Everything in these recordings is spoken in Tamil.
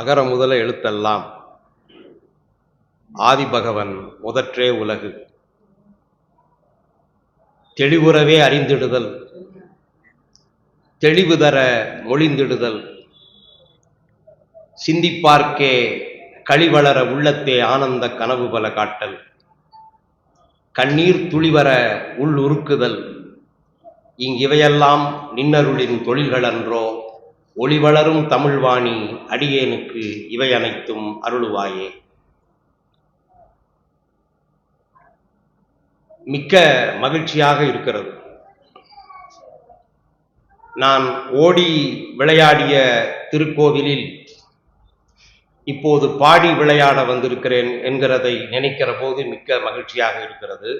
அகர முதல எழுத்தெல்லாம் ஆதிபகவன் முதற்றே உலகு. தெளிவுறவே அறிந்திடுதல், தெளிவு தர மொழிந்திடுதல், சிந்திப்பார்க்கே களிவளர உள்ளத்தே ஆனந்த கனவு பல காட்டல், கண்ணீர் துளிவர உள் உருக்குதல், இங்கிவையெல்லாம் நின்னருளின் தொழில்கள் அன்றோ, ஒளிவளரும் தமிழ்வாணி அடியேனுக்கு இவை அனைத்தும் அருளுவாயே. மிக்க மகிழ்ச்சியாக இருக்கிறது. நான் ஓடி விளையாடிய திருக்கோவிலில் இப்போது பாடி விளையாட வந்திருக்கிறேன் என்கிறதை நினைக்கிற போது மிக்க மகிழ்ச்சியாக இருக்கிறது.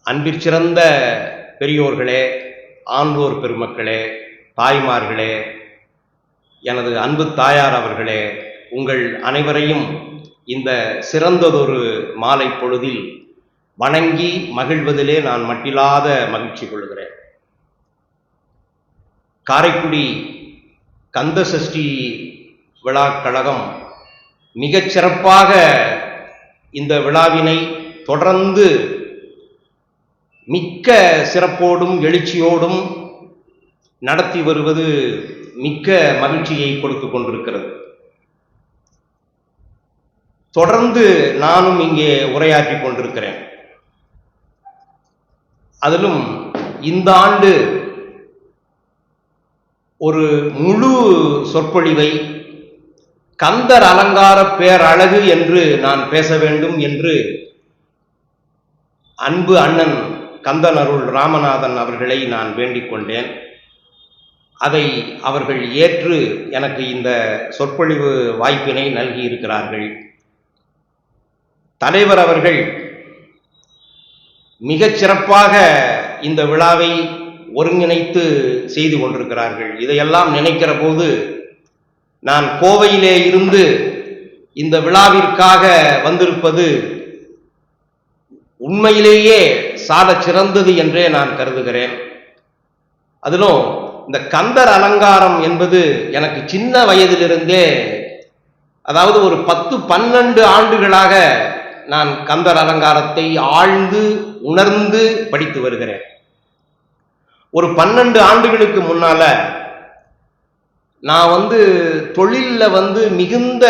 அன்பிற்சிறந்த பெரியோர்களே, ஆன்றோர் பெருமக்களே, தாய்மார்களே, எனது அன்பு தாயார் அவர்களே, உங்கள் அனைவரையும் இந்த சிறந்ததொரு மாலை பொழுதில் வணங்கி மகிழ்வதிலே நான் மட்டில்லாத மகிழ்ச்சி கொள்கிறேன். காரைக்குடி கந்த சஷ்டி விழா கழகம் மிகச் சிறப்பாக இந்த விழாவினை தொடர்ந்து மிக்க சிறப்போடும் எழுச்சியோடும் நடத்தி வருவது மிக்க மகிழ்ச்சியை கொடுத்து கொண்டிருக்கிறது. தொடர்ந்து நானும் இங்கே உரையாற்றி கொண்டிருக்கிறேன். அதிலும் இந்த ஆண்டு ஒரு முழு சொற்பொழிவை கந்தர் அலங்கார பேரழகு என்று நான் பேச வேண்டும் என்று அன்பு அண்ணன் கந்தன் அருள் ராமநாதன் அவர்களை நான் வேண்டிக் கொண்டேன். அதை அவர்கள் ஏற்று எனக்கு இந்த சொற்பொழிவு வாய்ப்பினை நல்கி இருக்கிறார்கள். தலைவர் அவர்கள் மிகச் சிறப்பாக இந்த விழாவை ஒருங்கிணைத்து செய்து கொண்டிருக்கிறார்கள். இதையெல்லாம் நினைக்கிற போது நான் கோவையிலே இருந்து இந்த விழாவிற்காக வந்திருப்பது உண்மையிலேயே சால சிறந்தது என்றே நான் கருதுகிறேன். அதிலும் இந்த கந்தர் அலங்காரம் என்பது எனக்கு சின்ன வயதிலிருந்தே, அதாவது ஒரு 10-12 ஆண்டுகளாக நான் கந்தர் அலங்காரத்தை ஆழ்ந்து உணர்ந்து படித்து வருகிறேன். ஒரு 12 ஆண்டுகளுக்கு முன்னால நான் தொழில்ல மிகுந்த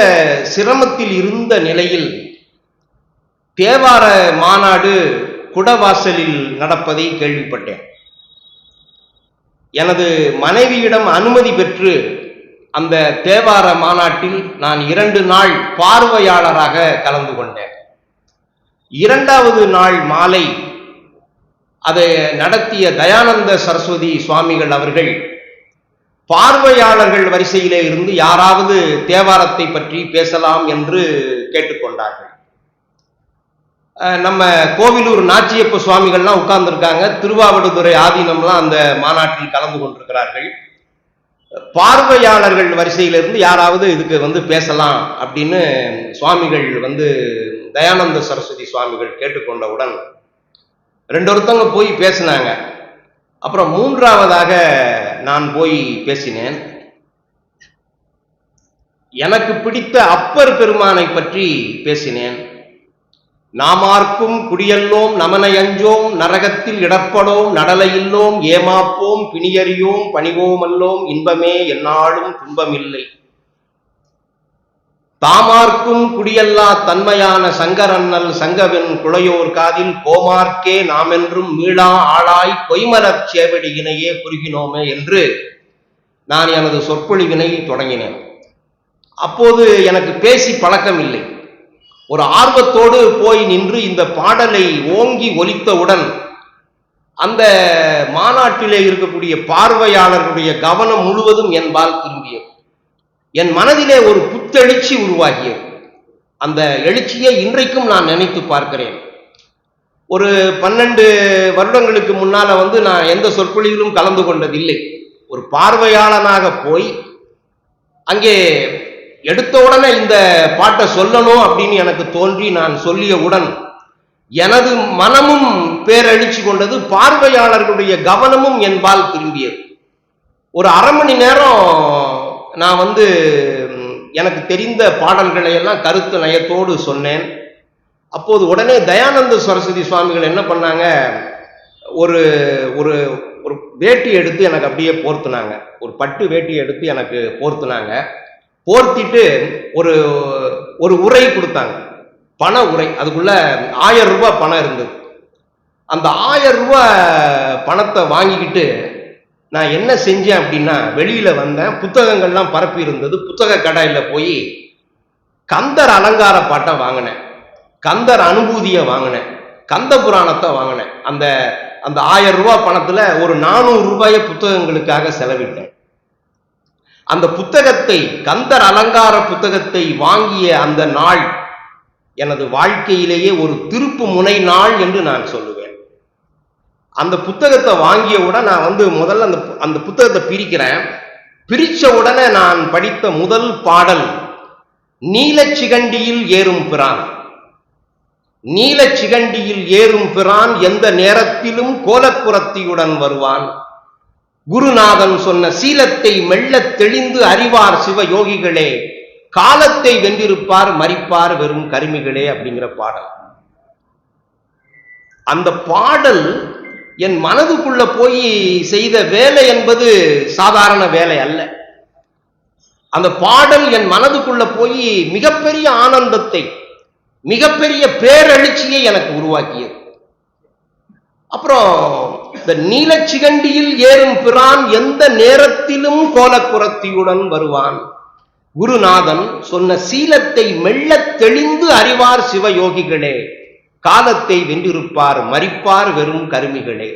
சிரமத்தில் இருந்த நிலையில் தேவார மாநாடு குடவாசலில் நடப்பதை கேள்விப்பட்டேன். எனது மனைவியிடம் அனுமதி பெற்று அந்த தேவார மாநாட்டில் நான் 2 நாள் பார்வையாளராக கலந்து கொண்டேன். 2வது நாள் மாலை அதை நடத்திய தயானந்த சரஸ்வதி சுவாமிகள் அவர்கள் பார்வையாளர்கள் வரிசையிலே இருந்து யாராவது தேவாரத்தை பற்றி பேசலாம் என்று கேட்டுக்கொண்டார்கள். நம்ம கோவிலூர் நாச்சியப்ப சுவாமிகள்லாம் உட்கார்ந்துருக்காங்க, திருவாவடுதுறை ஆதீனம்லாம் அந்த மாநாட்டில் கலந்து கொண்டிருக்கிறார்கள். பார்வையாளர்கள் வரிசையிலிருந்து யாராவது இதுக்கு பேசலாம் அப்படின்னு சுவாமிகள் தயானந்த சரஸ்வதி சுவாமிகள் கேட்டுக்கொண்டவுடன் 2 ஒருத்தவங்க போய் பேசினாங்க. அப்புறம் 3வதாக நான் போய் பேசினேன். எனக்கு பிடித்த அப்பர் பெருமானை பற்றி பேசினேன். நாமார்க்கும் குடியல்லோம் நமனை அஞ்சோம் நரகத்தில் இடப்படோம் நடலையில்லோம் ஏமாப்போம் பிணியறியோம் பணிவோம் அல்லோம் இன்பமே எந்நாளும் துன்பமில்லை. தாமார்க்கும் குடியல்லா தன்மையான சங்கரன்னல் சங்கவென் குளையோர் காதில் கோமார்க்கே நாமென்றும் மீளா ஆளாய் பொய்மலர் சேவடியினையே குறுகினோமே என்று நான் எனது சொற்பொழிவினை தொடங்கினேன். அப்போது எனக்கு பேசி பழக்கம் இல்லை. ஒரு ஆர்வத்தோடு போய் நின்று இந்த பாடலை ஓங்கி ஒலித்தவுடன் அந்த மாநாட்டிலே இருக்கக்கூடிய பார்வையாளர்களுடைய கவனம் முழுவதும் என்பால் திரும்பியது. என் மனதிலே ஒரு புத்தெழுச்சி உருவாகியது. அந்த எழுச்சியை இன்றைக்கும் நான் நினைத்து பார்க்கிறேன். ஒரு 12 வருடங்களுக்கு முன்னால நான் எந்த சொற்பொழிவிலும் கலந்து கொண்டதில்லை. ஒரு பார்வையாளனாக போய் அங்கே எடுத்த உடனே இந்த பாட்டை சொல்லணும் அப்படின்னு எனக்கு தோன்றி நான் சொல்லியவுடன் எனது மனமும் பேரெழுச்சி கொண்டது, பார்வையாளர்களுடைய கவனமும் என்பால் திரும்பியது. ஒரு அரை மணி நேரம் நான் வந்து எனக்கு தெரிந்த பாடல்களை எல்லாம் கருத்து நயத்தோடு சொன்னேன். அப்போது உடனே தயானந்த சரஸ்வதி சுவாமிகள் என்ன பண்ணாங்க, ஒரு ஒரு ஒரு வேட்டி எடுத்து எனக்கு அப்படியே போர்த்துனாங்க. ஒரு பட்டு வேட்டி எடுத்து எனக்கு போர்த்துனாங்க. போர்த்திட்டு ஒரு ஒரு உரை கொடுத்தாங்க, பண உரை. அதுக்குள்ள 1000 ரூபாய் பணம் இருந்தது. அந்த 1000 ரூபாய் பணத்தை வாங்கிக்கிட்டு நான் என்ன செஞ்சேன் அப்படின்னா, வெளியில வந்தேன். புத்தகங்கள்லாம் பரப்பி இருந்தது. புத்தக கடையில போய் கந்தர் அலங்கார பாட்டை வாங்கினேன், கந்தர் அனுபூதியை வாங்கினேன், கந்த புராணத்தை வாங்கினேன். அந்த அந்த 1000 ரூபாய் பணத்துல ஒரு 400 ரூபாயை புத்தகங்களுக்காக செலவிட்டேன். அந்த புத்தகத்தை, கந்தர் அலங்கார புத்தகத்தை வாங்கிய அந்த நாள் எனது வாழ்க்கையிலேயே ஒரு திருப்பு முனை நாள் என்று நான் சொல்லுவேன். அந்த புத்தகத்தை வாங்கியவுடன் நான் வந்து முதல்ல அந்த புத்தகத்தை பிரிக்கிறேன். பிரிச்ச உடனே நான் படித்த முதல் பாடல் நீலச்சிகண்டியில் ஏறும் பிரான். நீலச்சிகண்டியில் ஏறும் பிரான் எந்த நேரத்திலும் கோலக்குரத்தியுடன் வருவான். குருநாதன் சொன்ன சீலத்தை மெல்ல தெளிந்து அறிவார் சிவ யோகிகளே, காலத்தை வென்றிருப்பார் மறிப்பார் வெறும் கருமிகளே அப்படிங்கிற பாடல். அந்த பாடல் என் மனதுக்குள்ள போய் செய்த வேலை என்பது சாதாரண வேலை அல்ல. அந்த பாடல் என் மனதுக்குள்ள போய் மிகப்பெரிய ஆனந்தத்தை, மிகப்பெரிய பேரெழுச்சியை எனக்கு உருவாக்கியது. அப்புறம் இந்த நீலச்சிகண்டியில் ஏறும் பிரான் எந்த நேரத்திலும் கோலக்குரத்தியுடன் வருவான். குருநாதன் சொன்ன சீலத்தை மெல்ல தெளிந்து அறிவார் சிவயோகிகளே, காலத்தை வென்றிருப்பார் மறிப்பார் வெறும் கருமிகளே.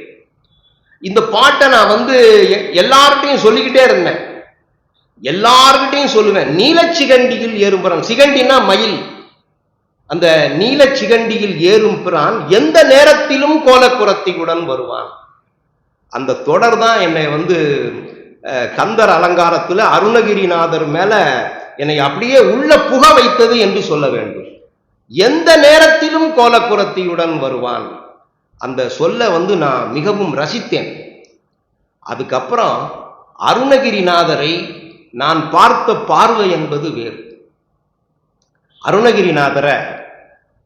இந்த பாட்டை நான் வந்து எல்லார்கிட்டையும் சொல்லிக்கிட்டே இருந்தேன், எல்லார்கிட்டையும் சொல்லுவேன். நீலச்சிகண்டியில் ஏறும் பிரான், சிகண்டினா மயில். அந்த நீலச்சிகண்டியில் ஏறும் பிரான் எந்த நேரத்திலும் கோலக்குரத்தியுடன் வருவான். அந்த தொடர் தான் என்னை வந்து கந்தர் அலங்காரத்துல அருணகிரிநாதர் மேல என்னை அப்படியே உள்ள புக வைத்தது என்று சொல்ல வேண்டும். எந்த நேரத்திலும் கோலக்குரத்தியுடன் வருவான், அந்த சொல்ல வந்து நான் மிகவும் ரசித்தேன். அதுக்கப்புறம் அருணகிரிநாதரை நான் பார்த்த பார்வை என்பது வேறு. அருணகிரிநாதரை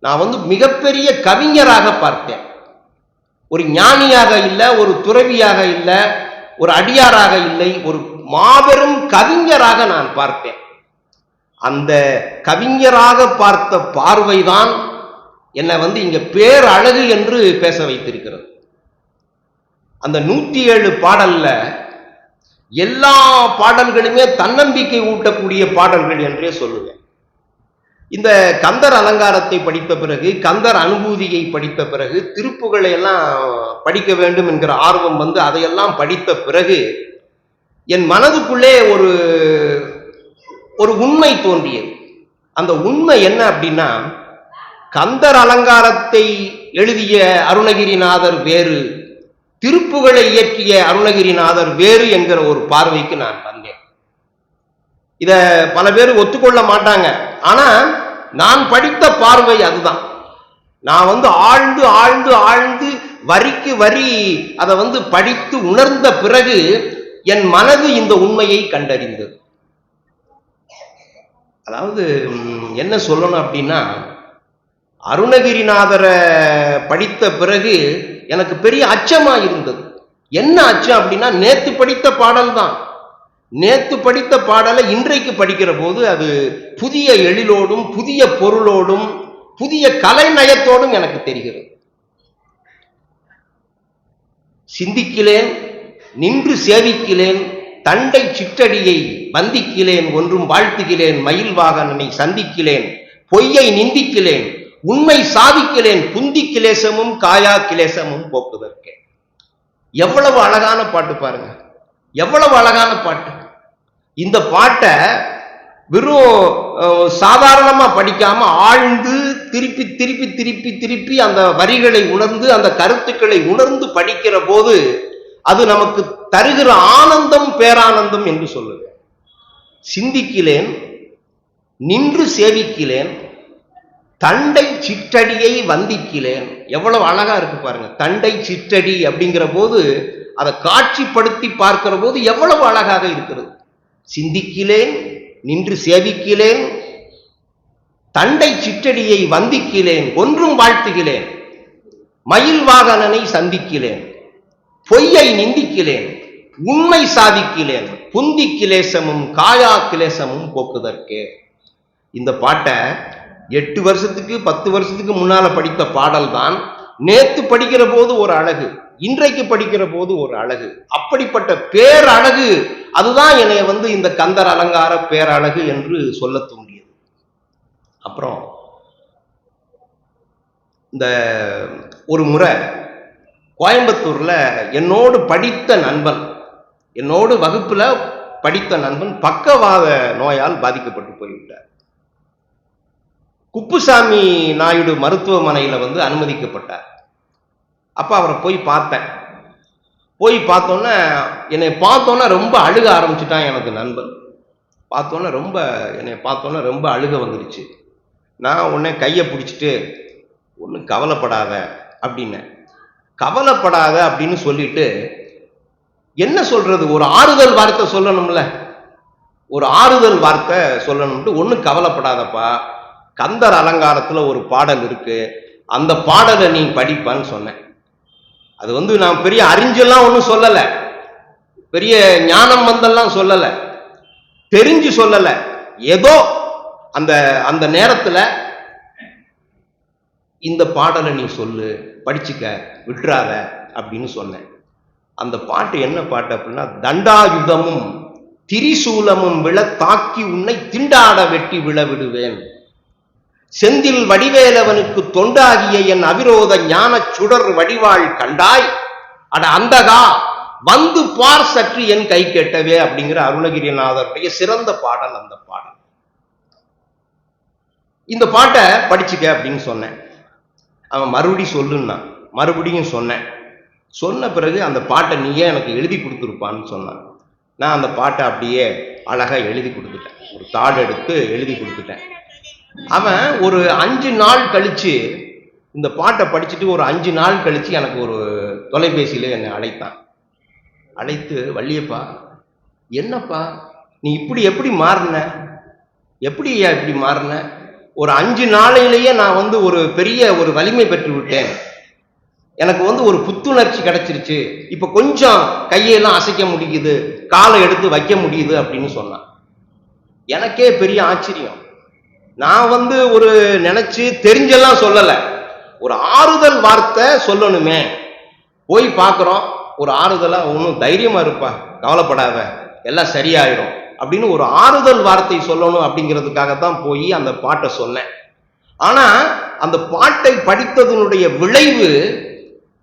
நான் வந்து மிகப்பெரிய கவிஞராக பார்த்தேன். ஒரு ஞானியாக இல்லை, ஒரு துறவியாக இல்லை, ஒரு அடியாராக இல்லை, ஒரு மாபெரும் கவிஞராக நான் பார்த்தேன். அந்த கவிஞராக பார்த்த பார்வைதான் என்னை வந்து இங்க பேரழகு என்று பேச வைத்திருக்கிறது. அந்த 107 பாடல்ல எல்லா பாடல்களுமே தன்னம்பிக்கை ஊட்டக்கூடிய பாடல்கள் என்றே சொல்லுவேன். இந்த கந்தர் அலங்காரத்தை படித்த பிறகு, கந்தர் அனுபூதியை படித்த பிறகு, திருப்புகளை எல்லாம் படிக்க வேண்டும் என்கிற ஆர்வம் வந்து அதையெல்லாம் படித்த பிறகு என் மனதுக்குள்ளே ஒரு உண்மை தோன்றியது. அந்த உண்மை என்ன அப்படின்னா, கந்தர் அலங்காரத்தை எழுதிய அருணகிரிநாதர் வேறு, திருப்புகளை இயற்றிய அருணகிரிநாதர் வேறு என்கிற ஒரு பார்வைக்கு நான் வந்தேன். இத பல பேர் ஒத்துக்கொள்ள மாட்டாங்க. ஆனா நான் படித்த பார்வை அதுதான். நான் வந்து ஆழ்ந்து ஆழ்ந்து ஆழ்ந்து வரிக்கு வரி அதை வந்து படித்து உணர்ந்த பிறகு என் மனது இந்த உண்மையை கண்டறிந்தது. அதாவது என்ன சொல்லணும் அப்படின்னா, அருணகிரிநாதரை படித்த பிறகு எனக்கு பெரிய அச்சமா இருந்தது. என்ன அச்சம் அப்படின்னா, நேத்து படித்த பாடல் தான். நேத்து படித்த பாடலை இன்றைக்கு படிக்கிற போது அது புதிய எழிலோடும் புதிய பொருளோடும் புதிய கலைநயத்தோடும் எனக்கு தெரிகிறது. சிந்திக்கிறேன், நின்று சேவிக்கிறேன், தண்டை சிற்றடியை வந்திக்கிறேன், ஒன்றும் வாழ்த்துகிறேன், மயில் வாகனனை சந்திக்கிறேன், பொய்யை நிந்திக்கிறேன், உண்மை சாதிக்கிறேன், புந்தி கிளேசமும் காயா கிளேசமும் போக்குதற்கே. எவ்வளவு அழகான பாட்டு பாருங்க, எவ்வளவு அழகான பாட்டு. இந்த பாட்டை வெறும் சாதாரணமா படிக்காம ஆழ்ந்து திருப்பி திருப்பி திருப்பி திருப்பி அந்த வரிகளை உணர்ந்து அந்த கருத்துக்களை உணர்ந்து படிக்கிற போது அது நமக்கு தருகிற ஆனந்தம் பேரானந்தம் என்று சொல்லுவேன். சிந்திக்கிறேன், நின்று சேவிக்கிறேன், தண்டை சிற்றடியை வந்திக்கிறேன். எவ்வளவு அழகா இருக்கு பாருங்க. தண்டை சிற்றடி அப்படிங்கிற போது அதை காட்சிப்படுத்தி பார்க்கிற போது எவ்வளவு அழகாக இருக்கிறது. சிந்திக்கிலேன் நின்று சேவிக்கிலேன், தண்டை சிற்றடியை வந்திக்கிலேன், ஒன்றும் வாழ்த்துகிலேன், மயில் வாகனனை சந்திக்கிலேன், பொய்யை நிந்திக்கிலேன், உண்மை சாதிக்கிலேன், புந்தி கிலேசமும் காயா கிலேசமும் போக்குதற்கே. இந்த பாட்டை 8 வருஷத்துக்கு 10 வருஷத்துக்கு முன்னால படித்த பாடல் தான். நேத்து படிக்கிற போது ஒரு அழகு, இன்றைக்கு படிக்கிற போது ஒரு அழகு. அப்படிப்பட்ட பேரழகு, அதுதான் என்னைய இந்த கந்தர் அலங்கார பேரழகு என்று சொல்ல தூண்டியது. அப்புறம் இந்த ஒரு முறை கோயம்புத்தூர்ல என்னோடு படித்த நண்பன், என்னோடு வகுப்புல படித்த நண்பன் பக்கவாத நோயால் பாதிக்கப்பட்டு போய்விட்டார். குப்புசாமி நாயுடு மருத்துவமனையில் அனுமதிக்கப்பட்டார். அப்ப அவரை போய் பார்த்தேன். போய் பார்த்தோன்னே என்னை பார்த்தோன்னே ரொம்ப அழுக ஆரம்பிச்சுட்டான் எனக்கு நண்பன். என்னை பார்த்தோன்னே ரொம்ப அழுக வந்துடுச்சு. நான் உடனே கையை பிடிச்சிட்டு ஒன்றும் கவலைப்படாத அப்படின்னேன். கவலைப்படாத அப்படின்னு சொல்லிட்டு என்ன சொல்றது, ஒரு ஆறுதல் வார்த்தை சொல்லணும்ல, ஒரு ஆறுதல் வார்த்தை சொல்லணும்ட்டு, ஒன்றும் கவலைப்படாதப்பா, கந்தர் அலங்காரத்துல ஒரு பாடல் இருக்கு, அந்த பாடலை நீ படிப்பான்னு சொன்னேன். அது நான் பெரிய அறிஞ்செல்லாம் ஒன்றும் சொல்லலை, பெரிய ஞானம் வந்தெல்லாம் சொல்லலை, தெரிஞ்சு சொல்லலை. ஏதோ அந்த அந்த நேரத்துல இந்த பாடலை நீ சொல்லு, படிச்சுக்க, விட்டுறாத அப்படின்னு சொன்னேன். அந்த பாட்டு என்ன பாட்டு அப்படின்னா, தண்டாயுதமும் திரிசூலமும் விழ தாக்கி உன்னை திண்டாட வெட்டி விழ விடுவேன், செந்தில் வடிவேலவனுக்கு தொண்டாகிய என் அவிரோத ஞான சுடர் வடிவாள் கண்டாய், அட அந்தகா வந்து பார் சற்று என் கை கெட்டவே அப்படிங்கிற அருணகிரிநாதருடைய சிறந்த பாடல் அந்த பாடல். இந்த பாட்டை படிச்சுக்க அப்படின்னு சொன்னேன். அவன் மறுபடியும் சொல்லுன்னா, மறுபடியும் சொன்னேன். சொன்ன பிறகு அந்த பாட்டை நீயே எனக்கு எழுதி கொடுத்துருப்பான்னு சொன்னான். நான் அந்த பாட்டை அப்படியே அழகா எழுதி கொடுத்துட்டேன், ஒரு தாள் எடுத்து எழுதி கொடுத்துட்டேன். அவன் ஒரு 5 நாள் கழிச்சு இந்த பாட்டை படிச்சுட்டு, ஒரு 5 நாள் கழிச்சு எனக்கு ஒரு தொலைபேசியில என்னை அழைத்தான். அழைத்து, வள்ளியப்பா என்னப்பா நீ இப்படி எப்படி மாறின, எப்படி இப்படி மாறின, ஒரு 5 நாளையிலேயே நான் ஒரு பெரிய ஒரு வலிமை பெற்று விட்டேன், எனக்கு ஒரு புத்துணர்ச்சி கிடைச்சிருச்சு, இப்ப கொஞ்சம் கையெல்லாம் அசைக்க முடியுது, காலை எடுத்து வைக்க முடியுது அப்படின்னு சொன்னான். எனக்கே பெரிய ஆச்சரியம். நான் ஒரு நினைச்சு தெரிஞ்செல்லாம் சொல்லல, ஒரு ஆறுதல் வார்த்தை சொல்லணுமே, போய் பார்க்கிறோம், ஒரு ஆறுதலா ஒன்றும் தைரியமா இருப்பா, கவலைப்படாத, எல்லாம் சரியாயிடும் அப்படின்னு ஒரு ஆறுதல் வார்த்தை சொல்லணும் அப்படிங்கிறதுக்காகத்தான் போய் அந்த பாட்டை சொன்னேன். ஆனா அந்த பாட்டை படித்ததனுடைய விளைவு,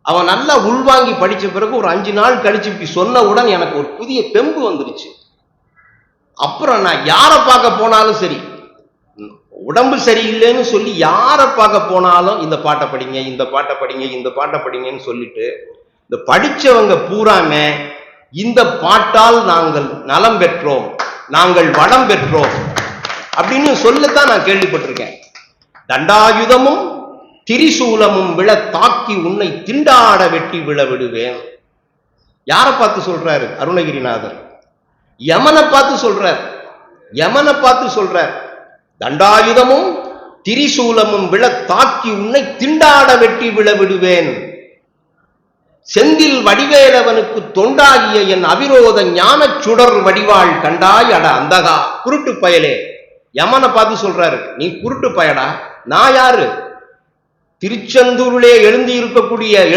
அவன் நல்லா உள்வாங்கி படிச்ச பிறகு ஒரு 5 நாள் கழிச்சு இப்படி சொன்னவுடன் எனக்கு ஒரு புதிய தெம்பு வந்துருச்சு. அப்புறம் நான் யாரை பார்க்க போனாலும் சரி, உடம்பு சரியில்லைன்னு சொல்லி யாரை பார்க்க போனாலும் இந்த பாட்டை படிங்க, இந்த பாட்டை படிங்க, இந்த பாட்டை படிங்கன்னு சொல்லிட்டு, இந்த படிச்சவங்க பூராமே இந்த பாட்டால் நாங்கள் நலம் பெற்றோம், நாங்கள் வளம் பெற்றோம் அப்படின்னு சொல்லத்தான் நான் கேள்விப்பட்டிருக்கேன். தண்டாயுதமும் திரிசூலமும் விழ தாக்கி உன்னை திண்டாட வெட்டி விழ விடுவேன். யாரை பார்த்து சொல்றாரு அருணகிரிநாதர்? யமனை பார்த்து சொல்றார். யமனை பார்த்து சொல்றார், தண்டாயுதமும் திரிசூலமும் விழ தாக்கி உன்னை திண்டாட வெட்டி விழ விடுவேன், செந்தில் வடிவேலவனுக்கு தொண்டாகிய என் அவிரோத ஞான சுடர் வடிவாள் கண்டாய், அட அந்தகா குருட்டு பயலே. யமனை பார்த்து சொல்றாரு, நீ குருட்டு பயடா, நான் யாரு? திருச்செந்தூரிலே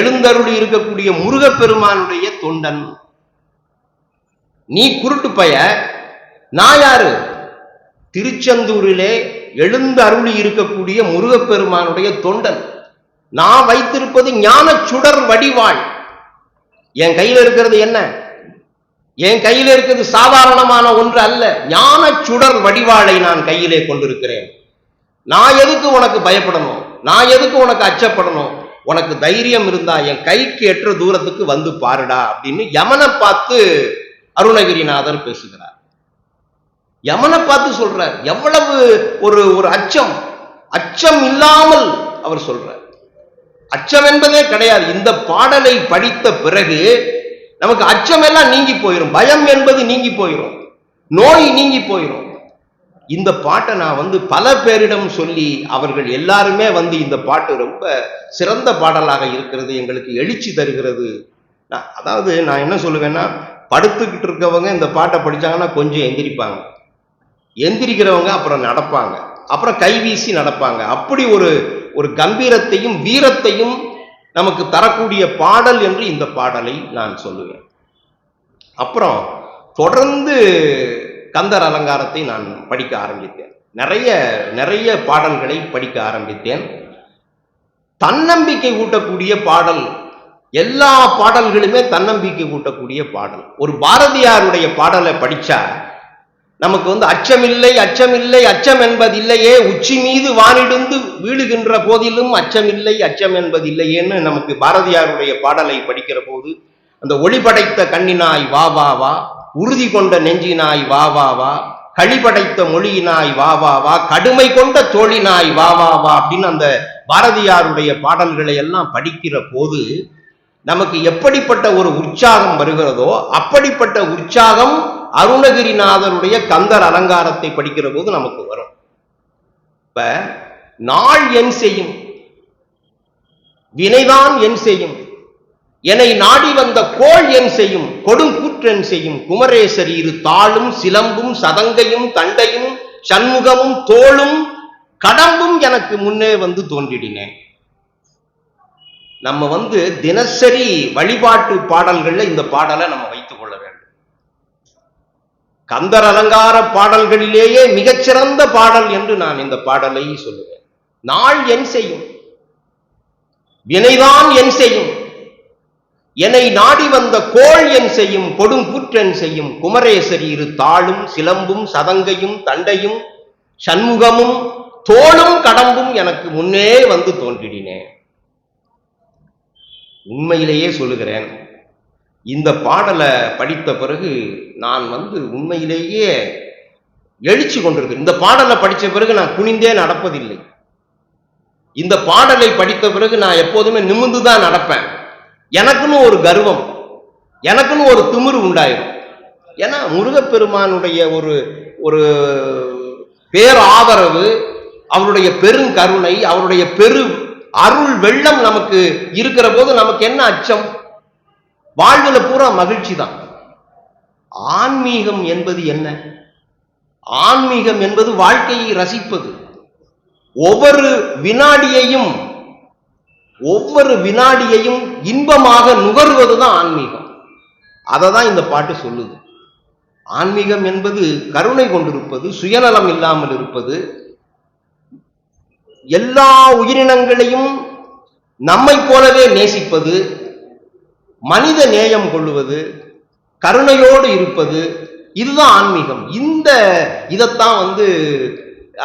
எழுந்தருளி இருக்கக்கூடிய முருகப்பெருமானுடைய தொண்டன். நீ குருட்டு பய, நான் யாரு? திருச்செந்தூரிலே எழுந்தருளி இருக்கக்கூடிய முருகப்பெருமானுடைய தொண்டன். நான் வைத்திருப்பது ஞான சுடர் வடிவாள். என் கையில இருக்கிறது என்ன? என் கையில இருக்கிறது சாதாரணமான ஒன்று அல்ல, ஞான சுடர் வடிவாளை நான் கையிலே கொண்டிருக்கிறேன். நான் எதுக்கு உனக்கு பயப்படணும்? நான் எதுக்கு உனக்கு அச்சப்படணும்? உனக்கு தைரியம் இருந்தா என் கைக்கு எற்ற தூரத்துக்கு வந்து பாருடா அப்படின்னு யமனை பார்த்து அருணகிரிநாதர் பேசுகிறார். யமனை பார்த்து சொல்றார். எவ்வளவு ஒரு ஒரு அச்சம், அச்சம் இல்லாமல் அவர் சொல்றார். அச்சம் என்பதே கிடையாது. இந்த பாடலை படித்த பிறகு நமக்கு அச்சம் எல்லாம் நீங்கி போயிடும், பயம் என்பது நீங்கி போயிடும், நோய் நீங்கி போயிடும். இந்த பாட்டை நான் பல பேரிடம் சொல்லி அவர்கள் எல்லாருமே இந்த பாட்டு ரொம்ப சிறந்த பாடலாக இருக்கிறது, எங்களுக்கு எழுச்சி தருகிறது. அதாவது நான் என்ன சொல்லுவேன்னா, படுத்துக்கிட்டு இருக்கவங்க இந்த பாட்டை படிச்சாங்கன்னா கொஞ்சம் எந்திரிப்பாங்க, எந்திரிக்கிறவங்க அப்புறம் நடப்பாங்க, அப்புறம் கைவீசி நடப்பாங்க. அப்படி ஒரு கம்பீரத்தையும் வீரத்தையும் நமக்கு தரக்கூடிய பாடல் என்று இந்த பாடலை நான் சொல்லுவேன். அப்புறம் தொடர்ந்து கந்தர் அலங்காரத்தை நான் படிக்க ஆரம்பித்தேன். நிறைய நிறைய பாடல்களை படிக்க ஆரம்பித்தேன். தன்னம்பிக்கை ஊட்டக்கூடிய பாடல், எல்லா பாடல்களுமே தன்னம்பிக்கை ஊட்டக்கூடிய பாடல். ஒரு பாரதியாருடைய பாடலை படிச்சா நமக்கு அச்சமில்லை அச்சமில்லை அச்சம் என்பதில்லையே, உச்சி மீது வானிடுந்து வீழுகின்ற போதிலும் அச்சமில்லை அச்சம் என்பதில்லையேன்னு நமக்கு பாரதியாருடைய பாடலை படிக்கிற போது, அந்த ஒளி படைத்த கண்ணினாய் வா வா வா, உறுதி கொண்ட நெஞ்சினாய் வா வா வா, களி படைத்த மொழியினாய் வா வா வா, கடுமை கொண்ட தோழினாய் வா வா வா அப்படின்னு அந்த பாரதியாருடைய பாடல்களை எல்லாம் படிக்கிற போது நமக்கு எப்படிப்பட்ட ஒரு உற்சாகம் வருகிறதோ அப்படிப்பட்ட உற்சாகம் அருணகிரிநாதருடைய கந்தர் அலங்காரத்தை படிக்கிற போது நமக்கு வரும். இப்ப நாள் என் செய்யும், வினைதான் என் செய்யும், என்னை நாடி வந்த கோள் என் செய்யும், கொடுங்கூற்றென் செய்யும், குமரேசர் இரு தாளும் சிலம்பும் சதங்கையும் தண்டையும் சண்முகமும் தோளும் கடம்பும் எனக்கு முன்னே தோன்றிடினேன். நம்ம தினசரி வழிபாட்டு பாடல்கள்ல இந்த பாடலை நம்ம வைத்துக் கொள்ள வேண்டும். கந்தர் அலங்கார பாடல்களிலேயே மிகச்சிறந்த பாடல் என்று நான் இந்த பாடலை சொல்லுவேன். நாள் என் செய்யும், வினைதான் என் செய்யும், என்னை நாடி வந்த கோள் என் செய்யும், கொடுங்கூற்றென் செய்யும், குமரேசர் இரு தாளும் சிலம்பும் சதங்கையும் தண்டையும் சண்முகமும் தோளும் கடம்பும் எனக்கு முன்னே தோன்றிடினேன். உண்மையிலேயே சொல்லுகிறேன், இந்த பாடலை படித்த பிறகு நான் உண்மையிலேயே எழுச்சி கொண்டிருக்கிறேன். இந்த பாடலை படித்த பிறகு நான் குனிந்தே நடப்பதில்லை. இந்த பாடலை படித்த பிறகு நான் எப்போதுமே நிமிர்ந்துதான் நடப்பேன். எனக்குன்னு ஒரு கர்வம், எனக்குன்னு ஒரு திமிரு உண்டாயிரும். ஏன்னா முருகப்பெருமானுடைய ஒரு பேராதரவு, அவருடைய பெருங்கருணை, அவருடைய பெரு அருள் வெள்ளம் நமக்கு இருக்கிற போது நமக்கு என்ன அச்சம்? வாழ்வுல பூரா மகிழ்ச்சி தான். ஆன்மீகம் என்பது என்ன? ஆன்மீகம் என்பது வாழ்க்கையை ரசிப்பது, ஒவ்வொரு வினாடியையும் இன்பமாக நுகர்வதுதான் ஆன்மீகம். அதை தான் இந்த பாட்டு சொல்லுது. ஆன்மீகம் என்பது கருணை கொண்டிருப்பது, சுயநலம் இல்லாமல் இருப்பது, எல்லா உயிரினங்களையும் நம்மை போலவே நேசிப்பது, மனித நேயம் கொள்ளுவது, கருணையோடு இருப்பது, இதுதான் ஆன்மீகம். இதைத்தான்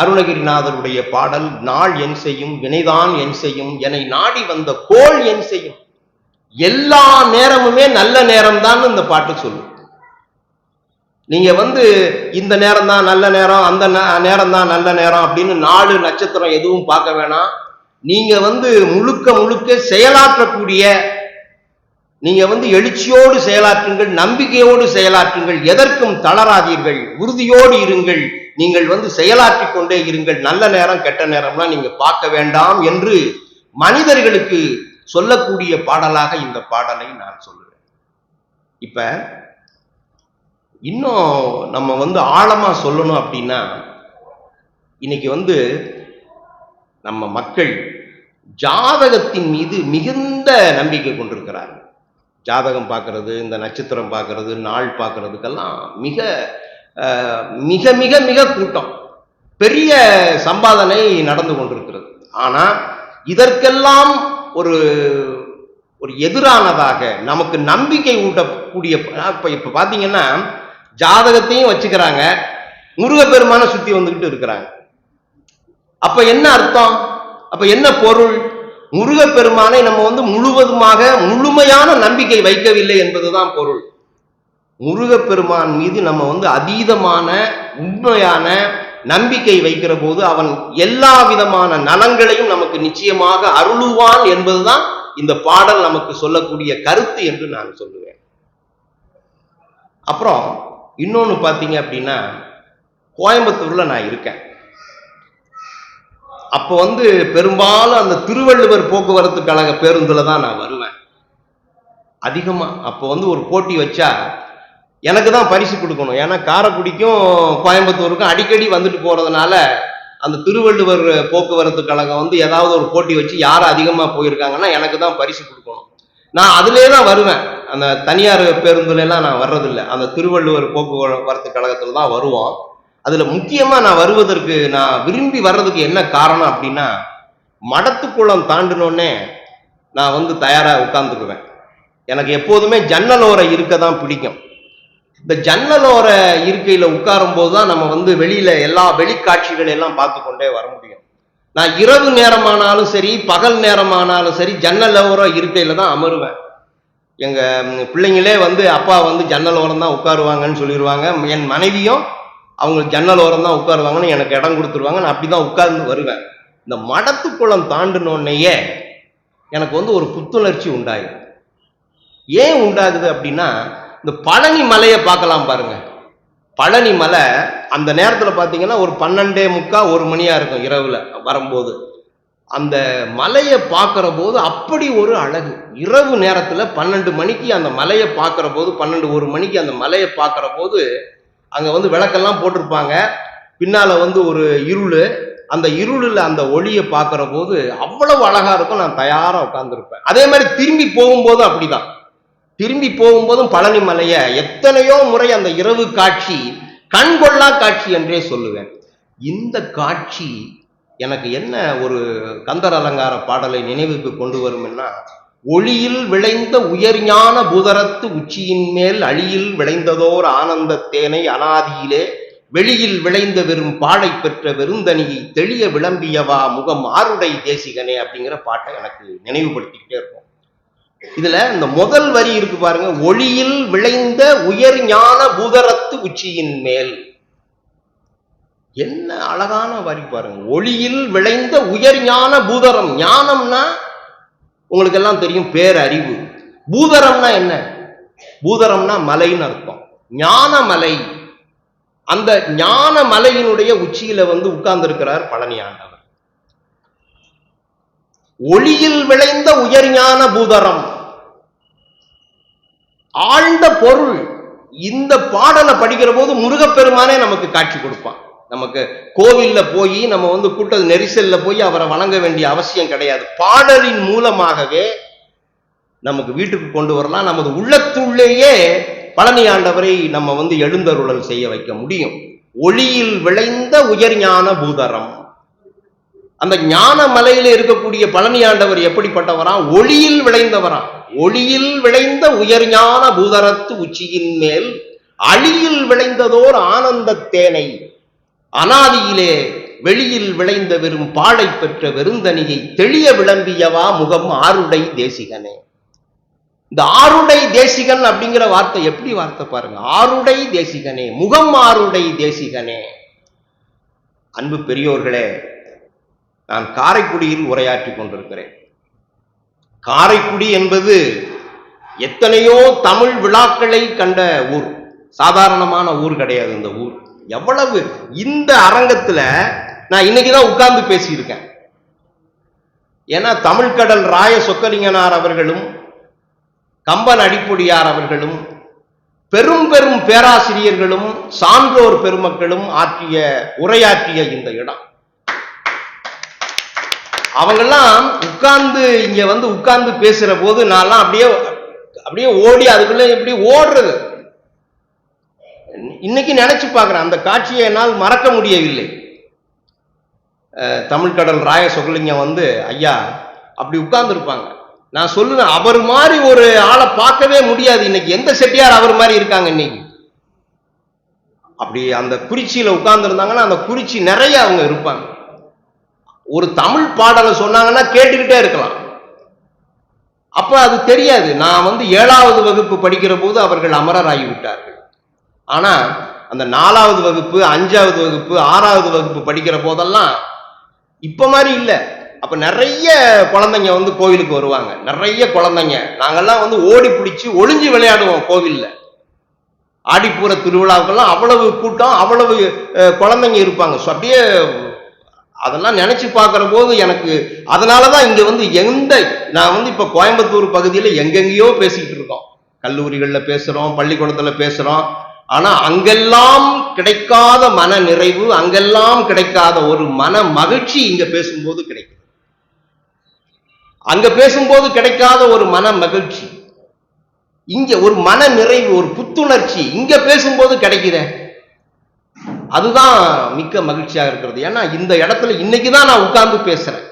அருணகிரிநாதருடைய பாடல் நாள் என் செய்யும், வினைதான் என் செய்யும், என்னை நாடி வந்த கோள் என் செய்யும். எல்லா நேரமுமே நல்ல நேரம் தான் இந்த பாட்டு சொல்லும். நீங்க இந்த நேரம் தான் நல்ல நேரம், அந்த நேரம் தான் நல்ல நேரம் அப்படின்னு 4 நட்சத்திரம் எதுவும் பார்க்க வேணாம். நீங்க முழுக்க செயலாற்றக்கூடிய, நீங்க எழுச்சியோடு செயலாற்றுங்கள், நம்பிக்கையோடு செயலாற்றுங்கள், எதற்கும் தளராதீர்கள், உறுதியோடு இருங்கள், நீங்கள் செயலாற்றி கொண்டே இருங்கள். நல்ல நேரம் கெட்ட நேரம்லாம் நீங்க பார்க்க வேண்டாம் என்று மனிதர்களுக்கு சொல்லக்கூடிய பாடலாக இந்த பாடலை நான் சொல்லுவேன். இப்ப இன்னும் நம்ம ஆழமா சொல்லணும் அப்படின்னா, இன்னைக்கு நம்ம மக்கள் ஜாதகத்தின் மீது மிகுந்த நம்பிக்கை கொண்டிருக்கிறார்கள். ஜாதகம் பார்க்கறது, இந்த நட்சத்திரம் பார்க்கறது, நாள் பார்க்கறதுக்கெல்லாம் மிக மிக மிக மிக கூட்டம், பெரிய சம்பாதனை நடந்து கொண்டிருக்கிறது. ஆனா இதற்கெல்லாம் ஒரு எதிரானதாக நமக்கு நம்பிக்கை ஊட்டக்கூடிய, இப்ப பாத்தீங்கன்னா ஜாதகத்தையும் வச்சுக்கிறாங்க, முருகப்பெருமான சுத்தி வந்துகிட்டு இருக்கிறாங்க. அப்ப என்ன அர்த்தம்? அப்ப என்ன பொருள்? முருகப்பெருமானை நம்ம முழுமையான நம்பிக்கை வைக்கவில்லை என்பதுதான் பொருள். முருகப்பெருமான் மீது நம்ம அதீதமான உண்மையான நம்பிக்கை வைக்கிற போது அவன் எல்லா விதமான நலங்களையும் நமக்கு நிச்சயமாக அருளுவான் என்பதுதான் இந்த பாடல் நமக்கு சொல்லக்கூடிய கருத்து என்று நான் சொல்லுவேன். அப்புறம் இன்னொன்னு பார்த்தீங்க அப்படின்னா, கோயம்புத்தூர்ல நான் இருக்கேன். அப்போ வந்து பெரும்பாலும் அந்த திருவள்ளுவர் போக்குவரத்து கழக பேருந்துல தான் நான் வருவேன் அதிகமா. அப்போ வந்து ஒரு போட்டி வச்சா எனக்கு தான் பரிசு கொடுக்கணும். ஏன்னா காரைக்குடிக்கும் கோயம்புத்தூருக்கும் அடிக்கடி வந்துட்டு போறதுனால அந்த திருவள்ளுவர் போக்குவரத்து கழகம் வந்து ஏதாவது ஒரு போட்டி வச்சு யார் அதிகமா போயிருக்காங்கன்னா எனக்கு தான் பரிசு கொடுக்கணும். நான் அதிலே தான் வருவேன். அந்த தனியார் பேருந்துல எல்லாம் நான் வர்றதில்லை. அந்த திருவள்ளுவர் போக்குவரத்து கழகத்துல தான் வருவோம். அதுல முக்கியமா நான் வருவதற்கு, நான் விரும்பி வர்றதுக்கு என்ன காரணம் அப்படின்னா, மடத்துக்குளம் தாண்டினோடனே நான் வந்து தயாரா உட்கார்ந்துக்குவேன். எனக்கு எப்போதுமே ஜன்னலோர இருக்க தான் பிடிக்கும். இந்த ஜன்னலோர இருக்கையில உட்காரும் போதுதான் நம்ம வந்து வெளியில எல்லா வெளிக்காட்சிகள் எல்லாம் பார்த்து கொண்டே வர முடியும். நான் இரவு நேரமானாலும் சரி, பகல் நேரமானாலும் சரி, ஜன்னலோர இருக்கையில தான் அமருவேன். எங்க பிள்ளைங்களே வந்து அப்பா வந்து ஜன்னலோரம் தான் உட்காருவாங்கன்னு சொல்லிடுவாங்க. என் மனைவியும் அவங்க ஜன்னலோரம் தான் உட்காருவாங்கன்னு எனக்கு இடம் கொடுத்துருவாங்க. நான் அப்படிதான் உட்கார்ந்து வருவேன். இந்த மடத்துக்குளம் தாண்டினோடனேயே எனக்கு வந்து ஒரு புத்துணர்ச்சி உண்டாயிடும். ஏன் உண்டாகுது அப்படின்னா, இந்த பழனி மலையை பார்க்கலாம் பாருங்க. பழனி மலை அந்த நேரத்தில் பார்த்தீங்கன்னா ஒரு 12:45 1 மணியா இருக்கும் இரவுல வரும்போது. அந்த மலையை பார்க்கிற போது அப்படி ஒரு அழகு. இரவு நேரத்தில் 12 மணிக்கு அந்த மலையை பார்க்கிற போது, 12 1 மணிக்கு அந்த மலையை பார்க்கிற போது, அங்க வந்து விளக்கெல்லாம் போட்டிருப்பாங்க. பின்னால வந்து ஒரு இருள். அந்த இருளில் அந்த ஒளியை பார்க்கிற போது அவ்வளவு அழகா இருக்கும். நான் தயாரா உட்கார்ந்துருப்பேன். அதே மாதிரி திரும்பி போகும்போதும் அப்படிதான். திரும்பி போகும்போதும் பழனி மலைய எத்தனையோ முறை அந்த இரவு காட்சி கண்கொள்ளா காட்சி என்றே சொல்லுவேன். இந்த காட்சி எனக்கு என்ன ஒரு கந்தர் அலங்கார பாடலை நினைவுக்கு கொண்டு வரும்னா, ஒளியில் விளைந்த உயர்ஞான பூதரத்து உச்சியின் மேல் அழியில் விளைந்ததோர் ஆனந்த தேனை அனாதியிலே வெளியில் விளைந்த வெறும் பாடை பெற்ற வெறுந்தனியை தெளிய விளம்பியவா முகம் ஆருடை தேசிகனே அப்படிங்கிற பாட்டை எனக்கு நினைவுபடுத்திக்கிட்டே இருக்கும். இதுல இந்த முதல் வரி இருக்கு பாருங்க, ஒளியில் விளைந்த உயர் ஞான பூதரத்து உச்சியின் மேல். என்ன அழகான வரி பாருங்க. ஒளியில் விளைந்த உயர் ஞான பூதரம். ஞானம்னா உங்களுக்கு எல்லாம் தெரியும், பேரறிவு. பூதரம்னா என்ன? பூதரம்னா மலைன்னு அர்த்தம். ஞான மலை. அந்த ஞான மலையினுடைய உச்சியில வந்து உட்கார்ந்து இருக்கிறார் பழனி ஆண்டவர். ஒளியில் விளைந்த உயர் ஞான பூதரம், ஆழ்ந்த பொருள். இந்த பாடலை படிக்கிற போது முருகப்பெருமானே நமக்கு காட்சி கொடுப்பான். நமக்கு கோவில்ல போய் நம்ம வந்து கூட்ட நெரிசல்ல போய் அவரை வணங்க வேண்டிய அவசியம் கிடையாது. பாடலின் மூலமாகவே நமக்கு வீட்டுக்கு கொண்டு வரலாம். நமது உள்ளத்துள்ளேயே பழனி ஆண்டவரை நம்ம வந்து எழுந்தருளல் செய்ய வைக்க முடியும். ஒளியில் விளைந்த உயர் ஞான பூதரம். அந்த ஞான மலையில இருக்கக்கூடிய பழனி ஆண்டவர் எப்படிப்பட்டவரா? ஒளியில் விளைந்தவரா. ஒளியில் விளைந்த உயர் ஞான பூதரத்து உச்சியின் மேல் அழியில் விளைந்ததோர் ஆனந்த தேனை அனாதியிலே வெளியில் விளைந்த வெறும் பாடை பெற்ற வெறுந்தனியை தெளிய விளம்பியவா முகம் ஆருடை தேசிகனே. இந்த ஆருடை தேசிகன் அப்படிங்கிற வார்த்தை எப்படி வார்த்தை பாருங்க. ஆருடை தேசிகனே, முகம் ஆருடை தேசிகனே. அன்பு பெரியோர்களே, நான் காரைக்குடியில் உரையாற்றி கொண்டிருக்கிறேன். காரைக்குடி என்பது எத்தனையோ தமிழ் விழாக்களை கண்ட ஊர். சாதாரணமான ஊர் கிடையாது இந்த ஊர். எவ்வளவு இந்த அரங்கத்துல நான் இன்னைக்குதான் உட்கார்ந்து பேசியிருக்கேன். ஏன்னா தமிழ்கடல் ராய சொக்கலிங்கனார் அவர்களும் கம்பன் அடிப்பொடியார் அவர்களும் பெரும் பெரும் பேராசிரியர்களும் சான்றோர் பெருமக்களும் உரையாற்றிய இந்த இடம். அவங்கெல்லாம் உட்கார்ந்து இங்க வந்து உட்கார்ந்து பேசுற போது நான்லாம் அப்படியே ஓடி அதுக்குள்ள எப்படி ஓடுறது. இன்னைக்கு நினைச்சு பார்க்கிறேன், அந்த காட்சியை என்னால் மறக்க முடியவில்லை. தமிழ்கடல் ராய சொக்கலிங்கம் வந்து ஐயா அப்படி உட்கார்ந்து இருப்பாங்க. நான் சொல்லுவேன், அவர் மாதிரி ஒரு ஆளை பார்க்கவே முடியாது இன்னைக்கு. எந்த செட்டியார் அவர் மாதிரி இருக்காங்க இன்னைக்கு? அப்படி அந்த குறிச்சியில உட்கார்ந்து இருந்தாங்கன்னா அந்த குறிச்சி நிறைய அவங்க இருப்பாங்க. ஒரு தமிழ் பாடலை சொன்னாங்கன்னா கேட்டுக்கிட்டே இருக்கலாம். அப்ப அது தெரியாது. நான் வந்து 7வது வகுப்பு படிக்கிற போது அவர்கள் அமரர் ஆகிவிட்டார்கள். ஆனா அந்த 4வது வகுப்பு 5வது வகுப்பு 6வது வகுப்பு படிக்கிற போதெல்லாம் இப்ப மாதிரி இல்லை. அப்ப நிறைய குழந்தைங்க வந்து கோவிலுக்கு வருவாங்க. நிறைய குழந்தைங்க. நாங்கெல்லாம் வந்து ஓடி பிடிச்சி ஒளிஞ்சு விளையாடுவோம் கோவில்ல. ஆடிப்பூர திருவிழாவுக்கெல்லாம் அவ்வளவு கூட்டம், அவ்வளவு குழந்தைங்க இருப்பாங்க. அப்படியே அதெல்லாம் நினைச்சு பார்க்கிற போது எனக்கு அதனாலதான் இங்க வந்து நான் வந்து இப்ப கோயம்புத்தூர் பகுதியில எங்கெங்கேயோ பேசிக்கிட்டு இருக்கோம், கல்லூரிகள்ல பேசுறோம், பள்ளிக்கூடத்துல பேசுறோம். ஆனா அங்கெல்லாம் கிடைக்காத மன நிறைவு, அங்கெல்லாம் கிடைக்காத ஒரு மன மகிழ்ச்சி இங்க பேசும்போது கிடைக்கும். அங்க பேசும்போது கிடைக்காத ஒரு மன மகிழ்ச்சி, இங்க ஒரு மன நிறைவு, ஒரு புத்துணர்ச்சி இங்க பேசும்போது கிடைக்குத. அதுதான் மிக்க மகிழ்ச்சியாக இருக்கிறது. ஏன்னா இந்த இடத்துல இன்னைக்குதான் நான் உட்கார்ந்து பேசுறேன்.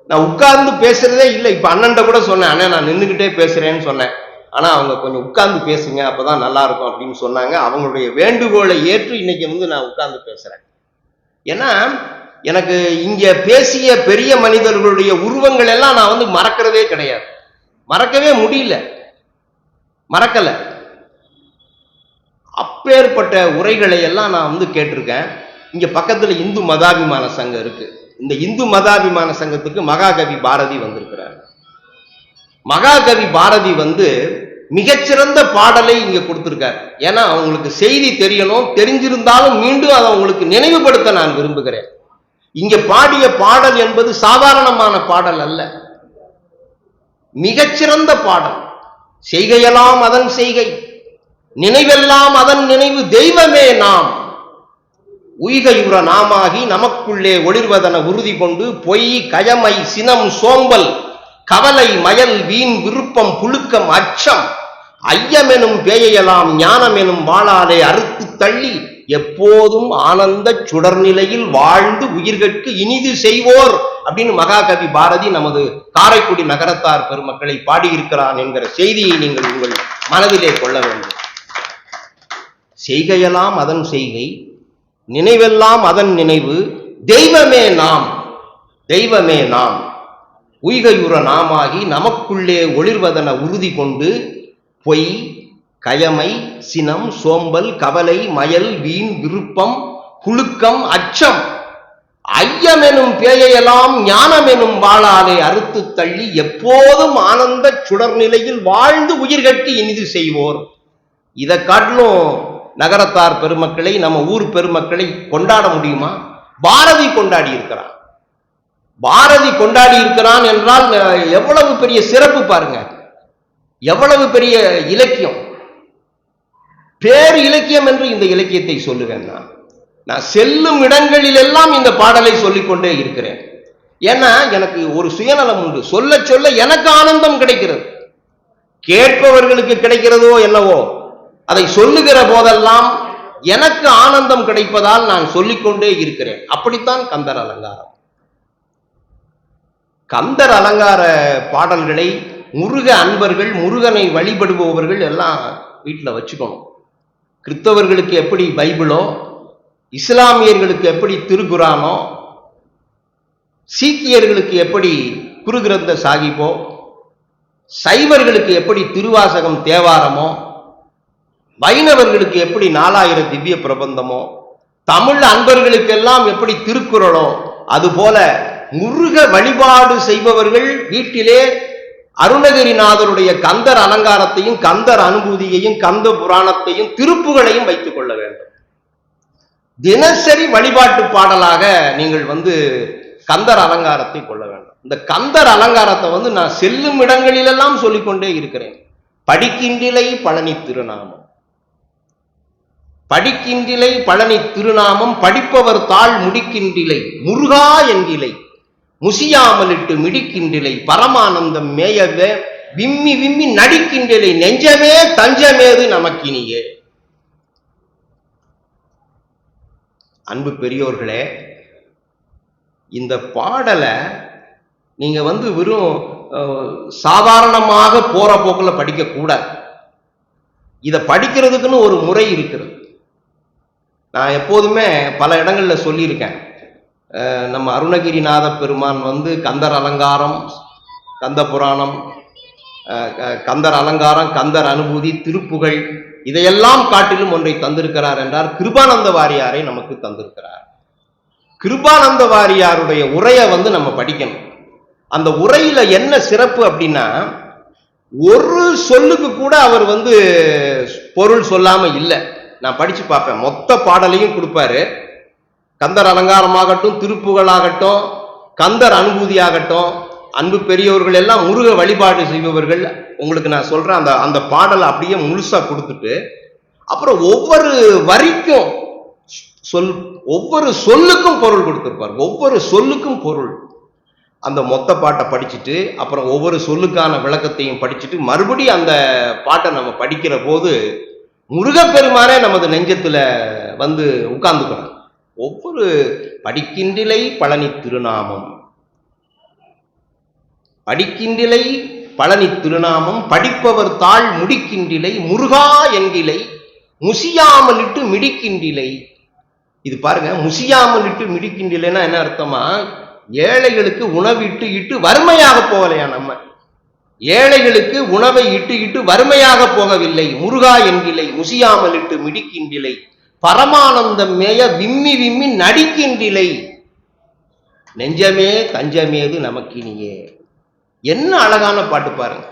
நான் உட்கார்ந்து பேசுறதே இல்லை. இப்ப அண்ணன்ட்ட கூட சொன்னேன், அண்ணன் நான் நின்றுகிட்டே பேசுறேன்னு சொன்னேன். ஆனா அவங்க கொஞ்சம் உட்கார்ந்து பேசுங்க, அப்பதான் நல்லா இருக்கும் அப்படின்னு சொன்னாங்க. அவங்களுடைய வேண்டுகோளை ஏற்று இன்னைக்கு வந்து நான் உட்கார்ந்து பேசுறேன். ஏன்னா எனக்கு இங்க பேசிய பெரிய மனிதர்களுடைய உருவங்கள் எல்லாம் நான் வந்து மறக்கிறதே கிடையாது, மறக்கவே முடியல, மறக்கல. அப்பேற்பட்ட உரைகளை எல்லாம் நான் வந்து கேட்டிருக்கேன். இங்க பக்கத்துல இந்து மதாபிமான சங்கம் இருக்கு. இந்த இந்து மதாபிமான சங்கத்துக்கு மகாகவி பாரதி வந்திருக்கிறார். மகாகவி பாரதி வந்து மிகச்சிறந்த பாடலை இங்க கொடுத்திருக்கார். ஏன்னா அவங்களுக்கு செய்தி தெரியணும், தெரிஞ்சிருந்தாலும் மீண்டும் அதை உங்களுக்கு நினைவுபடுத்த நான் விரும்புகிறேன். இங்க பாடிய பாடல் என்பது சாதாரணமான பாடல் அல்ல, மிகச்சிறந்த பாடல். செய்கையெல்லாம் அதன் செய்கை, நினைவெல்லாம் அதன் நினைவு, தெய்வமே நாம் உய்கையுற நாமாகி நமக்குள்ளே ஒளிர்வதன உறுதி கொண்டு பொய் கயமை சினம் சோம்பல் கவலை மயல் வீண் விருப்பம் புழுக்கம் அச்சம் ஐயமெனும் பேயெல்லாம் ஞானமெனும் வாளாலே அறுத்து தள்ளி எப்போதும் ஆனந்த சுடர்நிலையில் வாழ்ந்து உயிர்கட்கு இனிது செய்வோர் அப்படின்னு மகாகவி பாரதி நமது காரைக்குடி நகரத்தார் பெருமக்களை பாடியிருக்கிறான் என்கிற செய்தியை நீங்கள் உங்கள் மனதிலே கொள்ள வேண்டும். செய்கையெல்லாம் அதன் செய்கை, நினைவெல்லாம் அதன் நினைவு, தெய்வமே நாம், தெய்வமே நாம் உய்கையுற நாமாகி நமக்குள்ளே ஒளிர்வதன உறுதி கொண்டு பொய் கயமை சினம் சோம்பல் கவலை மயல் வீண் விருப்பம் குழுக்கம் அச்சம் ஐயமெனும் பேயெல்லாம் ஞானமெனும் வாளாலே அறுத்து தள்ளி எப்போதும் ஆனந்த சுடர்நிலையில் வாழ்ந்து உயிர்கட்கு இனிது செய்வோர். இதை காட்டிலும் நகரத்தார் பெருமக்களை, நம்ம ஊர் பெருமக்களை கொண்டாட முடியுமா? பாரதி கொண்டாடி இருக்கிறான். பாரதி கொண்டாடி இருக்கிறான் என்றால் எவ்வளவு பெரிய சிறப்பு பாருங்க, எவ்வளவு பெரிய இலக்கியம், பேர் இலக்கியம் என்று இந்த இலக்கியத்தை சொல்லுவேன். நான் செல்லும் இடங்களில் எல்லாம் இந்த பாடலை சொல்லிக்கொண்டே இருக்கிறேன். ஏன்னா எனக்கு ஒரு சுயநலம் உண்டு, சொல்ல சொல்ல எனக்கு ஆனந்தம் கிடைக்கிறது, கேட்பவர்களுக்கு கிடைக்கிறதோ என்னவோ, அதை சொல்லுகிற போதெல்லாம் எனக்கு ஆனந்தம் கிடைப்பதால் நான் சொல்லிக்கொண்டே இருக்கிறேன். அப்படித்தான் கந்தர் அலங்காரம். கந்தர் அலங்கார பாடல்களை முருக அன்பர்கள், முருகனை வழிபடுபவர்கள் எல்லாம் வீட்டில் வச்சுக்கணும். கிறிஸ்தவர்களுக்கு எப்படி பைபிளோ, இஸ்லாமியர்களுக்கு எப்படி திருக்குரானோ, சீக்கியர்களுக்கு எப்படி குரு கிரந்த சாகிபோ, சைவர்களுக்கு எப்படி திருவாசகம் தேவாரமோ, வைணவர்களுக்கு எப்படி 4000 திவ்ய பிரபந்தமோ, தமிழ் அன்பர்களுக்கெல்லாம் எப்படி திருக்குறளோ, அதுபோல முருக வழிபாடு செய்பவர்கள் வீட்டிலே அருணகிரிநாதருடைய கந்தர் அலங்காரத்தையும் கந்தர் அனுபூதியையும் கந்த புராணத்தையும் திருப்புகளையும் வைத்துக் கொள்ள வேண்டும். தினசரி வழிபாட்டு பாடலாக நீங்கள் வந்து கந்தர் அலங்காரத்தை கொள்ள வேண்டும். இந்த கந்தர் அலங்காரத்தை வந்து நான் செல்லும் இடங்களிலெல்லாம் சொல்லிக்கொண்டே இருக்கிறேன். படிக்கின்றிலை பழனி திருநாமம், படிக்கின்றிலை பழனி திருநாமம், படிப்பவர் தாள் முடிக்கின்றிலை முருகா என்கிலை முசியாமலிட்டு மிடிக்கின்றிலை பரமானந்தம் மேயவே விம்மி விம்மி நடிக்கின்றிலை நெஞ்சமே தஞ்சமேது நமக்கினியே. அன்பு பெரியோர்களே, இந்த பாடலை நீங்க வந்து வெறும் சாதாரணமாக போற போக்கில் படிக்க கூடாது. இதை படிக்கிறதுக்குன்னு ஒரு முறை இருக்கிறது. நான் எப்போதுமே பல இடங்கள்ல சொல்லியிருக்கேன். நம்ம அருணகிரிநாத பெருமான் வந்து கந்தர் அலங்காரம், கந்த புராணம், கந்தர் அலங்காரம், கந்தர் அனுபூதி, திருப்புகழ் இதையெல்லாம் காட்டிலும் ஒன்றை தந்திருக்கிறார் என்றார், கிருபானந்த வாரியாரை நமக்கு தந்திருக்கிறார். கிருபானந்த வாரியாருடைய உரையை வந்து நம்ம படிக்கணும். அந்த உரையில என்ன சிறப்பு அப்படின்னா, ஒரு சொல்லுக்கு கூட அவர் வந்து பொருள் சொல்லாம இல்லை. நான் படிச்சு பார்ப்பேன். மொத்த பாடலையும் கொடுப்பாரு. கந்தர் அலங்காரமாகட்டும், திருப்புகளாகட்டும், கந்தர் அனுபூதியாகட்டும், அன்பு பெரியவர்கள் எல்லாம் முருக வழிபாடு செய்பவர்கள். உங்களுக்கு நான் சொல்றேன், அந்த பாடலை அப்படியே முழுசா கொடுத்துட்டு அப்புறம் ஒவ்வொரு வரிக்கும் ஒவ்வொரு சொல்லுக்கும் பொருள் கொடுத்திருப்பார். ஒவ்வொரு சொல்லுக்கும் பொருள். அந்த மொத்த பாட்டை படிச்சுட்டு அப்புறம் ஒவ்வொரு சொல்லுக்கான விளக்கத்தையும் படிச்சுட்டு மறுபடியும் அந்த பாட்டை நம்ம படிக்கிற போது முருகப்பெருமானே நமது நெஞ்சத்துல வந்து உட்கார்ந்துக்கிறான். ஒவ்வொரு படிக்கின்றிலை பழனி திருநாமம், படிக்கின்றிலை பழனி திருநாமம், படிப்பவர் தாழ் முடிக்கின்றிலை முருகா என்கிலை முசியாமலிட்டு மிடிக்கின்றிலை. இது பாருங்க, முசியாமலிட்டு மிடிக்கின்றிலைன்னா என்ன அர்த்தமா? ஏழைகளுக்கு உணவு இட்டு வறுமையாக போகலையா? நம்ம ஏழைகளுக்கு உணவை இட்டு வறுமையாக போகவில்லை. முருகா என்கிலை முசியாமலிட்டு மிடிக்கின்றிலை பரமானந்தம் மேய விம்மி விம்மி நடிக்கின்றிலை நெஞ்சமே தஞ்சமேது நமக்கினியே. என்ன அழகான பாட்டு பாருங்க.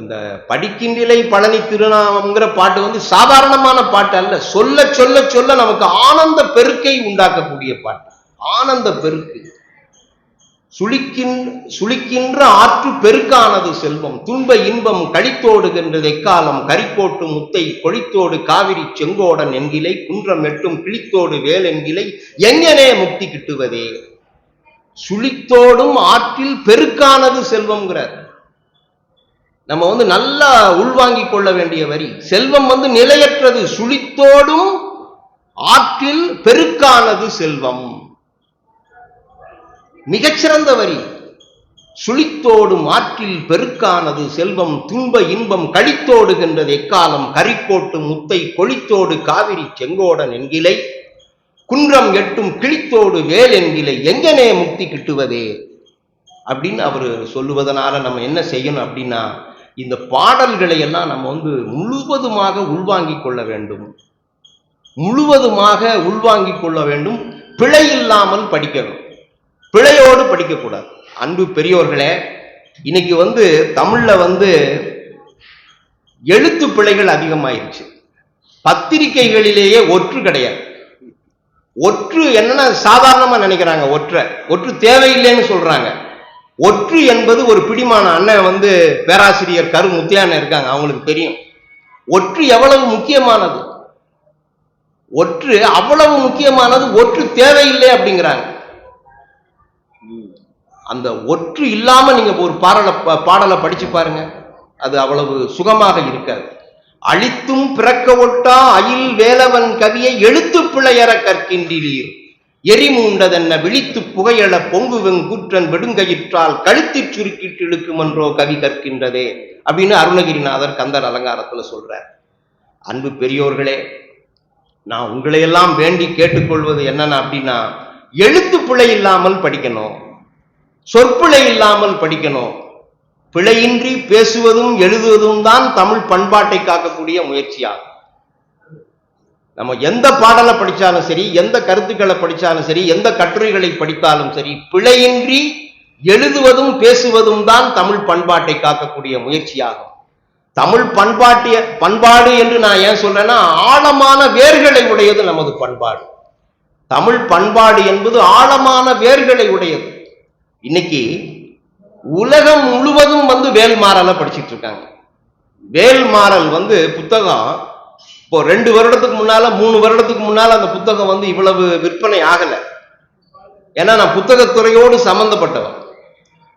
இந்த படிக்கின்றிலை பழனி திருநாமம்ங்கிற பாட்டு வந்து சாதாரணமான பாட்டு அல்ல. சொல்ல சொல்ல சொல்ல நமக்கு ஆனந்த பெருக்கை உண்டாக்கக்கூடிய பாட்டு. ஆனந்த பெருக்கு. சுளிக்கின்ற ஆற்று பெருக்கானது செல்வம், துன்ப இன்பம் கழித்தோடுகின்றது எக்காலம், கரிக்கோட்டு முத்தை கொழித்தோடு காவிரி செங்கோடன் என்கிலை குன்றம் எட்டும் கிழித்தோடு வேல் என்கிலை எங்கனே முக்தி கிட்டுவதே. சுழித்தோடும் ஆற்றில் பெருக்கானது செல்வம்ங்கிறார். நம்ம வந்து நல்லா உள்வாங்கிக் கொள்ள வேண்டிய வரி. செல்வம் வந்து நிலையற்றது. சுழித்தோடும் ஆற்றில் பெருக்கானது செல்வம். மிகச்சிறந்த வரி. சுழித்தோடும் ஆற்றில் பெருக்கானது செல்வம், துன்ப இன்பம் கழித்தோடுகின்றது எக்காலம், கரிக்கோட்டு முத்தை கொழித்தோடு காவிரி செங்கோடன் என்கிலை குன்றம் எட்டும் கிழித்தோடு வேல் என்கிலை எங்கனே முக்தி கிட்டுவதே அப்படின்னு அவர் சொல்லுவதனால நம்ம என்ன செய்யணும் அப்படின்னா, இந்த பாடல்களை எல்லாம் நம்ம வந்து முழுவதுமாக உள்வாங்கிக் கொள்ள வேண்டும். முழுவதுமாக உள்வாங்கிக் கொள்ள வேண்டும். பிழை இல்லாமல் படிக்கணும். பிழையோடு படிக்கக்கூடாது. அன்பு பெரியோர்களே, இன்னைக்கு வந்து தமிழ்ல வந்து எழுத்து பிழைகள் அதிகமாயிருச்சு. பத்திரிகைகளிலேயே ஒற்று கிடையாது. ஒற்று என்னன்னா சாதாரணமா நினைக்கிறாங்க. ஒற்று தேவையில்லைன்னு சொல்றாங்க. ஒற்று என்பது ஒரு பிடிமான அண்ணன் வந்து பேராசிரியர் கரு முத்தியான இருக்காங்க, அவங்களுக்கு தெரியும் ஒற்று எவ்வளவு முக்கியமானது. ஒற்று அவ்வளவு முக்கியமானது. ஒற்று தேவையில்லை அப்படிங்கிறாங்க. அந்த ஒற்று இல்லாம நீங்க ஒரு பாடலை படிச்சு பாருங்க, அது அவ்வளவு சுகமாக இருக்காது. அழித்தும் பிறக்க ஒட்டா அயில் வேலவன் கவியை எழுத்து பிழையற கற்கின்றீர், எரிமூண்டதென்ன விழித்து புகையள பொங்குவெங் கூற்றன் வெடுங்கயிற்றால் கழுத்திற் சுருக்கிட்டு இழுக்குமன்றோ கவி கற்கின்றதே அப்படின்னு அருணகிரிநாதர் கந்தர் அலங்காரத்துல சொல்றார். அன்பு பெரியோர்களே, நான் உங்களையெல்லாம் வேண்டி கேட்டுக்கொள்வது என்னன்னா அப்படின்னா, எழுத்து பிழை இல்லாமல் படிக்கணும், சொற்பிழை இல்லாமல் படிக்கணும். பிழையின்றி பேசுவதும் எழுதுவதும் தான் தமிழ் பண்பாட்டை காக்கக்கூடிய முயற்சியாகும். நம்ம எந்த பாடலை படித்தாலும் சரி, எந்த கருத்துக்களை படித்தாலும் சரி, எந்த கட்டுரைகளை படித்தாலும் சரி, பிழையின்றி எழுதுவதும் பேசுவதும் தான் தமிழ் பண்பாட்டை காக்கக்கூடிய முயற்சியாகும். தமிழ் பண்பாடு என்று நான் ஏன் சொல்றேன்னா, ஆழமான வேர்களை உடையது நமது பண்பாடு. தமிழ் பண்பாடு என்பது ஆழமான வேர்களை உடையது. இன்னைக்கு உலகம் முழுவதும் வந்து வேல்மாறலை படிச்சுட்டு இருக்காங்க. வேல்மாறல் வந்து புத்தகம் இப்போ 2 வருடத்துக்கு முன்னால 3 வருடத்துக்கு முன்னால அந்த புத்தகம் வந்து இவ்வளவு விற்பனை ஆகல. ஏன்னா நான் புத்தகத்துறையோடு சம்பந்தப்பட்டவன்.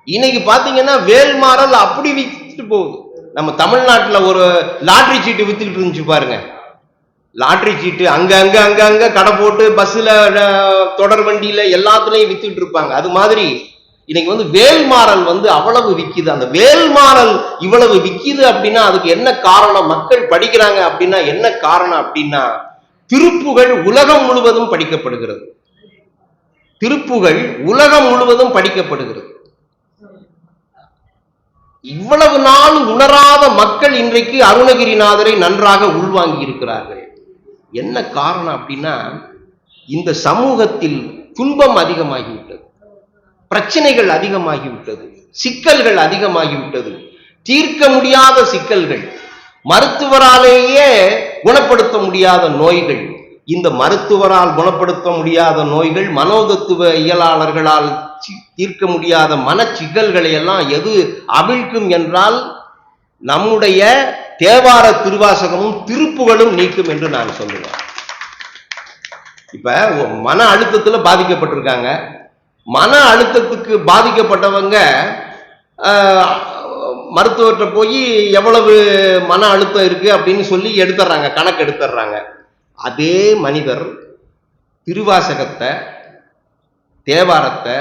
இன்னைக்கு பாத்தீங்கன்னா வேல்மாறல் அப்படி வித்துட்டு போகுது. நம்ம தமிழ்நாட்டுல ஒரு லாட்டரி சீட்டு வித்துக்கிட்டு இருந்துச்சு பாருங்க. லாட்டரி சீட்டு அங்க கடை போட்டு பஸ்ல தொடர் வண்டியில எல்லாத்துலயும் வித்துட்டு இருப்பாங்க. அது மாதிரி இன்னைக்கு வந்து வேல்மாறல் வந்து அவ்வளவு விக்குது. அந்த வேல்மாறல் இவ்வளவு விக்குது அப்படின்னா அதுக்கு என்ன காரணம்? மக்கள் படிக்கிறாங்க அப்படின்னா என்ன காரணம் அப்படின்னா, திருப்புகழ் உலகம் முழுவதும் படிக்கப்படுகிறது. திருப்புகழ் உலகம் முழுவதும் படிக்கப்படுகிறது. இவ்வளவு நாள் உணராத மக்கள் இன்றைக்கு அருணகிரிநாதரை நன்றாக உள்வாங்கி இருக்கிறார்கள். என்ன காரணம் அப்படின்னா, இந்த சமூகத்தில் துன்பம் அதிகமாகிவிட்டது, பிரச்சனைகள் அதிகமாகிவிட்டது, சிக்கல்கள் அதிகமாகிவிட்டது, தீர்க்க முடியாத சிக்கல்கள். மருத்துவராலேயே குணப்படுத்த முடியாத நோய்கள், இந்த மருத்துவரால் குணப்படுத்த முடியாத நோய்கள், மனோதத்துவ இயலாளர்களால் தீர்க்க முடியாத மனச்சிக்கல்களை எல்லாம் எது அவிழ்க்கும் என்றால் நம்முடைய தேவார திருவாசகமும் திருப்புகளும் நீக்கும் என்று நான் சொல்லுவேன். இப்ப மன அழுத்தத்துல பாதிக்கப்பட்டிருக்காங்க. மன அழுத்தத்துக்கு பாதிக்கப்பட்டவங்க மருத்துவர்கிட்ட போய் எவ்வளவு மன அழுத்தம் இருக்கு அப்படின்னு சொல்லி எடுத்துடுறாங்க, கணக்கு எடுத்துடுறாங்க. அதே மனிதர் திருவாசகத்தை தேவாரத்தை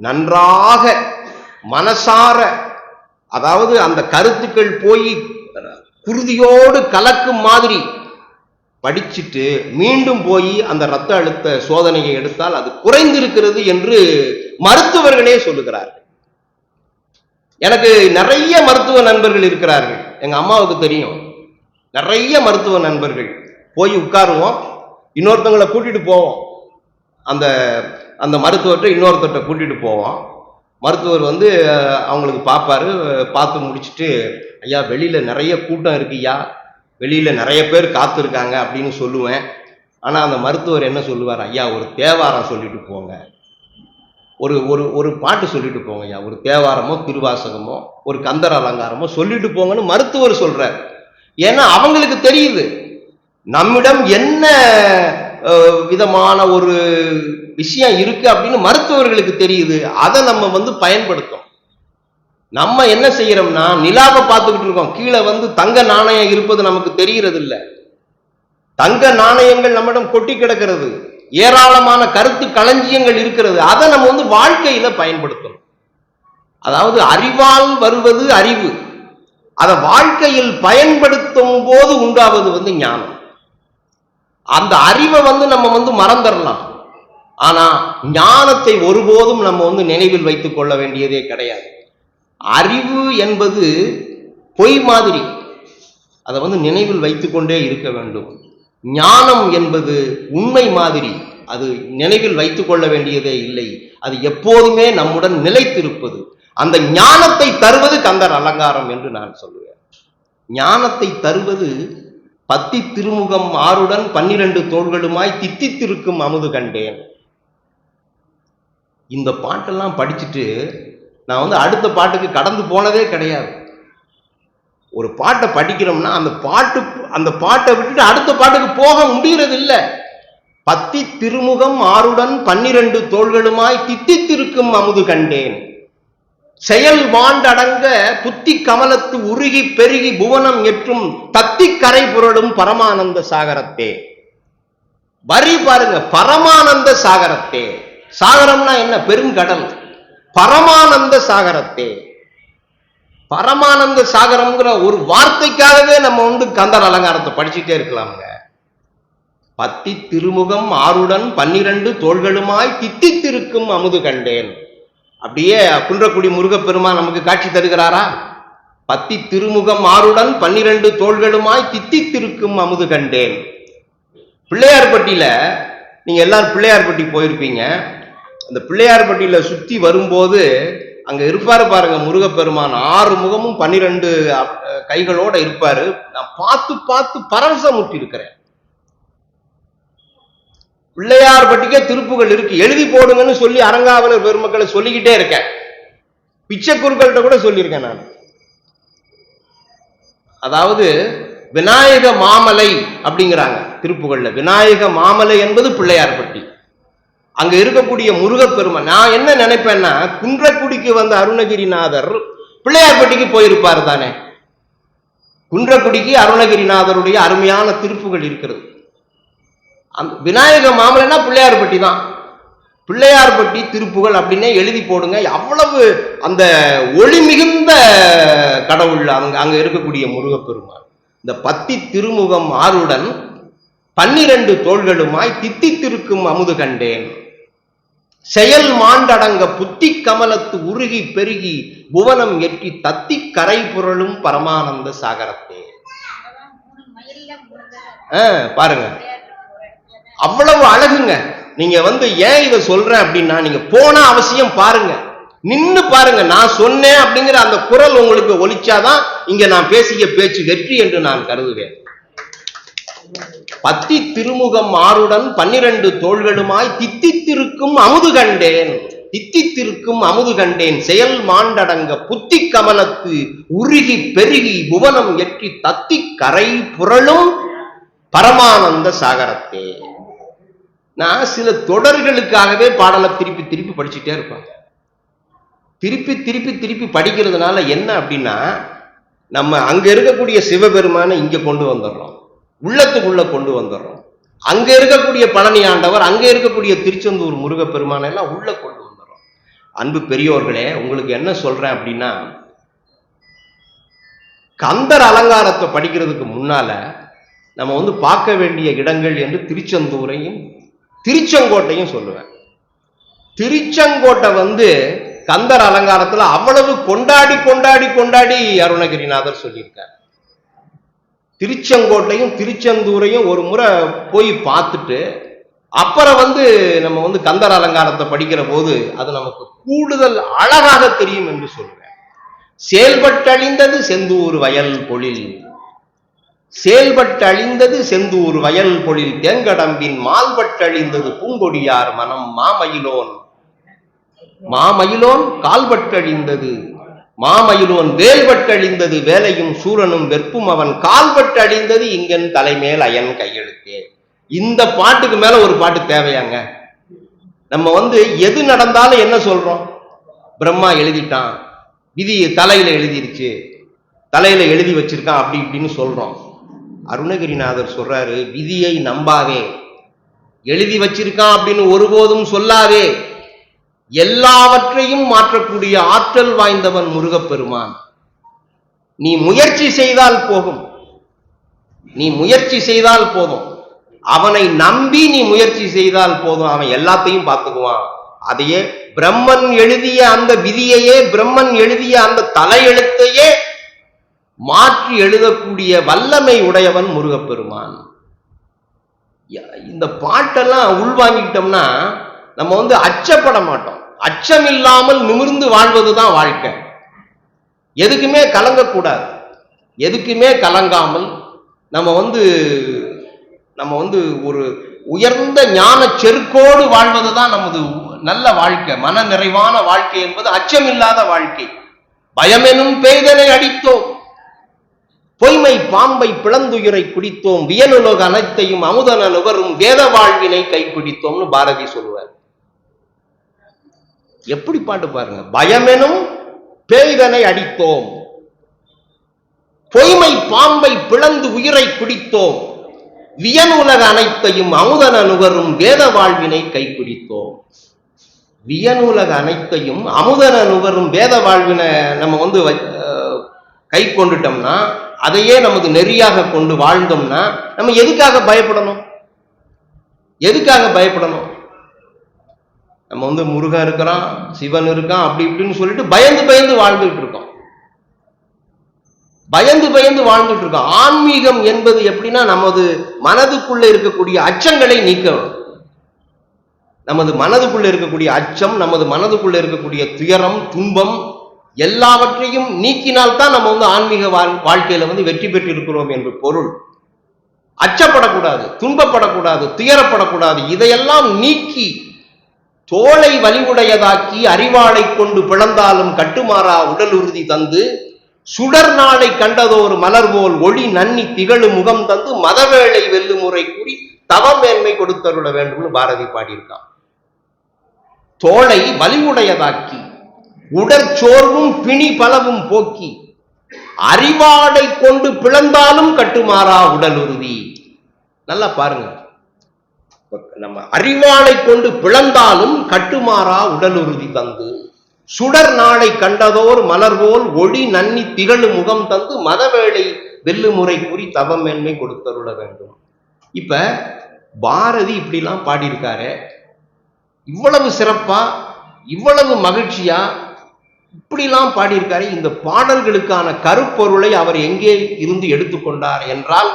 நன்றாக மனசார, அதாவது அந்த கருத்துக்கள் போய் குருதியோடு கலக்கும் மாதிரி படிச்சுட்டு மீண்டும் போய் அந்த இரத்த அழுத்த சோதனையை எடுத்தால் அது குறைந்திருக்கிறது என்று மருத்துவர்களே சொல்லுகிறார்கள். எனக்கு நிறைய மருத்துவ நண்பர்கள் இருக்கிறார்கள். எங்க அம்மாவுக்கு தெரியும், நிறைய மருத்துவ நண்பர்கள். போய் உட்காருவோம், இன்னொருத்தவங்களை கூட்டிட்டு போவோம், அந்த அந்த மருத்துவர்கிட்ட இன்னொருத்தர்கிட்ட கூட்டிட்டு போவோம். மருத்துவர் வந்து அவங்களுக்கு பார்ப்பாரு. பார்த்து முடிச்சுட்டு, ஐயா வெளியில நிறைய கூட்டம் இருக்குய்யா, வெளியில நிறைய பேர் காத்திருக்காங்க அப்படின்னு சொல்லுவேன். ஆனா அந்த மருத்துவர் என்ன சொல்லுவார், ஐயா ஒரு தேவாரம் சொல்லிட்டு போங்க, ஒரு ஒரு ஒரு பாட்டு சொல்லிட்டு போங்க ஐயா, ஒரு தேவாரமோ திருவாசகமோ ஒரு கந்தர் அலங்காரமோ சொல்லிட்டு போங்கன்னு மருத்துவர் சொல்றார். ஏன்னா அவங்களுக்கு தெரியுது நம்மிடம் என்ன விதமான ஒரு விஷயம் இருக்கு அப்படின்னு மருத்துவர்களுக்கு தெரியுது. அதை நம்ம வந்து பயன்படுத்தும். நம்ம என்ன செய்யறோம்னா நிலாவை பார்த்துக்கிட்டு இருக்கோம், கீழே வந்து தங்க நாணயம் இருப்பது நமக்கு தெரிகிறது இல்லை. தங்க நாணயங்கள் நம்மிடம் கொட்டி கிடக்கிறது, ஏராளமான கருத்து களஞ்சியங்கள் இருக்கிறது. அதை நம்ம வந்து வாழ்க்கையில பயன்படுத்தணும். அதாவது அறிவால் வருவது அறிவு, அதை வாழ்க்கையில் பயன்படுத்தும் போது உண்டாவது வந்து ஞானம். அந்த அறிவை வந்து நம்ம வந்து மறந்துடலாம், ஆனா ஞானத்தை ஒருபோதும் நம்ம வந்து நினைவில் வைத்துக் கொள்ள வேண்டியதே கிடையாது. அறிவு என்பது பொய் மாதிரி, அதை வந்து நினைவில் வைத்துக் கொண்டே இருக்க வேண்டும். ஞானம் என்பது உண்மை மாதிரி, அது நினைவில் வைத்துக் கொள்ள வேண்டியதே இல்லை, அது எப்போதுமே நம்முடன் நிலைத்திருப்பது. அந்த ஞானத்தை தருவது கந்தர் அலங்காரம் என்று நான் சொல்லுவேன். ஞானத்தை தருவது பத்தி திருமுகம் ஆறுடன் 12 தோள்களுமாய் தித்தித்திருக்கும் அமுது கண்டேன். இந்த பாட்டெல்லாம் படிச்சுட்டு நான் வந்து அடுத்த பாட்டுக்கு கடந்து போனதே கிடையாது. ஒரு பாட்டை படிக்கிறோம்னா அந்த பாட்டை விட்டுட்டு அடுத்த பாட்டுக்கு போக முடிகிறது இல்லை. பத்தி திருமுகம் ஆறுடன் 12 தோள்களுமாய் தித்தித்திருக்கும் அமுது கண்டேன். செயல் வாண்டடங்க புத்தி கமலத்து உருகி பெருகி புவனம் எற்றும் தத்தி கரை புரளும் பரமானந்த சாகரத்தே. வரி பாருங்க, பரமானந்த சாகரத்தே. சாகரம்னா என்ன? பெருங்கடல். பரமானந்த சாகரத்தே. பரமானந்த சாகரம்ங்கிற ஒரு வார்த்தைக்காகவே நம்ம வந்து கந்தர் அலங்காரத்தை படிச்சுட்டே இருக்கலாம்ங்க. பத்தி திருமுகம் ஆறுடன் 12 தோள்களுமாய் தித்தித்திருக்கும் அமுது கண்டேன். அப்படியே குன்றக்குடி முருகப்பெருமான் நமக்கு காட்சி தருகிறாரா? பத்தி திருமுகம் ஆறுடன் 12 தோள்களுமாய் தித்தித்திருக்கும் அமுது கண்டேன். பிள்ளையார்பட்டியில நீங்க எல்லாரும் பிள்ளையார்பட்டி போயிருப்பீங்க. அந்த பிள்ளையார்பட்டியில சுத்தி வரும்போது அங்க இருப்பாரு பாருங்க முருகப்பெருமான், 6 முகமும் 12 கைகளோட இருப்பாரு. நான் பார்த்து பார்த்து பரவசமுற்றி இருக்கிறேன். பிள்ளையார்பட்டிக்கே திருப்புகள் இருக்கு, எழுதி போடுங்கன்னு சொல்லி அரங்காவலர் பெருமக்களை சொல்லிக்கிட்டே இருக்கேன். பிச்சை குருக்கள்கிட்ட கூட சொல்லியிருக்கேன் நான். அதாவது விநாயக மாமலை அப்படிங்கிறாங்க திருப்புகள்ல. விநாயக மாமலை என்பது பிள்ளையார்பட்டி. அங்க இருக்கக்கூடிய முருகப்பெருமான், நான் என்ன நினைப்பேன்னா குன்றக்குடிக்கு வந்த அருணகிரிநாதர் பிள்ளையார்பட்டிக்கு போயிருப்பார் தானே. குன்றக்குடிக்கு அருணகிரிநாதருடைய அருமையான திருப்புகள் இருக்கிறது. அந்த விநாயக மாமலைன்னா பிள்ளையார்பட்டி தான். பிள்ளையார்பட்டி திருப்புகள் அப்படின்னே எழுதி போடுங்க. அவ்வளவு அந்த ஒளி மிகுந்த கடவுள் அங்க இருக்கக்கூடிய முருகப்பெருமான். இந்த பத்தி திருமுகம் ஆறுடன் 12 தோள்களுமாய் தித்தித்திருக்கும் அமுது கண்டேன். செயல் மாண்டடங்க புத்தி கமலத்து உருகி பெருகி புவனம் எட்டி தத்தி கரை புரளும் பரமானந்த சாகரத்தே. பாருங்க, அவ்வளவு அழகுங்க. நீங்க வந்து ஏன் இதை சொல்றேன் அப்படின்னா, நீங்க போன அவசியம் பாருங்க. நின்னு பாருங்க. நான் சொன்னேன் அப்படிங்கிற அந்த குரல் உங்களுக்கு ஒலிச்சாதான் இங்க நான் பேசிய பேச்சு வெற்றி என்று நான் கருதுவேன். பத்தி திருமுகம் ஆறுடன் 12 தோள்களுமாய் தித்தித்திருக்கும் அமுது கண்டேன், தித்தித்திருக்கும் அமுது கண்டேன், செயல் மாண்டடங்க புத்தி கமலத்து உருகி பெருகி புவனம் எற்றி தத்தி கரை புரளும் பரமானந்த சாகரத்தே. நான் சில தொடர்களுக்காகவே பாடலை திருப்பி திருப்பி படிச்சுட்டே இருப்பேன். திருப்பி திருப்பி திருப்பி படிக்கிறதுனால என்ன அப்படின்னா, நம்ம அங்க இருக்கக்கூடிய சிவபெருமானை இங்க கொண்டு வந்துடுறோம், உள்ளத்துக்குள்ள கொண்டு வந்துடுறோம். அங்க இருக்கக்கூடிய பழனி ஆண்டவர், அங்க இருக்கக்கூடிய திருச்செந்தூர் முருகப்பெருமானை எல்லாம் உள்ள கொண்டு வந்துடுறோம். அன்பு பெரியோர்களே, உங்களுக்கு என்ன சொல்றேன் அப்படின்னா, கந்தர் அலங்காரத்தை படிக்கிறதுக்கு முன்னால நம்ம பார்க்க வேண்டிய இடங்கள் என்று திருச்செந்தூரையும் திருச்செங்கோட்டையும் சொல்லுவேன். திருச்செங்கோட்டை கந்தர் அலங்காரத்துல அவ்வளவு கொண்டாடி கொண்டாடி கொண்டாடி அருணகிரிநாதர் சொல்லியிருக்கார். திருச்செங்கோட்டையும் திருச்செந்தூரையும் ஒரு முறை போய் பார்த்துட்டு அப்புறம் நம்ம கந்தர் அலங்காரத்தை படிக்கிற போது அது நமக்கு கூடுதல் அழகாக தெரியும் என்று சொல்லுவேன். செயல்பட்டழிந்தது செந்தூர் வயல் பொழில், செயல்பட்டழிந்தது செந்தூர் வயல் பொழில், தேங்கடம்பின் மால்பட்டழிந்தது பூங்கொடியார் மனம், மாமயிலோன் மாமயிலோன் கால்பட்டழிந்தது, மாமயிலோன் வேல்பட்டழிந்தது, வேலையும் சூரனும் வெற்பும் அவன் கால்பட்டழிந்தது இங்கன் தலைமேல் அயன் கையெழுத்தே. இந்த பாட்டுக்கு மேல ஒரு பாட்டு தேவையாங்க? நம்ம எது நடந்தாலும் என்ன சொல்றோம்? பிரம்மா எழுதிட்டான், விதி தலையில எழுதிருச்சு, தலையில எழுதி வச்சிருக்கான், அப்படி இப்படின்னு சொல்றோம். அருணகிரிநாதர் சொல்றாரு, விதியை நம்பாதே, எழுதி வச்சிருக்கான் அப்படின்னு ஒருபோதும் சொல்லாதே, எல்லாவற்றையும் மாற்றக்கூடிய ஆற்றல் வாய்ந்தவன் முருகப்பெருமான். நீ முயற்சி செய்தால் போகும், நீ முயற்சி செய்தால் போதும், அவனை நம்பி நீ முயற்சி செய்தால் போதும், அவன் எல்லாத்தையும் பார்த்துக்குவான். அதையே பிரம்மன் எழுதிய அந்த விதியையே, பிரம்மன் எழுதிய அந்த தலையெழுத்தையே மாற்றி எழுதக்கூடிய வல்லமை உடையவன் முருகப்பெருமான். இந்த பாட்டெல்லாம் உள்வாங்கிட்டோம்னா நம்ம அச்சப்பட மாட்டோம். அச்சம் இல்லாமல் நிமிர்ந்து வாழ்வதுதான் வாழ்க்கை. எதுக்குமே கலங்கக்கூடாது, எதுக்குமே கலங்காமல் நம்ம ஒரு உயர்ந்த ஞான செருக்கோடு வாழ்வதுதான் நமது நல்ல வாழ்க்கை. மன நிறைவான வாழ்க்கை என்பது அச்சமில்லாத வாழ்க்கை. பயமெனும் பேய்தனை அடித்தோம், பொய்மை பாம்பை பிளந்துயிரை குடித்தோம், வியனுலக அனைத்தையும் அமுதன நுகரும் வேத வாழ்வினை கைப்பிடித்தோம்னு பாரதி சொல்லுவார். எப்படி பாட்டு பாருங்க. பயமெனும் பேய்தனை அடித்தோம், பொய்மை பாம்பை பிளந்து உயிரை குடித்தோம், வியனுலக அனைத்தையும் அமுதன நுகரும் வேத வாழ்வினை கைப்பிடித்தோம். வியனுலக அனைத்தையும் அமுதன நுகரும் வேத வாழ்வினை நம்ம கை கொண்டுட்டோம்னா, அதையே நமது நெறியாக கொண்டு வாழ்ந்தோம்னா நம்ம எதுக்காக பயப்படணும்? எதுக்காக பயப்படணும்? நம்ம முருகன் இருக்கிறான், சிவன் இருக்கான், அப்படி இப்படின்னு சொல்லிட்டு பயந்து பயந்து வாழ்ந்துட்டு இருக்கோம், பயந்து பயந்து வாழ்ந்துட்டு இருக்கோம். ஆன்மீகம் என்பது எப்படின்னா, நமது மனதுக்குள்ள இருக்கக்கூடிய அச்சங்களை நீக்கணும். நமது மனதுக்குள்ள இருக்கக்கூடிய அச்சம், நமது மனதுக்குள்ள இருக்கக்கூடிய துயரம், துன்பம் எல்லாவற்றையும் நீக்கினால்தான் நம்ம ஆன்மீக வாழ்க்கையில வெற்றி பெற்று இருக்கிறோம் என்று பொருள். அச்சப்படக்கூடாது, துன்பப்படக்கூடாது, துயரப்படக்கூடாது. இதையெல்லாம் நீக்கி தோளை வலிவுடையதாக்கி அறிவாளை கொண்டு பிளந்தாலும் கட்டுமாறா உடல் உறுதி தந்து சுடர் நாளை கண்டதோர் மலர் போல் ஒளி நன்னி திகழு முகம் தந்து மதவேளை வெல்லுமுறை கூறி தவமேன்மை கொடுத்தருள வேண்டும்னு பாரதி பாடியிருக்கான். தோளை வலிவுடையதாக்கி உடற்சோர்வும் பிணி பலவும் போக்கி அறிவாடை கொண்டு பிளந்தாலும் கட்டுமாறா உடல் உறுதி. நல்லா பாருங்க, நம்ம அறிவாளை கொண்டு பிளந்தாலும் கட்டுமாறா உடல் உறுதி தந்து சுடர் நாளை கண்டதோர் மலர் போல் ஒளி நன்னி திகழு முகம் தந்து மதவேளை வெல்லுமுறை கூறி தவமேன்மை கொடுத்தருள வேண்டும். இப்ப பாரதி இப்படிலாம் பாடியிருக்காரு, இவ்வளவு சிறப்பா, இவ்வளவு மகிழ்ச்சியா இப்படிலாம் பாடியிருக்காரு. இந்த பாடல்களுக்கான கருப்பொருளை அவர் எங்கே இருந்து எடுத்துக்கொண்டார் என்றால்,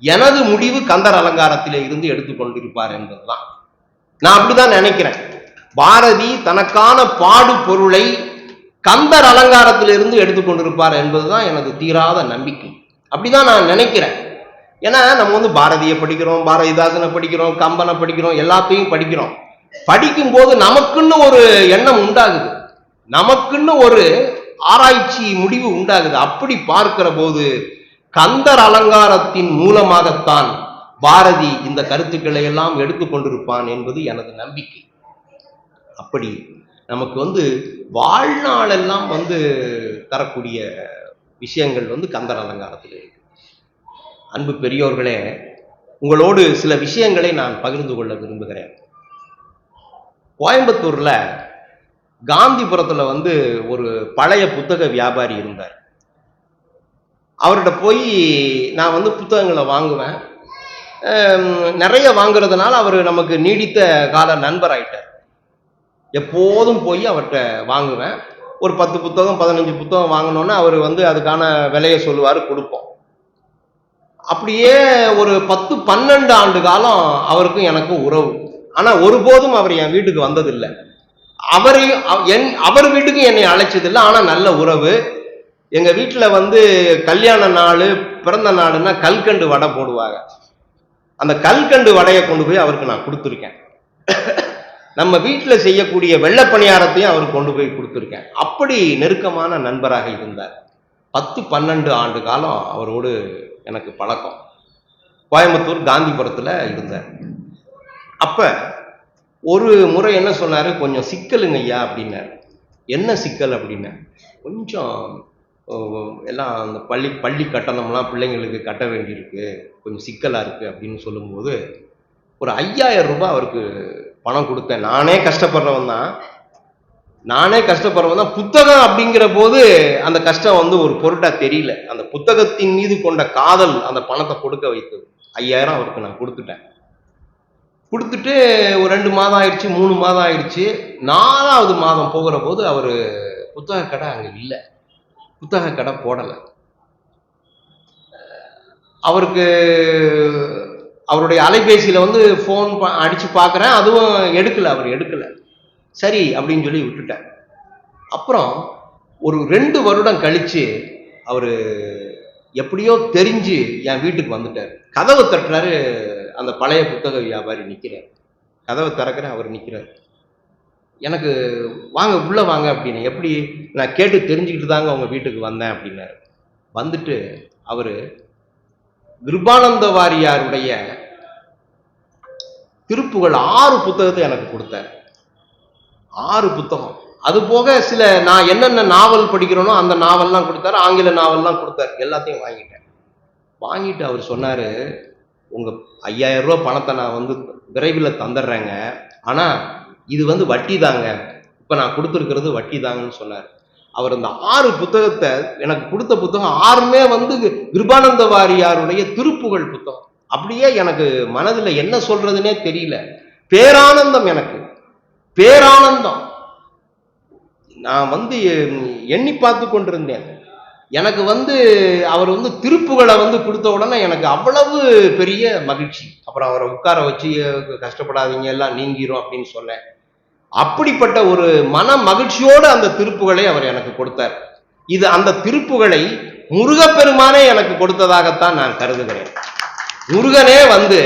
எனது முடிவு கந்தர் அலங்காரத்திலே இருந்து எடுத்துக்கொண்டிருப்பார் என்பதுதான். நான் அப்படிதான் நினைக்கிறேன். பாரதி தனக்கான பாடு பொருளை கந்தர் அலங்காரத்திலிருந்து எடுத்துக்கொண்டிருப்பார் என்பதுதான் எனது தீராத நம்பிக்கை. அப்படிதான் நான் நினைக்கிறேன். ஏன்னா நம்ம வந்து பாரதியை படிக்கிறோம், பாரதிதாசனை படிக்கிறோம், கம்பனை படிக்கிறோம், எல்லாத்தையும் படிக்கிறோம். படிக்கும் போது நமக்குன்னு ஒரு எண்ணம் உண்டாகுது, நமக்குன்னு ஒரு ஆராய்ச்சி முடிவு உண்டாகுது. அப்படி பார்க்கிற போது கந்தர் அலங்காரத்தின் மூலமாகத்தான் பாரதி இந்த கருத்துக்களை எல்லாம் எடுத்துக்கொண்டிருப்பான் என்பது எனது நம்பிக்கை. அப்படி நமக்கு வந்து வாழ்நாளெல்லாம் வந்து தரக்கூடிய விஷயங்கள் வந்து கந்தர் அலங்காரத்தில் இருக்கு. அன்பு பெரியோர்களே, உங்களோடு சில விஷயங்களை நான் பகிர்ந்து கொள்ள விரும்புகிறேன். கோயம்புத்தூர்ல காந்திபுரத்துல வந்து ஒரு பழைய புத்தக வியாபாரி இருந்தார். அவர்கிட்ட போய் நான் வந்து புத்தகங்களை வாங்குவேன். நிறைய வாங்குறதுனால அவர் நமக்கு நீடித்த கால நண்பர் ஆயிட்டார். எப்போதும் போய் அவர்கிட்ட வாங்குவேன். ஒரு 10 புத்தகம் 15 புத்தகம் வாங்கினோன்னா அவர் வந்து அதுக்கான விலையை சொல்லுவார், கொடுப்போம். அப்படியே ஒரு 10-12 ஆண்டு காலம் அவருக்கும் எனக்கும் உறவு. ஆனா ஒருபோதும் அவர் என் வீட்டுக்கு வந்ததில்லை. அவர் வீட்டுக்கு என்னை அழைச்சதில்லை. ஆனா நல்ல உறவு. எங்க வீட்டுல வந்து கல்யாண நாள், பிறந்த நாளுன்னா கல்கண்டு வடை போடுவாங்க. அந்த கல்கண்டு வடையை கொண்டு போய் அவருக்கு நான் கொடுத்துருக்கேன். நம்ம வீட்டுல செய்யக்கூடிய வெள்ளப்பணியாரத்தையும் அவருக்கு கொண்டு போய் கொடுத்துருக்கேன். அப்படி நெருக்கமான நண்பராக இருந்தார். 10-12 ஆண்டு காலம் அவரோடு எனக்கு பழக்கம். கோயம்புத்தூர் காந்திபுரத்துல இருந்தார். அப்ப ஒரு முறை என்ன சொன்னாரு, கொஞ்சம் சிக்கலுங்க ஐயா அப்படின்னாரு. என்ன சிக்கல் அப்படின்னா, கொஞ்சம் எல்லாம் அந்த பள்ளி கட்டணம்லாம் பிள்ளைங்களுக்கு கட்ட வேண்டியிருக்கு, கொஞ்சம் சிக்கலா இருக்கு அப்படின்னு சொல்லும்போது ஒரு 5000 ரூபாய் அவருக்கு பணம் கொடுத்தேன். நானே கஷ்டப்படுறவன் தான். புத்தகம் அப்படிங்கிற போது அந்த கஷ்டம் வந்து ஒரு பொருட்டா தெரியல. அந்த புத்தகத்தின் மீது கொண்ட காதல் அந்த பணத்தை கொடுக்க வைத்தது. 5000 அவருக்கு நான் கொடுத்துட்டேன். கொடுத்துட்டு ஒரு 2 மாதம் ஆயிடுச்சு, 3 மாதம் ஆயிடுச்சு. 4வது மாதம் போகிற போது அவரு புத்தக கடை அங்க இல்லை, புத்தக கடை போடலை. அவருக்கு அவருடைய அலைபேசியில வந்து போன் அடிச்சு பார்க்குறேன், அதுவும் அவர் எடுக்கல. சரி அப்படின்னு சொல்லி விட்டுட்டேன். அப்புறம் ஒரு 2 வருடம் கழிச்சு அவரு எப்படியோ தெரிஞ்சு என் வீட்டுக்கு வந்துட்டார். கதவை தட்டுறாரு. அந்த பழைய புத்தக வியாபாரி நிற்கிறார். கதவை திறக்கிறேன், அவர் நிற்கிறார். எனக்கு வாங்க உள்ள வாங்க அப்படின்னு. எப்படி, நான் கேட்டு தெரிஞ்சுக்கிட்டு தாங்க உங்க வீட்டுக்கு வந்தேன் அப்படின்னாரு. வந்துட்டு அவரு கிருபானந்த வாரியாருடைய திருப்புகள் 6 புத்தகத்தை எனக்கு கொடுத்தார். 6 புத்தகம். அது போக சில நான் என்னென்ன நாவல் படிக்கிறேனோ அந்த நாவல்லாம் கொடுத்தாரு, ஆங்கில நாவல்லாம் கொடுத்தாரு. எல்லாத்தையும் வாங்கிட்டு அவர் சொன்னாரு, உங்க 5000 ரூபாய் பணத்தை நான் வந்து விரைவில் தந்துடுறேங்க, ஆனா இது வந்து வட்டி தாங்க, இப்ப நான் கொடுத்துருக்கிறது வட்டி தாங்கன்னு சொன்னார். அவர் அந்த 6 புத்தகத்தை எனக்கு கொடுத்த புத்தகம் 6மே வந்து கிருபானந்த வாரியாருடைய திருப்புகள் புத்தகம். அப்படியே எனக்கு மனதில் என்ன சொல்றதுன்னே தெரியல. பேரானந்தம், எனக்கு பேரானந்தம். நான் வந்து எண்ணி பார்த்து கொண்டிருந்தேன். எனக்கு வந்து அவர் வந்து திருப்புகளை வந்து கொடுத்த உடனே எனக்கு அவ்வளவு பெரிய மகிழ்ச்சி. அப்புறம் அவரை உட்கார வச்சு, கஷ்டப்படாதீங்க எல்லாம் நீங்கிரும் அப்படின்னு சொன்னேன். அப்படிப்பட்ட ஒரு மன மகிழ்ச்சியோடு அந்த திருப்புகளை அவர் எனக்கு கொடுத்தார். இது அந்த திருப்புகளை முருகப்பெருமானே எனக்கு கொடுத்ததாகத்தான் நான் கருதுகிறேன். முருகனே வந்து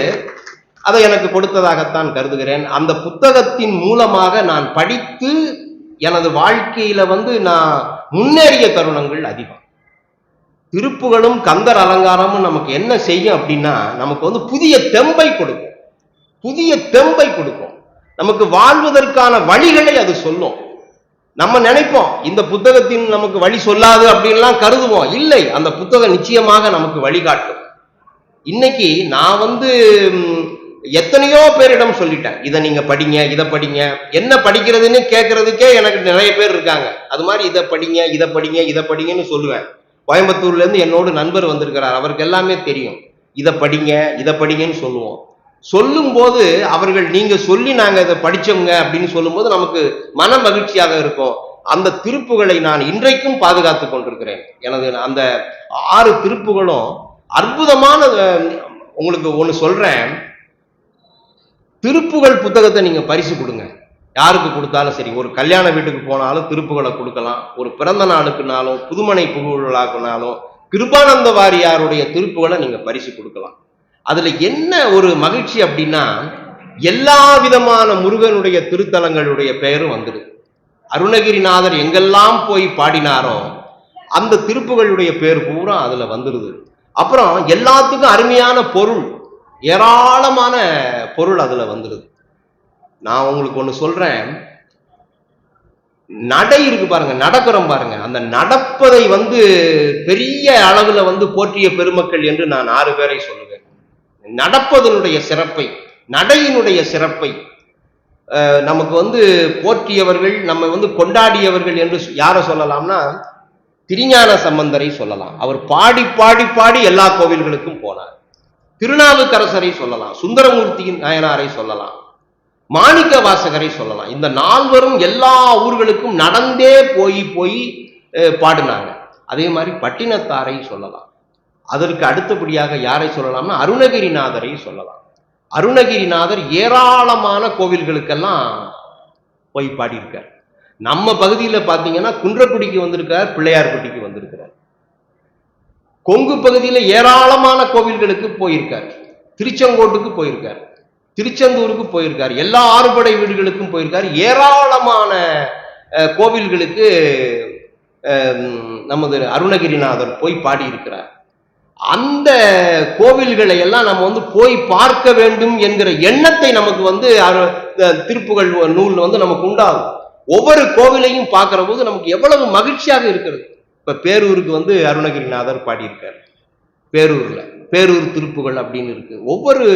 அதை எனக்கு கொடுத்ததாகத்தான் கருதுகிறேன். அந்த புத்தகத்தின் மூலமாக நான் படித்து எனது வாழ்க்கையில வந்து நான் முன்னேறிய தருணங்கள் அதிகம். திருப்புகளும் கந்தர் அலங்காரமும் நமக்கு என்ன செய்யும் அப்படின்னா, நமக்கு வந்து புதிய தெம்பை கொடுக்கும். நமக்கு வாழ்வதற்கான வழிகளை அது சொல்லும். நம்ம நினைப்போம் இந்த புத்தகத்தின் நமக்கு வழி சொல்லாது அப்படின்லாம் கருதுவோம். இல்லை, அந்த புத்தகம் நிச்சயமாக நமக்கு வழிகாட்டும். இன்னைக்கு நான் வந்து எத்தனையோ பேரிடம் சொல்லிட்டேன், இதை நீங்க படிங்க, இதை படிங்க. என்ன படிக்கிறதுன்னு கேட்கறதுக்கே எனக்கு நிறைய பேர் இருக்காங்க. அது மாதிரி இதை படிங்கன்னு சொல்லுவேன். கோயம்புத்தூர்ல இருந்து என்னோட நண்பர் வந்திருக்கிறார், அவருக்கு எல்லாமே தெரியும். இதை படிங்கன்னு சொல்லுவோம். சொல்லும் போது அவர்கள் நீங்க சொல்லி நாங்க இதை படிச்சோங்க அப்படின்னு சொல்லும் போது நமக்கு மன மகிழ்ச்சியாக இருக்கும். அந்த திருப்புகளை நான் இன்றைக்கும் பாதுகாத்து கொண்டிருக்கிறேன். எனது அந்த 6 திருப்புகளும் அற்புதமான. உங்களுக்கு ஒண்ணு சொல்றேன், திருப்புகள் புத்தகத்தை நீங்க பரிசு கொடுங்க. யாருக்கு கொடுத்தாலும் சரி, ஒரு கல்யாண வீட்டுக்கு போனாலும் திருப்புகளை கொடுக்கலாம், ஒரு பிறந்த நாளுக்குனாலும் புதுமனை புகழாக்குனாலும் கிருபானந்த வாரியாருடைய திருப்புகளை நீங்க பரிசு கொடுக்கலாம். அதுல என்ன ஒரு மகிழ்ச்சி அப்படின்னா, எல்லா விதமான முருகனுடைய திருத்தலங்களுடைய பெயரும் வந்துடுது. அருணகிரிநாதர் எங்கெல்லாம் போய் பாடினாரோ அந்த திருப்புகளுடைய பேர் பூரா அதுல வந்துடுது. அப்புறம் எல்லாத்துக்கும் அருமையான பொருள், ஏராளமான பொருள் அதுல வந்துடுது. நான் உங்களுக்கு ஒண்ணு சொல்றேன், நடை இருக்கு பாருங்க, நடக்கிறோம் பாருங்க, அந்த நடப்பதை பெரிய அளவுல போற்றிய பெருமக்கள் என்று நான் 6 பேரை சொல்லுவேன். நடப்பதனுடைய சிறப்பை, நடையினுடைய சிறப்பை நமக்கு போற்றியவர்கள், நம்ம கொண்டாடியவர்கள் என்று யாரை சொல்லலாம்னா திருஞான சம்பந்தரை சொல்லலாம். அவர் பாடி பாடி பாடி எல்லா கோவில்களுக்கும் போனார். திருநாவுக்கரசரை சொல்லலாம், சுந்தரமூர்த்தியின் நாயனாரை சொல்லலாம், மாணிக்க வாசகரை சொல்லலாம். இந்த 4வரும் எல்லா ஊர்களுக்கும் நடந்தே போய் போய் பாடினாங்க. அதே மாதிரி பட்டினத்தாரை சொல்லலாம். அதற்கு அடுத்தபடியாக யாரை சொல்லலாம்னா அருணகிரிநாதரை சொல்லலாம். அருணகிரிநாதர் ஏராளமான கோவில்களுக்கெல்லாம் போய் பாடியிருக்கார். நம்ம பகுதியில் பார்த்தீங்கன்னா குன்றக்குடிக்கு வந்திருக்கார், பிள்ளையார்பட்டிக்கு வந்திருக்கிறார். கொங்கு பகுதியில் ஏராளமான கோவில்களுக்கு போயிருக்கார், திருச்செங்கோட்டுக்கு போயிருக்கார், திருச்செந்தூருக்கு போயிருக்கார், எல்லா ஆறுபடை வீடுகளுக்கும் போயிருக்கார். ஏராளமான கோவில்களுக்கு நமது அருணகிரிநாதர் போய் பாடியிருக்கிறார். அந்த கோவில்களை எல்லாம் நம்ம போய் பார்க்க வேண்டும் என்கிற எண்ணத்தை நமக்கு திருப்புகழ் நூல் நமக்கு உண்டாகும். ஒவ்வொரு கோவிலையும் பார்க்கிற போது நமக்கு எவ்வளவு மகிழ்ச்சியாக இருக்கிறது. இப்ப பேரூருக்கு அருணகிரிநாதர் பாடியிருக்கார். பேரூர்ல பேரூர் திருப்புகள் அப்படின்னு இருக்கு. ஒவ்வொரு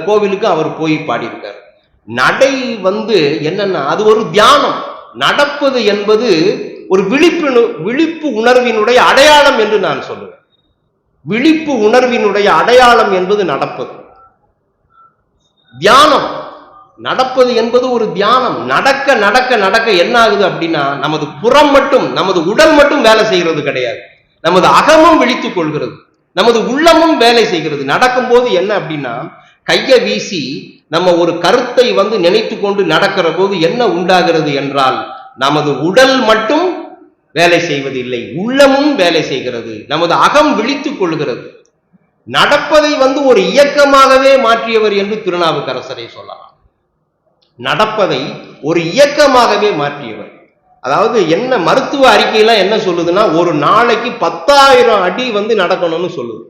கோவிலுக்கும் அவர் போய் பாடியிருக்கார். நடை என்னன்னா அது ஒரு தியானம். நடப்பது என்பது ஒரு விழிப்பு உணர்வினுடைய அடையாளம் என்று நான் சொல்லுவேன். விழிப்பு உணர்வினுடைய அடையாளம் என்பது நடப்பது. தியானம், நடப்பது என்பது ஒரு தியானம். நடக்க நடக்க நடக்க என்ன ஆகுது அப்படின்னா, நமது புறம் மட்டும், நமது உடல் மட்டும் வேலை செய்கிறது கிடையாது, நமது அகமும் விழித்துக் கொள்கிறது, நமது உள்ளமும் வேலை செய்கிறது. நடக்கும் போது என்ன அப்படின்னா, கையை வீசி நம்ம ஒரு கருத்தை நினைத்து கொண்டு நடக்கிற போது என்ன உண்டாகிறது என்றால், நமது உடல் மட்டும் வேலை செய்வதில்லை, உள்ளமும் வேலை செய்கிறது, நமது அகம் விழித்துக் கொள்கிறது. நடப்பதை ஒரு இயக்கமாகவே மாற்றியவர் என்று திருநாவுக்கரசரை சொல்லலாம். நடப்பதை ஒரு இயக்கமாகவே மாற்றியவர். அதாவது என்ன மருத்துவ அறிக்கையெல்லாம் என்ன சொல்லுதுன்னா, ஒரு நாளைக்கு 10,000 அடி நடக்கணும்னு சொல்லுது.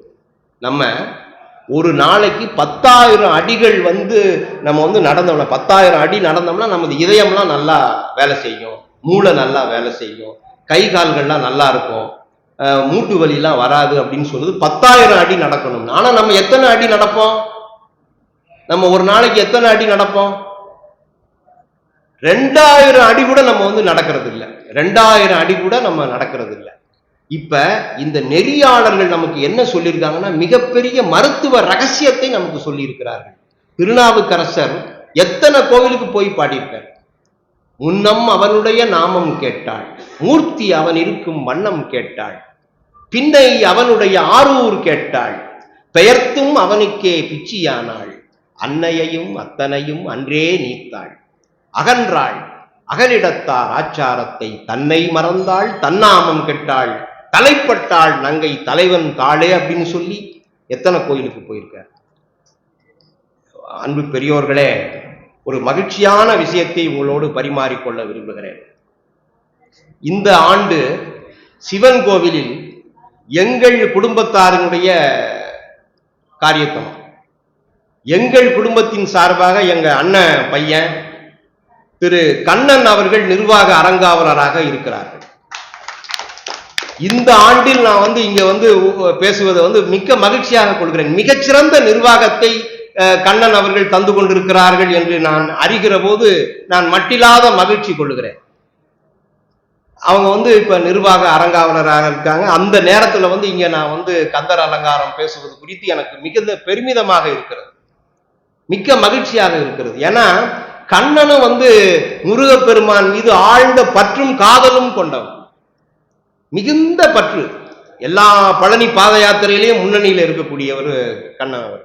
நம்ம ஒரு நாளைக்கு 10,000 அடிகள் நம்ம நடந்தோம்னா, 10,000 அடி நடந்தோம்னா நமது இதயம்லாம் நல்லா வேலை செய்யும், மூளை நல்லா வேலை செய்யும், கை கால்கள்லாம் நல்லா இருக்கும், மூட்டு வலிலாம் வராது அப்படின்னு சொல்லுது. 10,000 அடி நடக்கணும். ஆனா நம்ம எத்தனை அடி நடப்போம்? நம்ம ஒரு நாளைக்கு எத்தனை அடி நடப்போம்? 2000 அடி கூட நம்ம நடக்கிறது இல்லை. 2000 அடி கூட நம்ம நடக்கிறது இல்லை. இப்ப இந்த நெறியாளர்கள் நமக்கு என்ன சொல்லியிருக்காங்கன்னா, மிகப்பெரிய மருத்துவ ரகசியத்தை நமக்கு சொல்லி இருக்கிறார்கள். திருநாவுக்கரசர் எத்தனை கோவிலுக்கு போய் பாடியிருக்கார். முன்னம் அவனுடைய நாமம் கேட்டாள், மூர்த்தி அவன் இருக்கும் வண்ணம் கேட்டாள், பின்னை அவனுடைய ஆரூர் கேட்டாள், பெயர்த்தும் அவனுக்கே பிச்சியானாள், அன்னையையும் அத்தனையும் அன்றே நீத்தாள், அகன்றாள் அகலிடத்தார் ஆச்சாரத்தை, தன்னை மறந்தாள் தன்னாமம் கெட்டாள், தலைப்பட்டாள் நங்கை தலைவன் தாளே அப்படின்னு சொல்லி எத்தனை கோயிலுக்கு போயிருக்கார். அன்பு பெரியோர்களே, ஒரு மகிழ்ச்சியான விஷயத்தை உங்களோடு பரிமாறிக்கொள்ள விரும்புகிறேன். இந்த ஆண்டு சிவன் கோவிலில் எங்கள் குடும்பத்தாரினுடைய காரியத்தனம், எங்கள் குடும்பத்தின் சார்பாக எங்க அண்ணன் பையன் திரு கண்ணன் அவர்கள் நிர்வாக அரங்காவலராக இருக்கிறார்கள். இந்த ஆண்டில் நான் இங்க பேசுவதை மிக்க மகிழ்ச்சியாக கொள்கிறேன். மிகச்சிறந்த நிர்வாகத்தை கண்ணன் அவர்கள் தந்து கொண்டிருக்கிறார்கள் என்று நான் அறிகிற போது நான் மட்டில்லாத மகிழ்ச்சி கொள்ளுகிறேன். அவங்க இப்ப நிர்வாக அரங்காவலராக இருக்காங்க. அந்த நேரத்துல இங்க நான் கந்தர் அலங்காரம் பேசுவது குறித்து எனக்கு மிகுந்த பெருமிதமாக இருக்கிறது, மிக்க மகிழ்ச்சியாக இருக்கிறது. ஏன்னா கண்ணனும் முருகப்பெருமான் மீது ஆழ்ந்த பற்றும் காதலும் கொண்டவன், மிகுந்த பற்று. எல்லா பழனி பாத யாத்திரையிலேயும் முன்னணியில் இருக்கக்கூடியவர் கண்ணன் அவர்.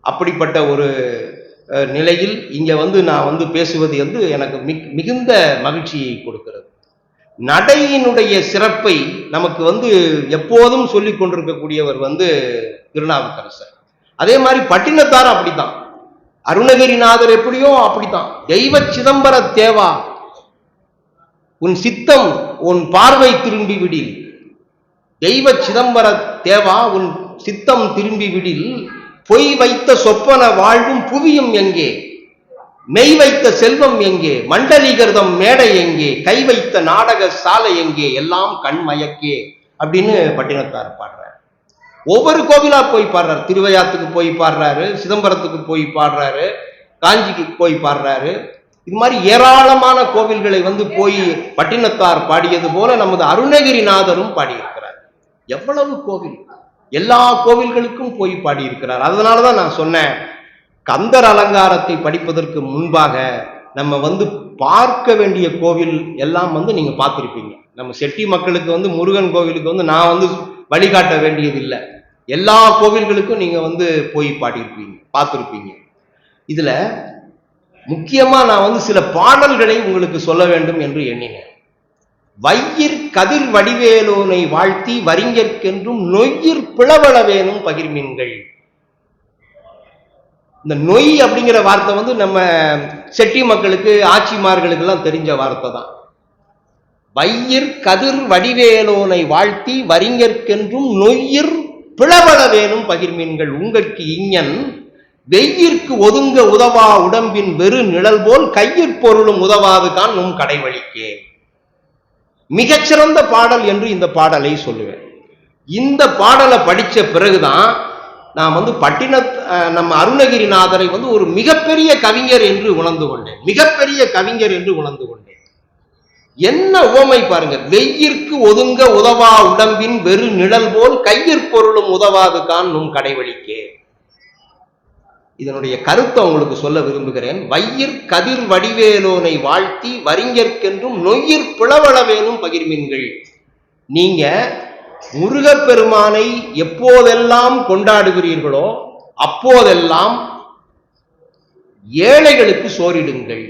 அப்படிப்பட்ட ஒரு நிலையில் இங்க நான் பேசுவது எனக்கு மிகுந்த மகிழ்ச்சியை கொடுக்கிறது. நடையினுடைய சிறப்பை நமக்கு எப்போதும் சொல்லிக் கொண்டிருக்கக்கூடியவர் திருநாவுக்கரசர். அதே மாதிரி பட்டினத்தார் அப்படித்தான், அருணகிரிநாதர் எப்படியோ அப்படித்தான். தெய்வ சிதம்பர தேவா உன் சித்தம் உன் பார்வை திரும்பி விடில், தெய்வ சிதம்பர தேவா உன் சித்தம் திரும்பி விடில், பொய் வைத்த சொப்பன வாழ்வும் புவியும் எங்கே, மெய் வைத்த செல்வம் எங்கே, மண்டலீகர்தம் மேடை எங்கே, கை வைத்த நாடக சாலை எங்கே, எல்லாம் கண்மயக்கே அப்படின்னு பட்டினத்தார் பாடுறார். ஒவ்வொரு கோவிலா போய் பாடுறாரு. திருவையாத்துக்கு போய் பாடுறாரு, சிதம்பரத்துக்கு போய் பாடுறாரு, காஞ்சிக்கு போய் பாடுறாரு. இது மாதிரி ஏராளமான கோவில்களை போய் பட்டினத்தார் பாடியது போல நமது அருணகிரிநாதரும் பாடியிருக்கிறார். எவ்வளவு கோவில், எல்லா கோவில்களுக்கும் போய் பாடியிருக்கிறார். அதனாலதான் நான் சொன்னேன், கந்தர் அலங்காரத்தை படிப்பதற்கு முன்பாக நம்ம பார்க்க வேண்டிய கோவில் எல்லாம் நீங்க பார்த்திருப்பீங்க. நம்ம செட்டி மக்களுக்கு முருகன் கோவிலுக்கு நான் வழிகாட்ட வேண்டியது இல்லை. எல்லா கோவில்களுக்கும் நீங்க போய் பாடியிருப்பீங்க, பார்த்திருப்பீங்க. இதுல முக்கியமா நான் சில பாடல்களை உங்களுக்கு சொல்ல வேண்டும் என்று எண்ணினேன். வையிற் கதிர் வடிவேலோனை வாழ்த்தி வரிஞர்க்கென்றும் நொய்யிற் பிளவளவேனும் பகிர்மீன்கள். இந்த நொய் அப்படிங்கிற வார்த்தை நம்ம செட்டி மக்களுக்கு, ஆட்சிமார்களுக்கு எல்லாம் தெரிஞ்ச வார்த்தை தான். வையிற் கதிர் வடிவேலோனை வாழ்த்தி வரிஞர்க்கென்றும் நொய்யிற் பிளவளவேனும் பகிர்மீன்கள். உங்களுக்கு இஞ்ஞன் வெய்யிற்கு ஒதுங்க உதவா உடம்பின் வெறு நிழல் போல் கையிற் பொருளும் உதவாது கான் நும் கடைவழிக்கே. மிகச்சிறந்த பாடல் என்று இந்த பாடலை சொல்லுவேன். இந்த பாடலை படிச்ச பிறகுதான் நான் நம்ம அருணகிரிநாதரை ஒரு மிகப்பெரிய கவிஞர் என்று உணர்ந்து கொண்டேன். மிகப்பெரிய கவிஞர் என்று உணர்ந்து கொண்டேன். என்ன உவமை பாருங்க, வெய்யிற்கு ஒதுங்க உதவா உடம்பின் வெறு நிழல் போல் கையிற் பொருளும் உதவாது கான் நும் கடைவழிக்கே. இதனுடைய கருத்தை உங்களுக்கு சொல்ல விரும்புகிறேன். வையிற் கதிர் வடிவேலோனை வாழ்த்தி வரிஞர்க்கென்றும் நொய்யிற் பிளவளவேனும் பகிர்மீன்கள். நீங்க முருகப்பெருமானை எப்போதெல்லாம் கொண்டாடுகிறீர்களோ அப்போதெல்லாம் ஏழைகளுக்கு சோறிடுங்கள்.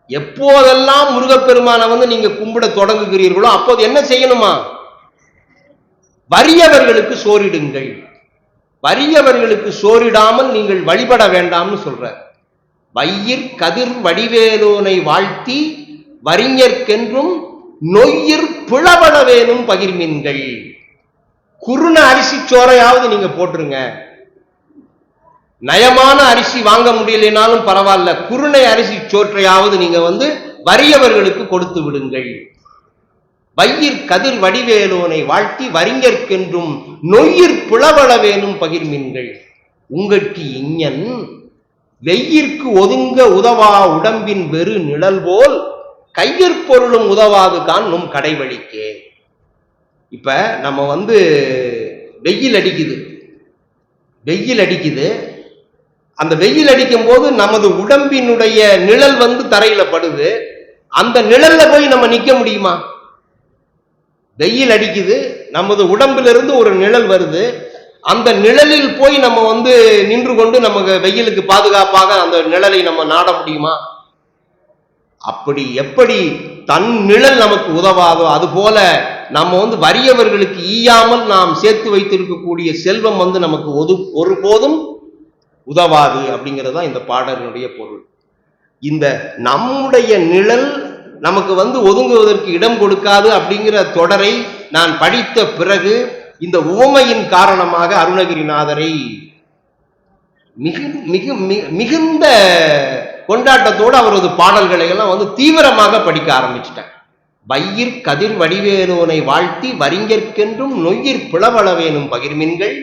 எப்போதெல்லாம் முருகப்பெருமானை நீங்க கும்பிட தொடங்குகிறீர்களோ அப்போது என்ன செய்யணுமா? வறியவர்களுக்கு சோறிடுங்கள். வறியவர்களுக்கு சோறிடாமல் நீங்கள் வழிபட வேண்டாம்னு சொல்ற. வையிற் கதிர் வடிவேலோனை வாழ்த்தி வரிஞர்க்கென்றும் நொய்யிற் பிளவளவேனும் பகிர்மீன்கள். குருண அரிசி சோறையாவது நீங்க போட்டுருங்க. நயமான அரிசி வாங்க முடியலைனாலும் பரவாயில்ல, குருணை அரிசி சோற்றையாவது நீங்க வறியவர்களுக்கு கொடுத்து விடுங்கள். வையிற் கதிர் வடிவேலோனை வாழ்த்தி வரிஞர்க்கென்றும் நொய்யிற் பிளவளவேனும் பகிர்மீன்கள். உங்களுக்கு இஞ்ஞன் வெய்யிற்கு ஒதுங்க உதவா உடம்பின் வெறு நிழல் போல் கையிற் பொருளும் உதவாது கான் நும் கடைவழிக்கே. இப்ப நம்ம வெயில் அடிக்குது, வெயில் அடிக்குது. அந்த வெயில் அடிக்கும் போது நமது உடம்பினுடைய நிழல் தரையில படுது. அந்த நிழல்ல போய் நம்ம நிக்க முடியுமா? வெயில் அடிக்குது, நமது உடம்பிலிருந்து ஒரு நிழல் வருது. அந்த நிழலில் போய் நம்ம நின்று கொண்டு நமக்கு வெயிலுக்கு பாதுகாப்பாக அந்த நிழலை நம்ம நாட முடியுமா? அப்படி எப்படி தன் நிழல் நமக்கு உதவாதோ அதுபோல நம்ம வறியவர்களுக்கு ஈயாமல் நாம் சேர்த்து வைத்திருக்கக்கூடிய செல்வம் நமக்கு ஒருபோதும் உதவாது அப்படிங்கிறதா இந்த பாடலினுடைய பொருள். இந்த நம்முடைய நிழல் நமக்கு ஒதுங்குவதற்கு இடம் கொடுக்காது அப்படிங்கிற தொடரை நான் படித்த பிறகு இந்த உவமையின் காரணமாக அருணகிரிநாதரை மிகுந்த கொண்டாட்டத்தோடு அவரது பாடல்களை எல்லாம் தீவிரமாக படிக்க ஆரம்பிச்சிட்டேன். வையிற் கதிர் வடிவேலோனை வாழ்த்தி வரிஞர்க்கென்றும் நொய்யிற் பிளவளவேனும் பகிர்மீன்கள்.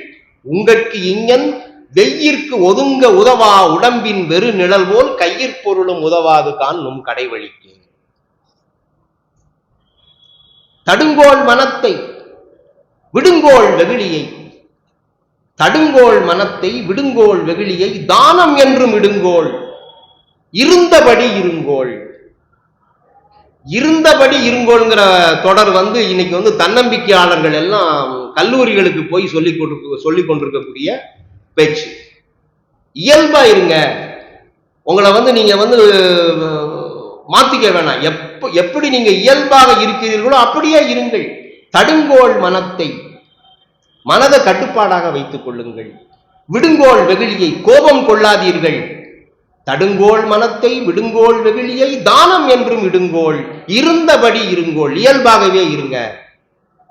உங்களுக்கு இஞ்ஞன் வெய்யிற்கு ஒதுங்க உதவா உடம்பின் வெறு நிழல் போல் கையிற் பொருளும் உதவாது கான் நும் கடைவழிக்கே. தடுங்கோள் மனத்தை விடுங்கோள் வெகுளியை, தடுங்கோள் மனத்தை விடுங்கோள் வெகுளியை தானம் என்றும் இடுங்கோள், இருந்தபடி இருங்கோள். இருந்தபடி இருங்கோள்ங்கிற தொடர் இன்னைக்கு தன்னம்பிக்கையாளர்கள் எல்லாம் கல்லூரிகளுக்கு போய் சொல்லிக் கொண்டிருக்கக்கூடிய பேச்சு. இயல்பா இருங்க, உங்களை வந்து நீங்க வந்து மாத்திக்க வேணாம். எப்படி நீங்க இயல்பாக இருக்கிறீர்களோ அப்படியே இருங்கள். தடுங்கோள் மனத்தை, மனதை கட்டுப்பாடாக வைத்துக் கொள்ளுங்கள். விடுங்கோள் வெகுளியை, கோபம் கொள்ளாதீர்கள். தடுங்கோள் மனத்தை, விடுங்கோள் வெகுளியை, தானம் என்றும் இடுங்கோள், இருந்தபடி இருங்கோள். இயல்பாகவே இருங்க,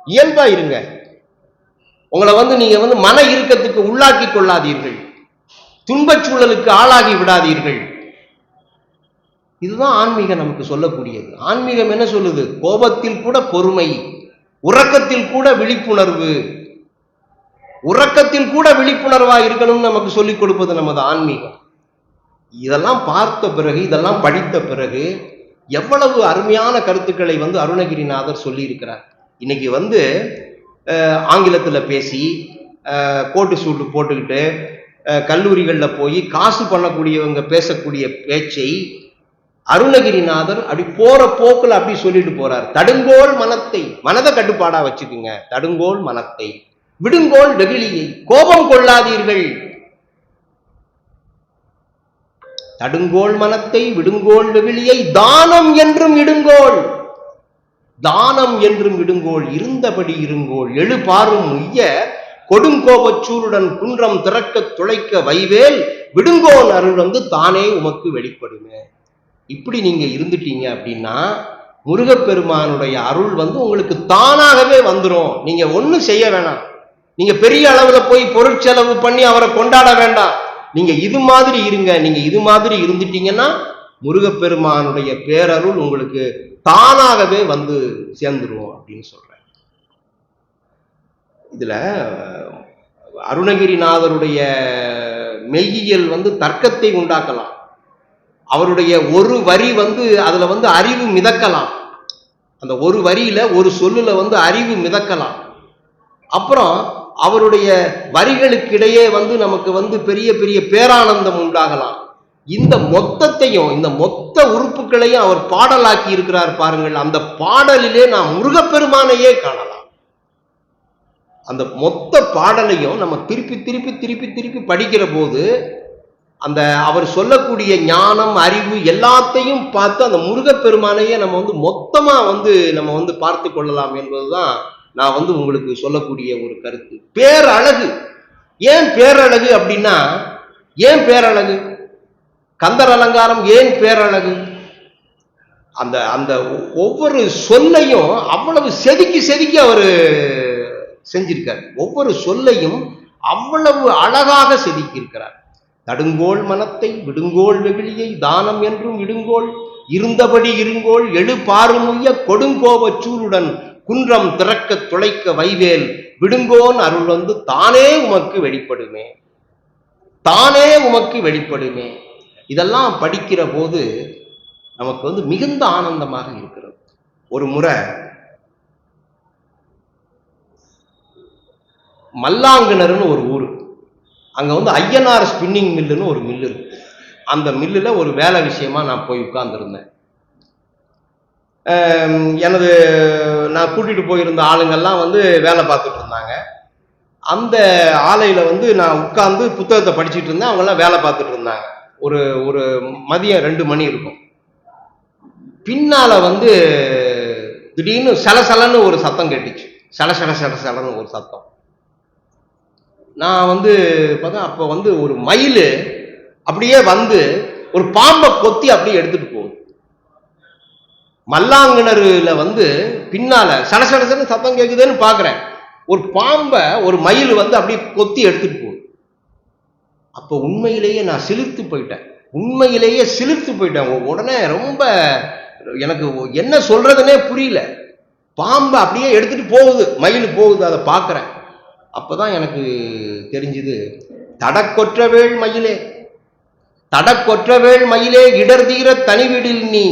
இயல்பா இருங்க. உங்களை வந்து நீங்க வந்து மன இறுக்கத்துக்கு உள்ளாக்கி கொள்ளாதீர்கள். துன்பச் சூழலுக்கு ஆளாகி விடாதீர்கள். இதுதான் ஆன்மீகம் நமக்கு சொல்லக்கூடியது. ஆன்மீகம் என்ன சொல்லுது? கோபத்தில் கூட பொறுமை, உறக்கத்தில் கூட விழிப்புணர்வு, உறக்கத்தில் கூட விழிப்புணர்வா இருக்கணும்னு நமக்கு சொல்லிக் கொடுப்பது நமது ஆன்மீகம். இதெல்லாம் பார்த்த பிறகு, இதெல்லாம் படித்த பிறகு எவ்வளவு அருமையான கருத்துக்களை வந்து அருணகிரிநாதர் சொல்லி இருக்கிறார். இன்னைக்கு வந்து ஆங்கிலத்தில் பேசி கோட்டு சூட்டு போட்டுக்கிட்டு கல்லூரிகளில் போய் காசு பண்ணக்கூடியவங்க பேசக்கூடிய பேச்சை அருணகிரிநாதர் அப்படி போற போக்குல அப்படி சொல்லிட்டு போறார். தடுங்கோள் மனத்தை, மனதை கட்டுப்பாடா வச்சுக்குங்க. தடுங்கோள் மனத்தை, விடுங்கோள் வெகுளியை, கோபம் கொள்ளாதீர்கள். தடுங்கோள் மனத்தை, விடுங்கோள் வெகுளியை, தானம் என்றும் இடுங்கோள், தானம் என்றும் இடுங்கோள், இருந்தபடி இருங்கோள், எழுபாரும் உய்ய கொடுங்கோபச்சூருடன் குன்றம் திறக்க துளைக்க வைவேல், விடுங்கோன் அருள் வந்து தானே உமக்கு வெளிப்படுமே. இப்படி நீங்க இருந்துட்டீங்க அப்படின்னா முருகப்பெருமானுடைய அருள் வந்து உங்களுக்கு தானாகவே வந்துடும். நீங்க ஒன்றும் செய்ய வேணாம். நீங்க பெரிய அளவுல போய் பொருட்செலவு பண்ணி அவரை கொண்டாட வேண்டாம். நீங்க இது மாதிரி இருங்க. நீங்க இது மாதிரி இருந்துட்டீங்கன்னா முருகப்பெருமானுடைய பேரருள் உங்களுக்கு தானாகவே வந்து சேர்ந்துடும் அப்படின்னு சொல்றேன். இதுல அருணகிரிநாதருடைய மெய்யியல் வந்து தர்க்கத்தை உண்டாக்கலாம். அவருடைய ஒரு வரி வந்து அதுல வந்து அறிவு மிதக்கலாம். அந்த ஒரு வரியில, ஒரு சொல்லுல வந்து அறிவு மிதக்கலாம். அப்புறம் அவருடைய வரிகளுக்கிடையே வந்து நமக்கு வந்து பெரிய பெரிய பேரானந்தம் உண்டாகலாம். இந்த மொத்தத்தையும், இந்த மொத்த உறுப்புகளையும் அவர் பாடலாக்கி இருக்கிறார் பாருங்கள். அந்த பாடலிலே நாம் முருகப்பெருமானையே காணலாம். அந்த மொத்த பாடலையும் நம்ம திருப்பி திருப்பி திருப்பி திருப்பி படிக்கிற போது அந்த அவர் சொல்லக்கூடிய ஞானம், அறிவு எல்லாத்தையும் பார்த்து அந்த முருகப்பெருமானையே நம்ம வந்து மொத்தமா வந்து நம்ம வந்து பார்த்து கொள்ளலாம் என்பதுதான் நான் வந்து உங்களுக்கு சொல்லக்கூடிய ஒரு கருத்து. பேரழகு. ஏன் பேரழகு அப்படின்னா, ஏன் பேரழகு? கந்தர் அலங்காரம் ஏன் பேரழகு? அந்த அந்த ஒவ்வொரு சொல்லையும் அவ்வளவு செதுக்கி செதுக்கி அவர் செஞ்சிருக்கார். ஒவ்வொரு சொல்லையும் அவ்வளவு அழகாக செதுக்கி இருக்கிறார். தடுங்கோள் மனத்தை, விடுங்கோள் வெகுளியை, தானம் என்றும் இடுங்கோள், இருந்தபடி இருங்கோள், எழு பாருமுய்ய கொடுங்கோபச் சூருடன் குன்றம் திறக்க துளைக்க வைவேல், விடுங்கோன் அருள் வந்து தானே உமக்கு வெளிப்படுமே, தானே உமக்கு வெளிப்படுமே. இதெல்லாம் படிக்கிற போது நமக்கு வந்து மிகுந்த ஆனந்தமாக இருக்கிறது. ஒரு முறை மல்லாங்குனர்னு ஒரு ஊர், அங்க வந்து ஐயனார் ஸ்பின்னிங் மில்லுன்னு ஒரு மில்லு இருக்கு. அந்த மில்லுல ஒரு வேலை விஷயமா நான் போய் உட்கார்ந்துருந்தேன். நான் கூட்டிட்டு போயிருந்த ஆளுங்கள்லாம் வந்து வேலை பார்த்துட்டு இருந்தாங்க. அந்த ஆலையில வந்து நான் உட்கார்ந்து புத்தகத்தை படிச்சுட்டு இருந்தேன். அவங்கெல்லாம் வேலை பார்த்துட்டு இருந்தாங்க. ஒரு ஒரு மதியம் 2 மணி இருக்கும். பின்னால வந்து திடீர்னு சலசலன்னு ஒரு சத்தம் கேட்டுச்சு. சலசலன்னு ஒரு சத்தம். நான் வந்து பார்த்தா அப்போ வந்து ஒரு மயில் அப்படியே வந்து ஒரு பாம்பை கொத்தி அப்படியே எடுத்துட்டு போகுது. மல்லாங்கிணறுல வந்து பின்னால சலசலன்னு சத்தம் கேட்குதுன்னு பாக்குறேன். ஒரு பாம்பை ஒரு மயில் வந்து அப்படியே கொத்தி எடுத்துட்டு போகுது. அப்போ உண்மையிலேயே நான் சிலிர்த்து போயிட்டேன். உடனே ரொம்ப எனக்கு என்ன சொல்றதுன்னே புரியல. பாம்பை அப்படியே எடுத்துட்டு போகுது, மயில் போகுது, அதை பார்க்கிறேன். அப்பதான் எனக்கு தெரிஞ்சது, தடக்கொற்றவேள் மயிலே இடர்தீர தனிவிடில் நீ,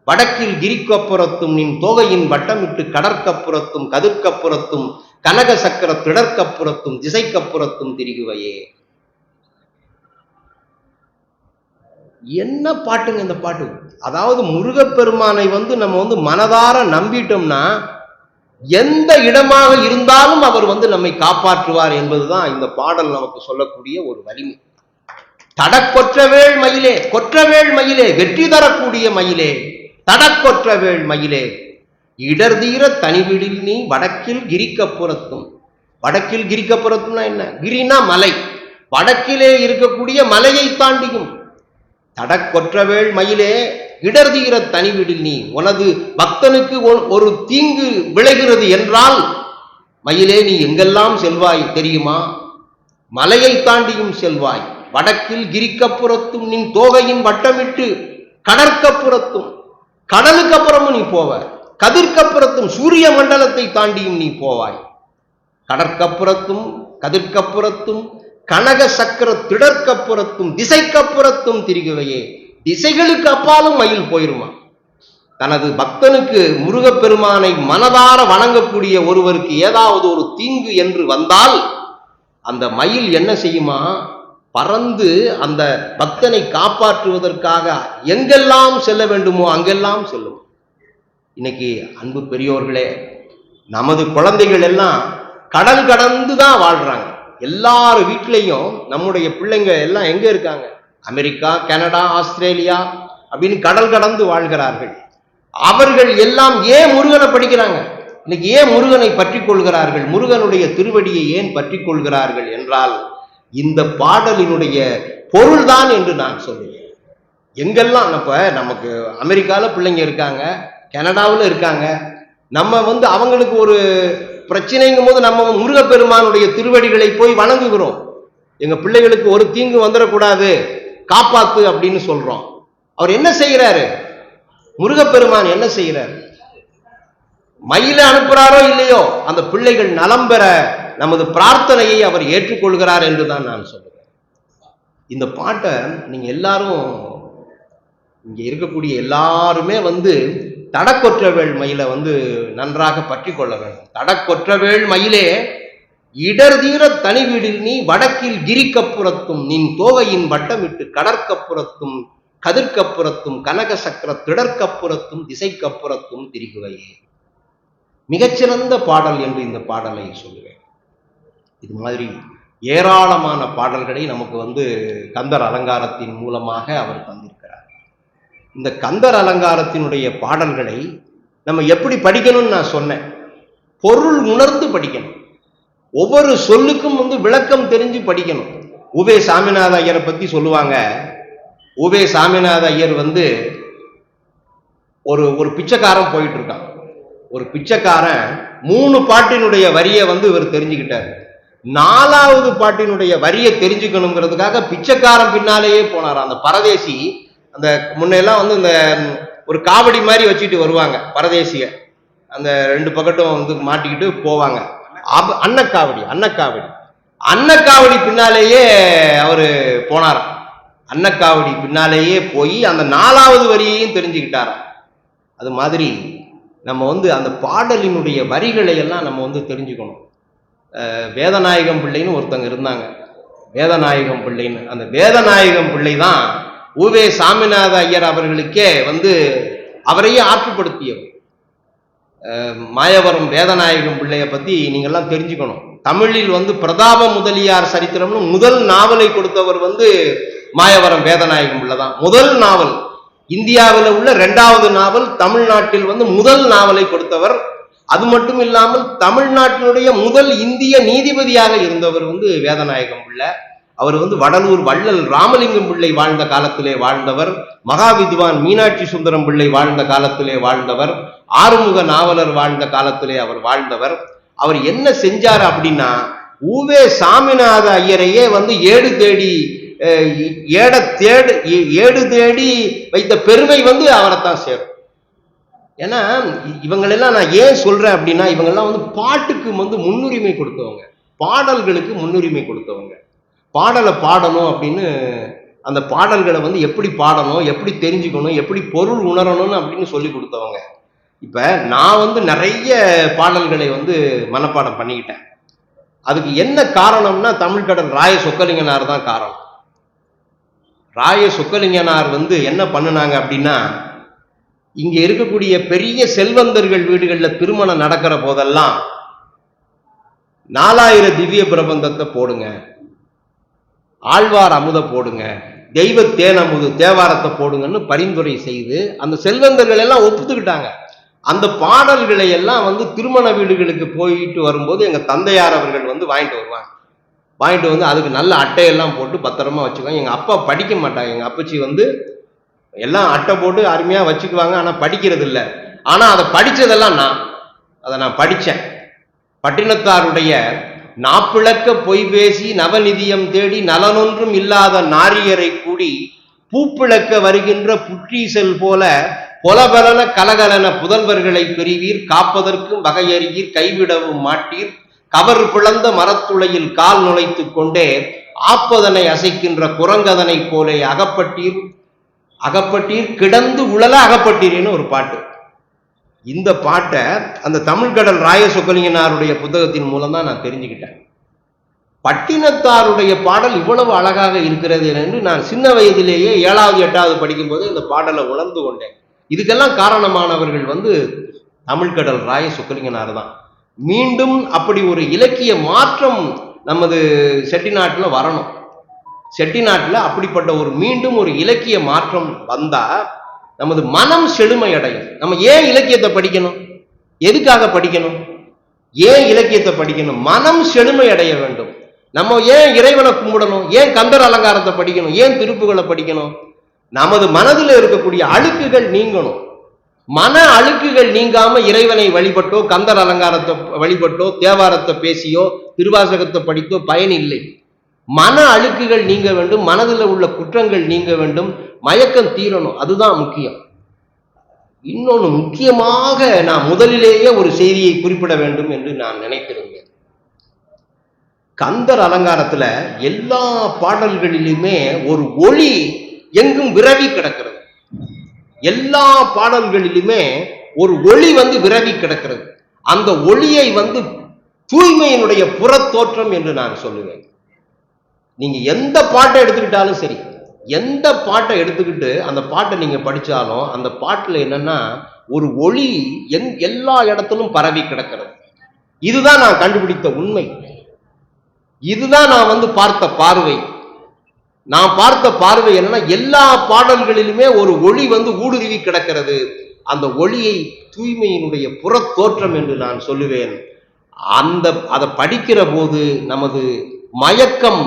வடக்கில் கிரிக்கப்புறத்தும் நின் தோகையின் வட்டமிட்டு கடற்கப்புறத்தும் கதிர்க்கப்புறத்தும் கனக சக்கர திடற்கப்புறத்தும் திசைக்கப்புறத்தும் திரிகுவையே. என்ன பாட்டுங்க இந்த பாட்டு! அதாவது முருகப்பெருமானை வந்து நம்ம வந்து மனதார நம்பிட்டோம்னா எந்த இடமாக இருந்தாலும் அவர் வந்து நம்மை காப்பாற்றுவார் என்பதுதான் இந்த பாடல் நமக்கு சொல்லக்கூடிய ஒரு வலிமை. தடக்கொற்றவேள் மயிலே, கொற்றவேள் மயிலே, வெற்றி தரக்கூடிய மயிலே, தடக்கொற்றவேள் மயிலே, இடர்தீர தனிவிடில் நீ வடக்கில் கிரிக்கப்புறத்தும். வடக்கில் கிரிக்கப்புறத்தும்னா என்ன? கிரினா மலை, வடக்கிலே இருக்கக்கூடிய மலையை தாண்டியும். தடக்கொற்றவேள் மயிலே, இடர்தீர தனிவிடில் நீ, உனது பக்தனுக்கு ஒரு தீங்கு விளைகிறது என்றால் மயிலே நீ எங்கெல்லாம் செல்வாய் தெரியுமா? மலையை தாண்டியும் செல்வாய். வடக்கில் கிரிக்கப்புறத்தும் நின் தோகையின் வட்டமிட்டு கடற்கப்புறத்தும், கடலுக்கு அப்புறமும் நீ போவ. கதிர்க்கப்புறத்தும் சூரிய மண்டலத்தை தாண்டியும் நீ போவாய். கடற்கப்புறத்தும் கதிர்க்கப்புறத்தும் கனக சக்கர திடற்கப்புறத்தும் திசைக்கப்புறத்தும் திரிகுவையே. திசைகளுக்கு அப்பாலும் மயில் போயிருமா? தனது பக்தனுக்கு முருகப்பெருமானை மனதார வணங்கக்கூடிய ஒருவருக்கு ஏதாவது ஒரு தீங்கு என்று வந்தால் அந்த மயில் என்ன செய்யுமா? பறந்து அந்த பக்தனை காப்பாற்றுவதற்காக எங்கெல்லாம் செல்ல வேண்டுமோ அங்கெல்லாம் செல்லும். இன்னைக்கு அன்பு பெரியோர்களே, நமது குழந்தைகள் எல்லாம் கடல் கடந்து தான் வாழ்றாங்க. எல்லார் வீட்லையும் நம்முடைய பிள்ளைங்க எல்லாம் எங்க இருக்காங்க? அமெரிக்கா, கனடா, ஆஸ்திரேலியா அப்படின்னு கடல் கடந்து வாழ்கிறார்கள். அவர்கள் எல்லாம் ஏன் முருகனை படிக்கிறாங்க? இன்னைக்கு ஏன் முருகனை பற்றி கொள்கிறார்கள்? முருகனுடைய திருவடியை ஏன் பற்றி கொள்கிறார்கள் என்றால் இந்த பாடலினுடைய பொருள்தான் என்று நான் சொல்லுவேன். எங்கெல்லாம் நமக்கு அமெரிக்காவில் பிள்ளைங்க இருக்காங்க, கனடாவில் இருக்காங்க. நம்ம அவங்களுக்கு ஒரு பிரச்சனைங்கும் போது நம்ம முருகப்பெருமானுடைய திருவடிகளை போய் வணங்குகிறோம். எங்க பிள்ளைகளுக்கு ஒரு தீங்கு வந்துடக்கூடாது, காப்பாத்து அப்படின்னு சொல்றோம். அவர் என்ன செய்கிறாரு? முருகப்பெருமான் என்ன செய்கிறார்? மயிலை அனுப்புறாரோ இல்லையோ, அந்த பிள்ளைகள் நலம் பெற நமது பிரார்த்தனையை அவர் ஏற்றுக்கொள்கிறார் என்றுதான் நான் சொல்லுவேன். இந்த பாட்டை நீங்க எல்லாரும், இங்க இருக்கக்கூடிய எல்லாருமே தடக்கொற்றவேள் மயிலை நன்றாக பற்றி கொள்ள வேண்டும். தடக்கொற்றவேள் மயிலே, இடர்தீர தனி வீடில் நீ வடக்கில் கிரிக்கப்புறத்தும் நின் தோகையின் வட்டமிட்டு கடற்கப்புறத்தும் கதிர்க்கப்புறத்தும் கனக சக்கர திடற்கப்புறத்தும் திசைக்கப்புறத்தும் திரிகுவையே. மிகச்சிறந்த பாடல் என்று இந்த பாடலை சொல்லுவேன். இது மாதிரி ஏராளமான பாடல்களை நமக்கு கந்தர் அலங்காரத்தின் மூலமாக அவர் தந்திருக்கிறார். இந்த கந்தர் அலங்காரத்தினுடைய பாடல்களை நம்ம எப்படி படிக்கணும்னு நான் சொன்னேன். பொருள் உணர்ந்து படிக்கணும். ஒவ்வொரு சொல்லுக்கும் விளக்கம் தெரிஞ்சு படிக்கணும். உவே சாமிநாத ஐயரை பத்தி சொல்லுவாங்க. உவே சாமிநாத ஐயர் ஒரு பிச்சைக்காரன் போயிட்டு இருக்கான். ஒரு பிச்சைக்காரன் 3 பாட்டினுடைய வரியை இவர் தெரிஞ்சுக்கிட்டார். 4வது பாட்டினுடைய வரியை தெரிஞ்சுக்கணுங்கிறதுக்காக பிச்சைக்காரன் பின்னாலேயே போனார். அந்த பரதேசி, அந்த முன்னெல்லாம் இந்த ஒரு காவடி மாதிரி வச்சுட்டு வருவாங்க பரதேசிய, அந்த 2 பக்கட்டும் மாட்டிக்கிட்டு போவாங்க. அன்னக்காவடி பின்னாலேயே அவரு போனார். அன்னக்காவடி பின்னாலேயே போய் அந்த 4வது வரியையும் தெரிஞ்சுக்கிட்டாராம். அது மாதிரி நம்ம அந்த பாடலினுடைய வரிகளை எல்லாம் நம்ம தெரிஞ்சுக்கணும். வேதநாயகம் பிள்ளைன்னு ஒருத்தங்க இருந்தாங்க. வேதநாயகம் பிள்ளைன்னு, அந்த வேதநாயகம் பிள்ளை தான் உவே சாமிநாத ஐயர் அவர்களுக்கே அவரையே ஆற்றுப்படுத்தியவர். மாயவரம் வேதநாயகம் பிள்ளைய பத்தி நீங்கெல்லாம் தெரிஞ்சுக்கணும். தமிழில் பிரதாப முதலியார் சரித்திரம்னு முதல் நாவலை கொடுத்தவர் மாயவரம் வேதநாயகம் பிள்ளை தான். முதல் நாவல், இந்தியாவில் உள்ள 2வது நாவல், தமிழ்நாட்டில் முதல் நாவலை கொடுத்தவர். அது மட்டும் இல்லாமல் தமிழ்நாட்டினுடைய முதல் இந்திய நீதிபதியாக இருந்தவர் வேதநாயகம் பிள்ளை. அவர் வடலூர் வள்ளல் ராமலிங்கம் பிள்ளை வாழ்ந்த காலத்திலே வாழ்ந்தவர். மகாவித்வான் மீனாட்சி சுந்தரம் பிள்ளை வாழ்ந்த காலத்திலே வாழ்ந்தவர். ஆறுமுக நாவலர் வாழ்ந்த காலத்திலே அவர் வாழ்ந்தவர். அவர் என்ன செஞ்சார் அப்படின்னா, ஊவே சாமிநாத ஐயரையே ஏடு தேடி வைத்த பெருமை அவரைத்தான் சேரும். ஏன்னா இவங்களெல்லாம் நான் ஏன் சொல்றேன் அப்படின்னா, இவங்கெல்லாம் பாட்டுக்கு முன்னுரிமை கொடுத்தவங்க, பாடல்களுக்கு முன்னுரிமை கொடுத்தவங்க. பாடலை பாடணும் அப்படின்னு, அந்த பாடல்களை எப்படி பாடணும், எப்படி தெரிஞ்சுக்கணும், எப்படி பொருள் உணரணும்னு அப்படின்னு சொல்லி கொடுத்தவங்க. இப்ப நான் நிறைய பாடல்களை மனப்பாடம் பண்ணிக்கிட்டேன். அதுக்கு என்ன காரணம்னா, தமிழ்கடல் ராய சொக்கலிங்கனார் தான் காரணம். ராய சொக்கலிங்கனார் என்ன பண்ணுனாங்க அப்படின்னா, இங்க இருக்கக்கூடிய பெரிய செல்வந்தர்கள் வீடுகளில் திருமணம் நடக்கிற போதெல்லாம் 4000 திவ்ய பிரபந்தத்தை போடுங்க, ஆழ்வார் அமுத போடுங்க, தெய்வ தேன் அமுது தேவாரத்தை போடுங்கன்னு பரிந்துரை செய்து அந்த செல்வந்தர்கள் எல்லாம் ஒப்புத்துக்கிட்டாங்க. அந்த பாடல்களை எல்லாம் வந்து திருமண வீடுகளுக்கு போயிட்டு வரும்போது எங்க தந்தையார் அவர்கள் வந்து வாங்கிட்டு வருவாங்க. வாங்கிட்டு வந்து அதுக்கு நல்ல அட்டையெல்லாம் போட்டு பத்திரமா வச்சுக்குவாங்க. எங்க அப்பா படிக்க மாட்டாங்க. எங்க அப்பச்சி வந்து எல்லாம் அட்டை போட்டு அருமையா வச்சுக்குவாங்க. ஆனா படிக்கிறது இல்லை. ஆனா அதை படிச்சதெல்லாம் அதை நான் படித்தேன். பட்டினத்தாருடைய நாப்பிழக்க பொய் பேசி நவநிதியம் தேடி நலனொன்றும் இல்லாத நாரியரை கூடி பூப்பிழக்க வருகின்ற புற்றீசல் போல பொலபலன கலகலன புதல்வர்களை பெறுவீர், காப்பதற்கும் வகையறியீர், கைவிடவும் மாட்டீர், கவர் பிளந்த மரத்துளையில் கால் நுழைத்துக் கொண்டே ஆப்பதனை அசைக்கின்ற குரங்கதனை போலே அகப்பட்டீர் அகப்பட்டீர் கிடந்து உழல அகப்பட்டீர்னு ஒரு பாட்டு. இந்த பாட்டை அந்த தமிழ்கடல் ராய சொக்கலிங்கனாருடைய புத்தகத்தின் மூலம் தான் நான் தெரிஞ்சுக்கிட்டேன். பட்டினத்தாருடைய பாடல் இவ்வளவு அழகாக இருக்கிறது என்று நான் சின்ன வயதிலேயே 7வது 8வது படிக்கும் போது இந்த பாடலை உணர்ந்து கொண்டேன். இதுக்கெல்லாம் காரணமானவர்கள் வந்து தமிழ்கடல் ராய சொக்கலிங்கனார் தான். மீண்டும் அப்படி ஒரு இலக்கிய மாற்றம் நமது செட்டிநாட்டில் வரணும். செட்டிநாட்டில் அப்படிப்பட்ட ஒரு மீண்டும் ஒரு இலக்கிய மாற்றம் வந்தா நமது மனம் செழுமை அடையும். நம்ம ஏன் இலக்கியத்தை படிக்கணும்? எதுக்காக படிக்கணும்? ஏன் இலக்கியத்தை படிக்கணும்? மனம் செழுமை அடைய வேண்டும். நம்ம ஏன் இறைவனை கும்பிடணும்? ஏன் கந்தர் அலங்காரத்தை படிக்கணும்? ஏன் திருப்புகளை படிக்கணும்? நமது மனதில் இருக்கக்கூடிய அழுக்குகள் நீங்கணும். மன அழுக்குகள் நீங்காம இறைவனை வழிபட்டோ கந்தர் அலங்காரத்தை வழிபட்டோ தேவாரத்தை பேசியோ திருவாசகத்தை படித்தோ பயன் இல்லை. மன அழுக்குகள் நீங்க வேண்டும், மனதில் உள்ள குற்றங்கள் நீங்க வேண்டும், மயக்கம் தீரணும். அதுதான் முக்கியம். இன்னொன்று முக்கியமாக நான் முதலிலேயே ஒரு செய்தியை குறிப்பிட வேண்டும் என்று நான் நினைத்திருந்தேன். கந்தர் அலங்காரத்துல எல்லா பாடல்களிலுமே ஒரு ஒளி எங்கும் விரவி கிடக்கிறது. எல்லா பாடல்களிலுமே ஒரு ஒளி வந்து விரவி கிடக்கிறது. அந்த ஒளியை வந்து தூய்மையினுடைய புறத்தோற்றம் என்று நான் சொல்லுவேன். நீங்க எந்த பாட்டை எடுத்துக்கிட்டாலும் சரி, எந்த பாட்டை எடுத்துக்கிட்டு அந்த பாட்டை நீங்க படிச்சாலும் அந்த பாட்டுல என்னன்னா ஒரு ஒளி எல்லா இடத்திலும் பரவி கிடக்கிறது. இதுதான் நான் கண்டுபிடித்த உண்மை. இதுதான் நான் வந்து பார்த்த பார்வை. நான் பார்த்த பார்வை என்னன்னா எல்லா பாடல்களிலுமே ஒரு ஒளி வந்து ஊடுருவி கிடக்கிறது. அந்த ஒளியை தூய்மையினுடைய புறத்தோற்றம் என்று நான் சொல்லுவேன். அதை படிக்கிற போது நமது மயக்கம்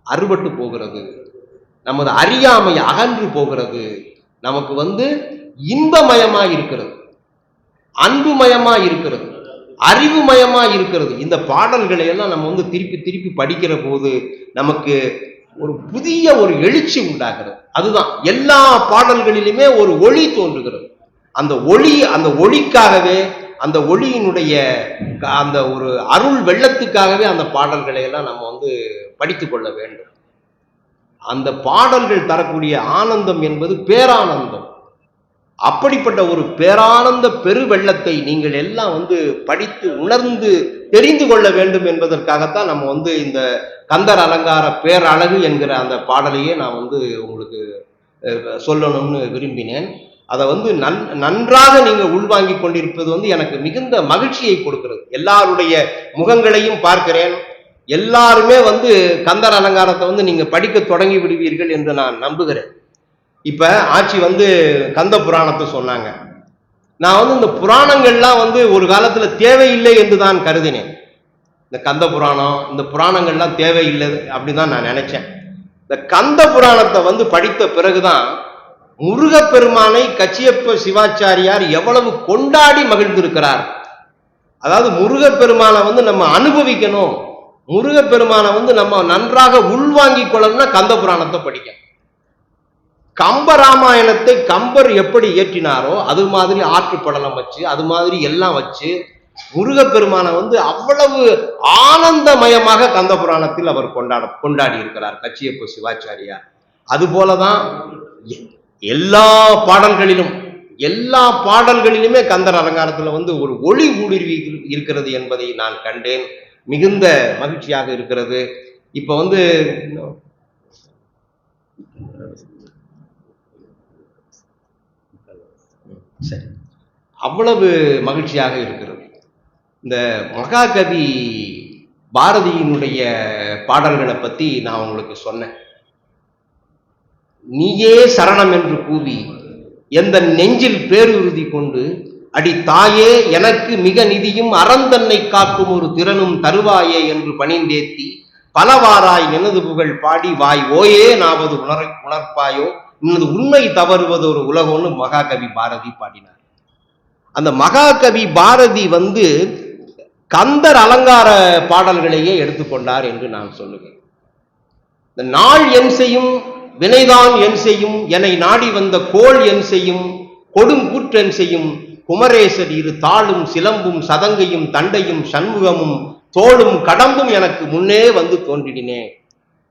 அறுபட்டு போகிறது, நமது அறியாமை அகன்று போகிறது, நமக்கு வந்து இன்பமயமா இருக்கிறது, அன்புமயமா இருக்கிறது, அறிவுமயமா இருக்கிறது. இந்த பாடல்களை எல்லாம் நம்ம வந்து திருப்பி திருப்பி படிக்கிற போது நமக்கு ஒரு புதிய ஒரு எழுச்சி உண்டாகிறது. அதுதான் எல்லா பாடல்களிலுமே ஒரு ஒளி தோன்றுகிறது. அந்த ஒளிக்காகவே, அந்த ஒளியினுடைய அந்த ஒரு அருள் வெள்ளத்துக்காகவே அந்த பாடல்களை எல்லாம் நம்ம வந்து படித்து கொள்ள வேண்டும். அந்த பாடல்கள் தரக்கூடிய ஆனந்தம் என்பது பேரானந்தம். அப்படிப்பட்ட ஒரு பேரானந்த பெருவெள்ளத்தை நீங்கள் எல்லாம் வந்து படித்து உணர்ந்து தெரிந்து கொள்ள வேண்டும் என்பதற்காகத்தான் நம்ம வந்து இந்த கந்தர் அலங்கார பேரழகு என்கிற அந்த பாடலையே நான் வந்து உங்களுக்கு சொல்லணும்னு விரும்பினேன். அதை வந்து நன்றாக நீங்க உள்வாங்கி கொண்டிருப்பது வந்து எனக்கு மிகுந்த மகிழ்ச்சியை கொடுக்கிறது. எல்லாருடைய முகங்களையும் பார்க்கிறேன். எல்லாருமே வந்து கந்தர் அலங்காரத்தை வந்து நீங்க படிக்க தொடங்கி விடுவீர்கள் என்று நான் நம்புகிறேன். இப்ப ஆட்சி வந்து கந்த புராணத்தை சொன்னாங்க. நான் வந்து இந்த புராணங்கள்லாம் வந்து ஒரு காலத்துல தேவையில்லை என்று தான் கருதினேன். இந்த கந்த புராணம், இந்த புராணங்கள்லாம் தேவையில்லை அப்படிதான் நான் நினைச்சேன். இந்த கந்த புராணத்தை வந்து படித்த பிறகுதான் முருகப்பெருமானை கச்சியப்ப சிவாச்சாரியார் எவ்வளவு கொண்டாடி மகிழ்ந்திருக்கிறார். அதாவது முருகப்பெருமானை வந்து நம்ம அனுபவிக்கணும், முருகப்பெருமானை வந்து நம்ம நன்றாக உள்வாங்கிக் கொள்ளணும்னா கந்த புராணத்தை படிக்கணும். கம்ப ராமாயணத்தை கம்பர் எப்படி இயற்றினாரோ அது மாதிரி ஆற்றுப்படலம் வச்சு, அது மாதிரி எல்லாம் வச்சு முருகப்பெருமானை வந்து அவ்வளவு ஆனந்தமயமாக கந்த புராணத்தில் அவர் கொண்டாடி இருக்கிறார் கச்சியப்ப சிவாச்சாரியார். அது போலதான் எல்லா பாடல்களிலுமே கந்தர் அலங்காரத்துல வந்து ஒரு ஒளி ஊடுருவி இருக்கிறது என்பதை நான் கண்டேன். மிகுந்த மகிழ்ச்சியாக இருக்கிறது. இப்ப வந்து சரி, அவ்வளவு மகிழ்ச்சியாக இருக்கிறது. இந்த மகாகவி பாரதியினுடைய பாடல்களை பத்தி நான் உங்களுக்கு சொன்னேன். நீயே சரணம் என்று கூவி எந்த நெஞ்சில் பேருறுதி கொண்டு அடி தாயே எனக்கு மிக நிதியும் அறந்தன்னை காக்கும் ஒரு திறனும் தருவாயே என்று பணிந்தேத்தி பலவாராய் எனது புகழ் பாடி வாய் ஓயே நாவது உணர்ப்பாயோ இன்னது உண்மை தவறுவது ஒரு உலகம்னு மகாகவி பாரதி பாடினார். அந்த மகாகவி பாரதி கந்தர் அலங்கார பாடல்களையே எடுத்துக்கொண்டார் என்று நான் சொல்லுவேன். இந்த நாள் என் செய்யும் வினைதான் என் செய்யும் என்னை நாடி வந்த கோள் என் செய்யும் கொடுங்கூற்றென் செய்யும் குமரேசர் இரு தாளும் சிலம்பும் சதங்கையும் தண்டையும் சண்முகமும் தோளும் கடம்பும் எனக்கு முன்னே தோன்றினே.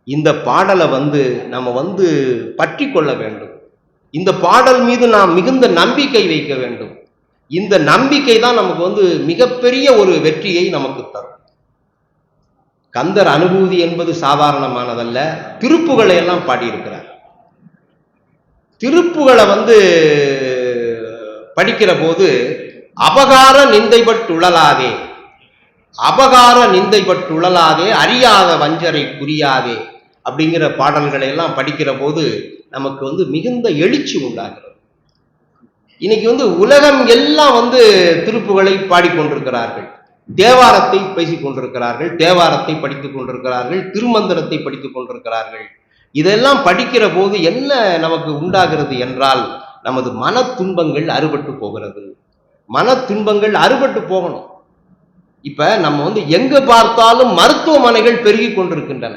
இந்த பாடலை நம்ம பற்றி கொள்ள வேண்டும். இந்த பாடல் மீது நாம் மிகுந்த நம்பிக்கை வைக்க வேண்டும். இந்த நம்பிக்கை தான் நமக்கு மிகப்பெரிய ஒரு வெற்றியை நமக்கு தரும். கந்தர் அனுபூதி என்பது சாதாரணமானதல்ல. திருப்புகளை எல்லாம் பாடியிருக்கிறார். திருப்புகளை படிக்கிற போது அபகார நிந்தைப்பட்டுழலாதே, அபகார நிந்தைப்பட்டுழலாதே, அறியாத வஞ்சரை புரியாதே அப்படிங்கிற பாடல்களை எல்லாம் படிக்கிற போது நமக்கு மிகுந்த எழுச்சி உண்டாகிறது. இன்னைக்கு உலகம் எல்லாம் திருப்புகளை பாடிக்கொண்டிருக்கிறார்கள், தேவாரத்தை பேசிக் கொண்டிருக்கிறார்கள், தேவாரத்தை படித்துக் கொண்டிருக்கிறார்கள், திருமந்திரத்தை படித்துக் கொண்டிருக்கிறார்கள். இதெல்லாம் படிக்கிற போது என்ன நமக்கு உண்டாகிறது என்றால் நமது மன துன்பங்கள் அறுபட்டு போகிறது. மன துன்பங்கள் அறுபட்டு போகணும். இப்ப நம்ம எங்கு பார்த்தாலும் மருத்துவமனைகள் பெருகி கொண்டிருக்கின்றன.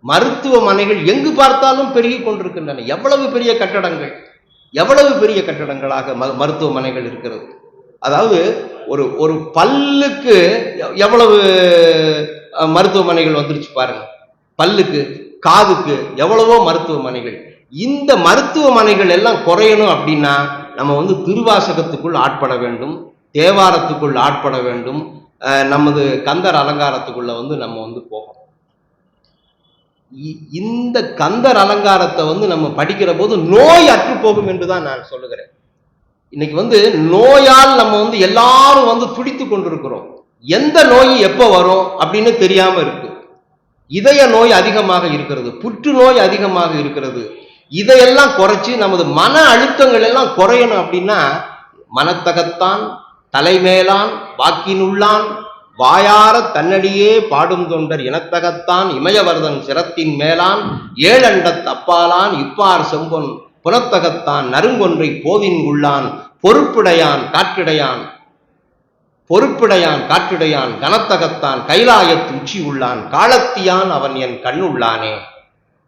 மருத்துவமனைகள் எங்கு பார்த்தாலும் பெருகி கொண்டிருக்கின்றன. எவ்வளவு பெரிய கட்டடங்கள், எவ்வளவு பெரிய கட்டடங்களாக மருத்துவமனைகள் இருக்கிறது. அதாவது ஒரு பல்லுக்கு எவ்வளவு மருத்துவமனைகள் வந்துருச்சு பாருங்க. பல்லுக்கு, காதுக்கு எவ்வளவோ மருத்துவமனைகள். இந்த மருத்துவமனைகள் எல்லாம் குறையணும் அப்படின்னா நம்ம திருவாசகத்துக்குள் ஆட்பட வேண்டும், தேவாரத்துக்குள் ஆட்பட வேண்டும், நமது கந்தர் அலங்காரத்துக்குள்ள நம்ம போகணும். இந்த கந்தர் அலங்காரத்தை நம்ம படிக்கிற போது நோய் அற்று போகும் என்றுதான் நான் சொல்லுகிறேன். இன்னைக்கு நோயால் நம்ம எல்லாரும் துடித்து கொண்டிருக்கிறோம். எந்த நோய் எப்ப வரும் அப்படின்னு தெரியாம இருக்கு. இதய நோய் அதிகமாக இருக்கிறது, புற்றுநோய் அதிகமாக இருக்கிறது. இதையெல்லாம் குறைச்சு நமது மன அழுத்தங்கள் எல்லாம் குறையணும் அப்படின்னா மனத்தகத்தான் தலைமேலான் வாக்கினுள்ளான் வாயார தன்னடியே பாடும் தொண்டர் இனத்தகத்தான் இமயவர்தன் சிரத்தின் மேலான் ஏழண்டத் அப்பாலான் இப்பார் செம்பொன் புனத்தகத்தான் நறுங்கொன்றை போதின் உள்ளான் பொறுப்புடையான் காற்றிடையான் பொறுப்புடையான் காற்றிடையான் கனத்தகத்தான் கைலாயத்து உச்சி உள்ளான் காலத்தியான் அவன் என் கண்ணுள்ளானே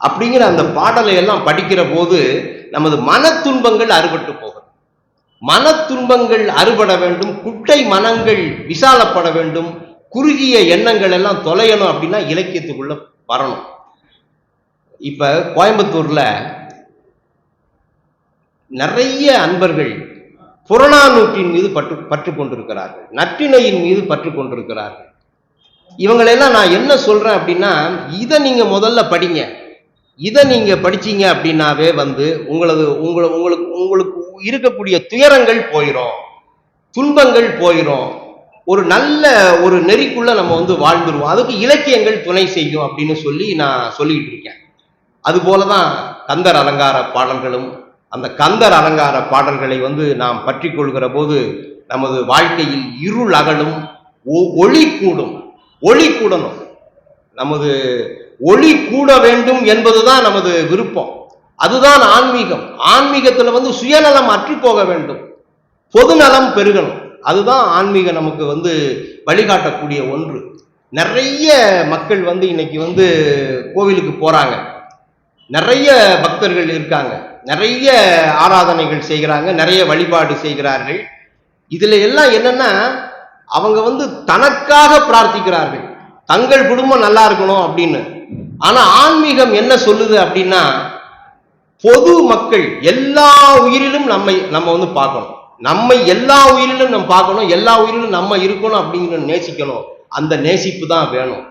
அப்படிங்கிற அந்த பாடலை எல்லாம் படிக்கிற போது நமது மன துன்பங்கள் அறுபட்டு போகும். மன துன்பங்கள் அறுபட வேண்டும், குட்டை மனங்கள் விசாலப்பட வேண்டும், குறுகிய எண்ணங்கள் எல்லாம் தொலையணும் அப்படின்னா இலக்கியத்துக்குள்ள வரணும். இப்ப கோயம்புத்தூர்ல நிறைய அன்பர்கள் புறநானூற்றின் மீது பற்று கொண்டிருக்கிறார்கள், நற்றிணையின் மீது பற்று கொண்டிருக்கிறார்கள். இவங்களெல்லாம் நான் என்ன சொல்றேன் அப்படின்னா, இதை நீங்க முதல்ல படிங்க. இதை நீங்க படிச்சீங்க அப்படின்னாவே உங்களுக்கு இருக்கக்கூடிய துயரங்கள் போயிடும், துன்பங்கள் போயிடும், ஒரு நல்ல ஒரு நெறிக்குள்ள நம்ம வாழ்ந்துருவோம். அதுக்கு இலக்கியங்கள் துணை செய்யும் அப்படின்னு சொல்லி நான் சொல்லிட்டு இருக்கேன். அது போலதான் கந்தர் அலங்கார பாடல்களும். அந்த கந்தர் அலங்கார பாடல்களை நாம் பற்றி கொள்கிற போது நமது வாழ்க்கையில் இருள் அகலும், ஒளி கூடும். ஒளி கூடணும், நமது ஒளி கூட வேண்டும் என்பதுதான் நமது விருப்பம். அதுதான் ஆன்மீகம். ஆன்மீகத்துல சுயநலம் அற்று போக வேண்டும், பொதுநலம் பெருகணும். அதுதான் ஆன்மீகம் நமக்கு வழிகாட்டக்கூடிய ஒன்று. நிறைய மக்கள் இன்னைக்கு கோவிலுக்கு போறாங்க, நிறைய பக்தர்கள் இருக்காங்க, நிறைய ஆராதனைகள் செய்கிறாங்க, நிறைய வழிபாடு செய்கிறார்கள். இதுல எல்லாம் என்னன்னா அவங்க தனக்காக பிரார்த்திக்கிறார்கள், தங்கள் குடும்பம் நல்லா இருக்கணும் அப்படின்னு. ஆனா ஆன்மீகம் என்ன சொல்லுது அப்படின்னா, பொது மக்கள் எல்லா உயிரிலும் நம்ம பார்க்கணும், நம்மை எல்லா உயிரிலும் நம்ம பார்க்கணும், எல்லா உயிரிலும் நம்ம இருக்கணும் அப்படிங்கிற நேசிக்கணும். அந்த நேசிப்பு தான் வேணும்.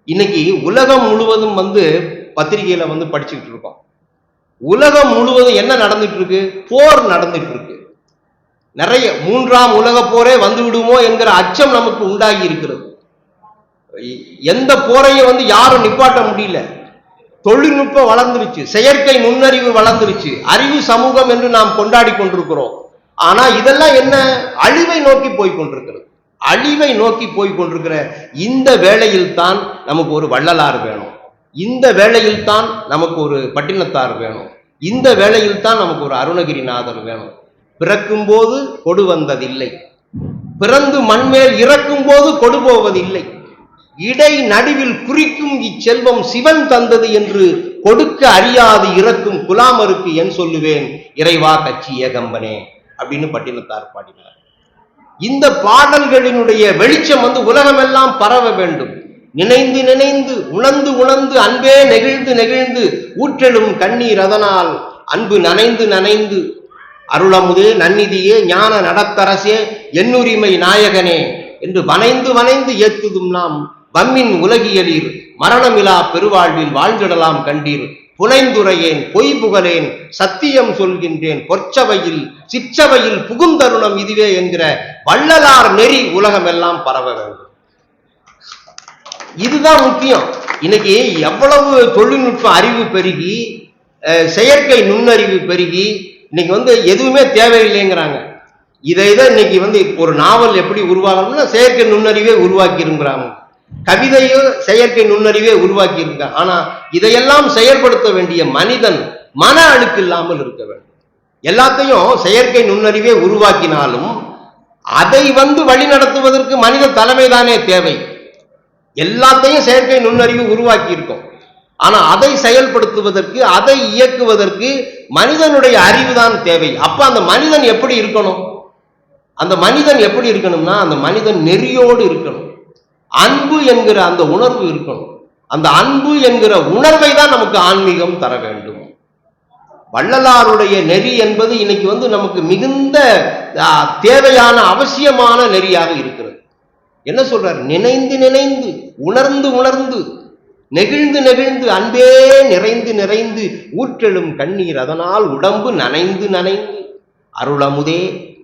இன்னைக்கு உலகம் முழுவதும் பத்திரிகையில படிச்சுக்கிட்டு இருக்கோம். உலகம் முழுவதும் என்ன நடந்துட்டு இருக்கு? போர் நடந்துட்டு இருக்கு. நிறைய 3ஆம் உலக போரே வந்து விடுமோ என்கிற அச்சம் நமக்கு உண்டாகி இருக்கிறது. எந்த போரையும் வந்து யாரும் நிப்பாட்ட முடியல. தொழில்நுட்பம் வளர்ந்துருச்சு, செயற்கை நுண்ணறிவு வளர்ந்துருச்சு, அறிவு சமூகம் என்று நாம் கொண்டாடி கொண்டிருக்கிறோம். ஆனா இதெல்லாம் என்ன? அழிவை நோக்கி போய் கொண்டிருக்கிறது. அழிவை நோக்கி போய் கொண்டிருக்கிற இந்த வேளையில் தான் நமக்கு ஒரு வள்ளலார் வேணும், இந்த வேளையில் தான் நமக்கு ஒரு பட்டினத்தார் வேணும், இந்த வேளையில் தான் நமக்கு ஒரு அருணகிரிநாதர் வேணும். பிறக்கும் போது கொடு வந்ததில்லை, பிறந்து மண்மேல் இறக்கும் போது கொடு போவதில்லை, இடை நடுவில் குறிக்கும் இச்செல்வம் சிவன் தந்தது என்று கொடுக்க அறியாது இறக்கும் குலாமருக்கு என் சொல்லுவேன் இறைவா கட்சி ஏகம்பனே அப்படின்னு பட்டினத்தார் பாடினார். இந்த பாடல்களினுடைய வெளிச்சம் வந்து உலகமெல்லாம் பரவ வேண்டும். நினைந்து நினைந்து உணர்ந்து உணர்ந்து அன்பே நெகிழ்ந்து நெகிழ்ந்து ஊற்றெழும் கண்ணீர் அதனால் அன்பு நனைந்து நனைந்து அருளமுதே நன்னிதியே ஞான நடத்தரசே எண்ணுரிமை நாயகனே என்று வனைந்து வனைந்து ஏத்துதும் நாம் வம்மின் உலகியலீர் மரணமிலா பெருவாழ்வில் வாழ்ந்திடலாம் கண்டீர் புனைந்துரையேன் பொய் புகழேன் சத்தியம் சொல்கின்றேன் பொற்சபையில் சிற்றவையில் புகுந்தருணம் இதுவே என்கிற வள்ளலார் நெறி உலகம் எல்லாம் பரவ வேண்டும். இதுதான் முக்கியம். இன்னைக்கு எவ்வளவு தொழில்நுட்ப அறிவு பெருகி செயற்கை நுண்ணறிவு பெருகி இன்னைக்கு வந்து எதுவுமே தேவையில்லைங்கிறாங்க. இதை இன்னைக்கு வந்து ஒரு நாவல் எப்படி உருவாகணும்னா செயற்கை நுண்ணறிவே உருவாக்கி இருக்கிறாங்க, கவிதையோ செயற்கை நுண்ணறிவே உருவாக்கி இருக்க. ஆனா இதையெல்லாம் செயற்படுத்த வேண்டிய மனிதன் மன அழுக்கு இல்லாமல் இருக்க வேண்டும். எல்லாத்தையும் செயற்கை நுண்ணறிவே உருவாக்கினாலும் அதை வந்து வழி நடத்துவதற்கு மனித தலைமைதானே தேவை. எல்லாத்தையும் செயற்கை நுண்ணறிவு உருவாக்கி இருக்கும், ஆனா அதை செயல்படுத்துவதற்கு அதை இயக்குவதற்கு மனிதனுடைய அறிவுதான் தேவை. அப்ப அந்த மனிதன் எப்படி இருக்கணும்? அந்த மனிதன் எப்படி இருக்கணும்னா அந்த மனிதன் நெறியோடு இருக்கணும், அன்பு என்கிற அந்த உணர்வு இருக்கணும். அந்த அன்பு என்கிற உணர்வை தான் நமக்கு ஆன்மீகம் தர வேண்டும். வள்ளலாருடைய நெறி என்பது இன்னைக்கு வந்து நமக்கு மிகுந்த தேவையான அவசியமான நெறியாக இருக்கிறது. என்ன சொல்றார்? நினைந்து நினைந்து உணர்ந்து உணர்ந்து நெகிழ்ந்து நெகிழ்ந்து அன்பே நிறைந்து நிறைந்து ஊற்றெழும் கண்ணீர் அதனால் உடம்பு நனைந்து நனைந்து அருளமுதே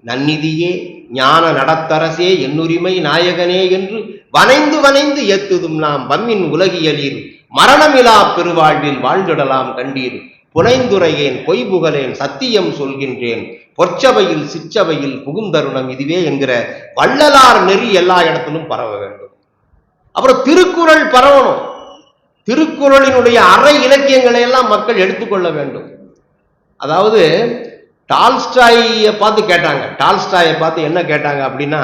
நன்னிதியே ஞான நடத்தரசே எண்ணுரிமை நாயகனே என்று வனைந்து வனைந்து ஏத்துதும் நாம் வம்மின் உலகியலீர் மரணமிலா பெருவாழ்வில் வாழ்ந்திடலாம் கண்டீர் புனைந்துரையேன் பொய் புகழேன் சத்தியம் சொல்கின்றேன் பொற்சபையில் சிற்றவையில் புகுந்தருணம் இதுவே என்கிற வள்ளலார் நெறி எல்லா இடத்திலும் பரவ வேண்டும். அப்புறம் திருக்குறள் பரவணும். திருக்குறளினுடைய அரை இலக்கியங்களை எல்லாம் மக்கள் எடுத்துக்கொள்ள வேண்டும். அதாவது டால்ஸ்டாயை பார்த்து கேட்டாங்க, டால்ஸ்டாயை பார்த்து என்ன கேட்டாங்க அப்படின்னா,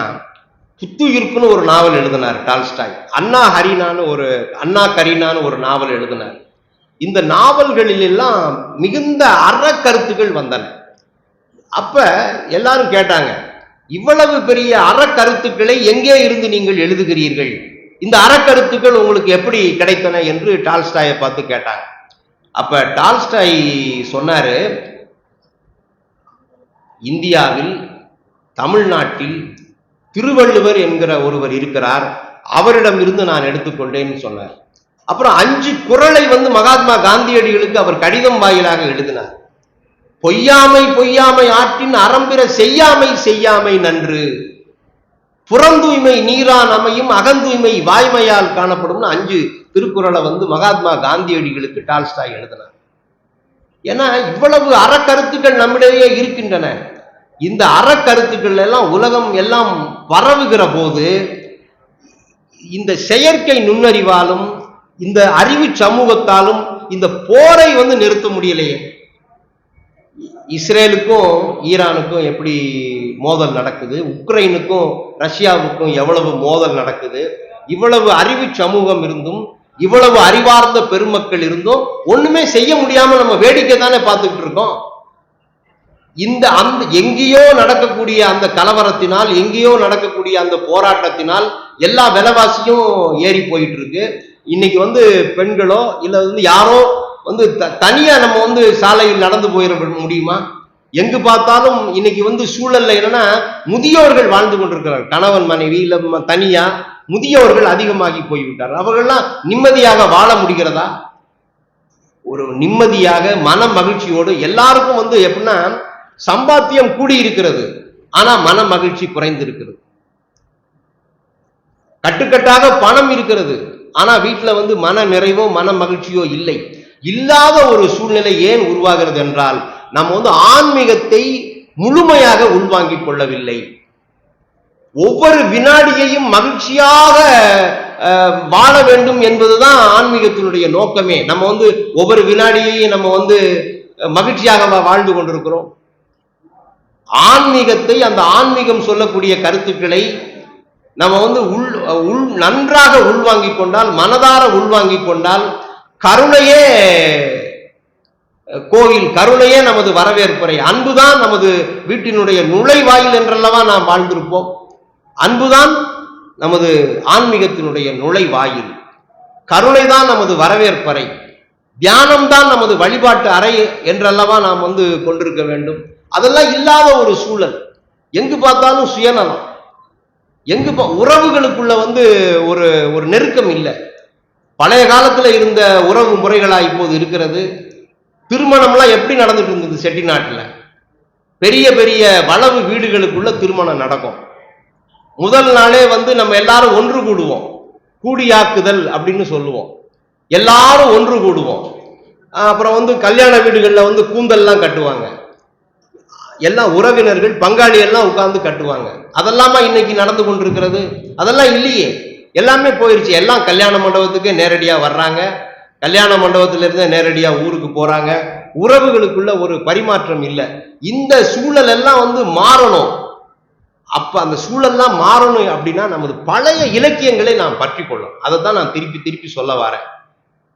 புத்துயிர்ப்புன்னு ஒரு நாவல் எழுதினார் டால்ஸ்டாய். அண்ணா கரீனான்னு ஒரு நாவல் எழுதினார். இந்த நாவல்களில் எல்லாம் மிகுந்த அறக்கருத்துக்கள் வந்தன. அப்ப எல்லாரும் கேட்டாங்க, இவ்வளவு பெரிய அறக்கருத்துக்களை எங்கே இருந்து நீங்கள் எழுதுகிறீர்கள், இந்த அறக்கருத்துக்கள் உங்களுக்கு எப்படி கிடைத்தன என்று டால்ஸ்டாயை பார்த்து கேட்டாங்க. அப்ப டால்ஸ்டாய் சொன்னாரு, இந்தியாவில் தமிழ்நாட்டில் திருவள்ளுவர் என்கிற ஒருவர் இருக்கிறார், அவரிடம் இருந்து நான் எடுத்துக்கொண்டேன்னு சொன்னார். அப்புறம் 5 குறளை வந்து மகாத்மா காந்தியடிகளுக்கு அவர் கடிதம் வாயிலாக எழுதினார். பொய்யாமை பொய்யாமை ஆற்றின் அறம்பிற செய்யாமை செய்யாமை நன்று, புறந்தூய்மை நீரான் அமையும் அகந்தூய்மை வாய்மையால் காணப்படும் 5 திருக்குறளை வந்து மகாத்மா காந்தியடிகளுக்கு டால்ஸ்டாய் எழுதினார். ஏன்னா இவ்வளவு அறக்கருத்துக்கள் நம்மிடையே இருக்கின்றன. இந்த அறக்கருத்துக்கள் எல்லாம் உலகம் எல்லாம் பரவுகிற போது இந்த செயற்கை நுண்ணறிவாலும் இந்த அறிவு சமூகத்தாலும் இந்த போரை வந்து நிறுத்த முடியலையே. இஸ்ரேலுக்கும் ஈரானுக்கும் எப்படி மோதல் நடக்குது, உக்ரைனுக்கும் ரஷ்யாவுக்கும் எவ்வளவு மோதல் நடக்குது. இவ்வளவு அறிவு சமூகம் இருந்தும் இவ்வளவு அறிவார்ந்த பெருமக்கள் இருந்தும் ஒண்ணுமே செய்ய முடியாம நம்ம வேடிக்கை தானே பார்த்துக்கிட்டு இருக்கோம். அந்த எங்கேயோ நடக்கக்கூடிய அந்த கலவரத்தினால், எங்கேயோ நடக்கக்கூடிய அந்த போராட்டத்தினால் எல்லா விலைவாசியும் ஏறி போயிட்டு இருக்கு. இன்னைக்கு வந்து பெண்களோ இல்ல வந்து யாரோ வந்து தனியா நம்ம வந்து சாலையில் நடந்து போயிட முடியுமா? எங்கு பார்த்தாலும் இன்னைக்கு வந்து சூழல்ல என்னன்னா முதியோர்கள் வாழ்ந்து கொண்டிருக்கிறார், கணவன் மனைவி இல்ல தனியா முதியோர்கள் அதிகமாகி போய்விட்டார். அவர்கள்லாம் நிம்மதியாக வாழ முடிகிறதா? ஒரு நிம்மதியாக மன மகிழ்ச்சியோடு எல்லாருக்கும் வந்து எப்படின்னா சம்பாத்தியம் கூடி இருக்கிறது, ஆனா மன மகிழ்ச்சி குறைந்து இருக்கிறது. கட்டுக்கட்டாக பணம் இருக்கிறது, ஆனா வீட்டுல வந்து மன நிறைவோ மன மகிழ்ச்சியோ இல்லை. இல்லாத ஒரு சூழ்நிலை ஏன் உருவாகிறது என்றால், நம்ம வந்து ஆன்மீகத்தை முழுமையாக உள்வாங்கிக் கொள்ளவில்லை. ஒவ்வொரு வினாடியையும் மகிழ்ச்சியாக வாழ வேண்டும் என்பதுதான் ஆன்மீகத்தினுடைய நோக்கமே. நம்ம வந்து ஒவ்வொரு வினாடியையும் நம்ம வந்து மகிழ்ச்சியாக வாழ்ந்து கொண்டிருக்கிறோம். ஆன்மீகத்தை, அந்த ஆன்மீகம் சொல்லக்கூடிய கருத்துக்களை நம்ம வந்து நன்றாக உள்வாங்கிக் கொண்டால், மனதார உள்வாங்கிக் கொண்டால், கருணையே கோவில், கருணையே நமது வரவேற்பறை, அன்புதான் நமது வீட்டினுடைய நுழைவாயில் என்றல்லவா நாம் வாழ்ந்திருப்போம். அன்புதான் நமது ஆன்மீகத்தினுடைய நுழைவாயில், கருணைதான் நமது வரவேற்பறை, தியானம்தான் நமது வழிபாட்டு அறை என்றல்லவா நாம் வந்து கொண்டிருக்க வேண்டும். அதெல்லாம் இல்லாத ஒரு சூழல். எங்கு பார்த்தாலும் சுயநலம், எங்கு உறவுகளுக்குள்ள வந்து ஒரு ஒரு நெருக்கம் இல்லை. பழைய காலத்துல இருந்த உறவு முறைகளா இப்போது இருக்கிறது. திருமணம்லாம் எப்படி நடந்துட்டு இருந்தது செட்டிநாட்டுல? பெரிய பெரிய வளவு வீடுகளுக்குள்ள திருமணம் நடக்கும். முதல் நாளே வந்து நம்ம எல்லாரும் ஒன்று கூடுவோம், கூடியாக்குதல் அப்படின்னு சொல்லுவோம். எல்லாரும் ஒன்று கூடுவோம். அப்புறம் வந்து கல்யாண வீடுகள்ல வந்து கூந்தல்லாம் கட்டுவாங்க. எல்லாம் உறவினர்கள் பங்காளி எல்லாம் உட்கார்ந்து கட்டுவாங்க. அதெல்லாமா இன்னைக்கு நடந்து கொண்டிருக்கிறது? அதெல்லாம் இல்லையே, எல்லாமே போயிருச்சு. எல்லாம் கல்யாண மண்டபத்துக்கு நேரடியா வர்றாங்க, கல்யாண மண்டபத்திலிருந்து நேரடியா ஊருக்கு போறாங்க. உறவுகளுக்குள்ள ஒரு பரிமாற்றம் இல்லை. இந்த சூழல் எல்லாம் வந்து மாறணும். அப்ப அந்த சூழல்லாம் மாறணும் அப்படின்னா நமது பழைய இலக்கியங்களை நாம் பற்றி கொள்ளும். அதைத்தான் நான் திருப்பி திருப்பி சொல்ல வரேன்.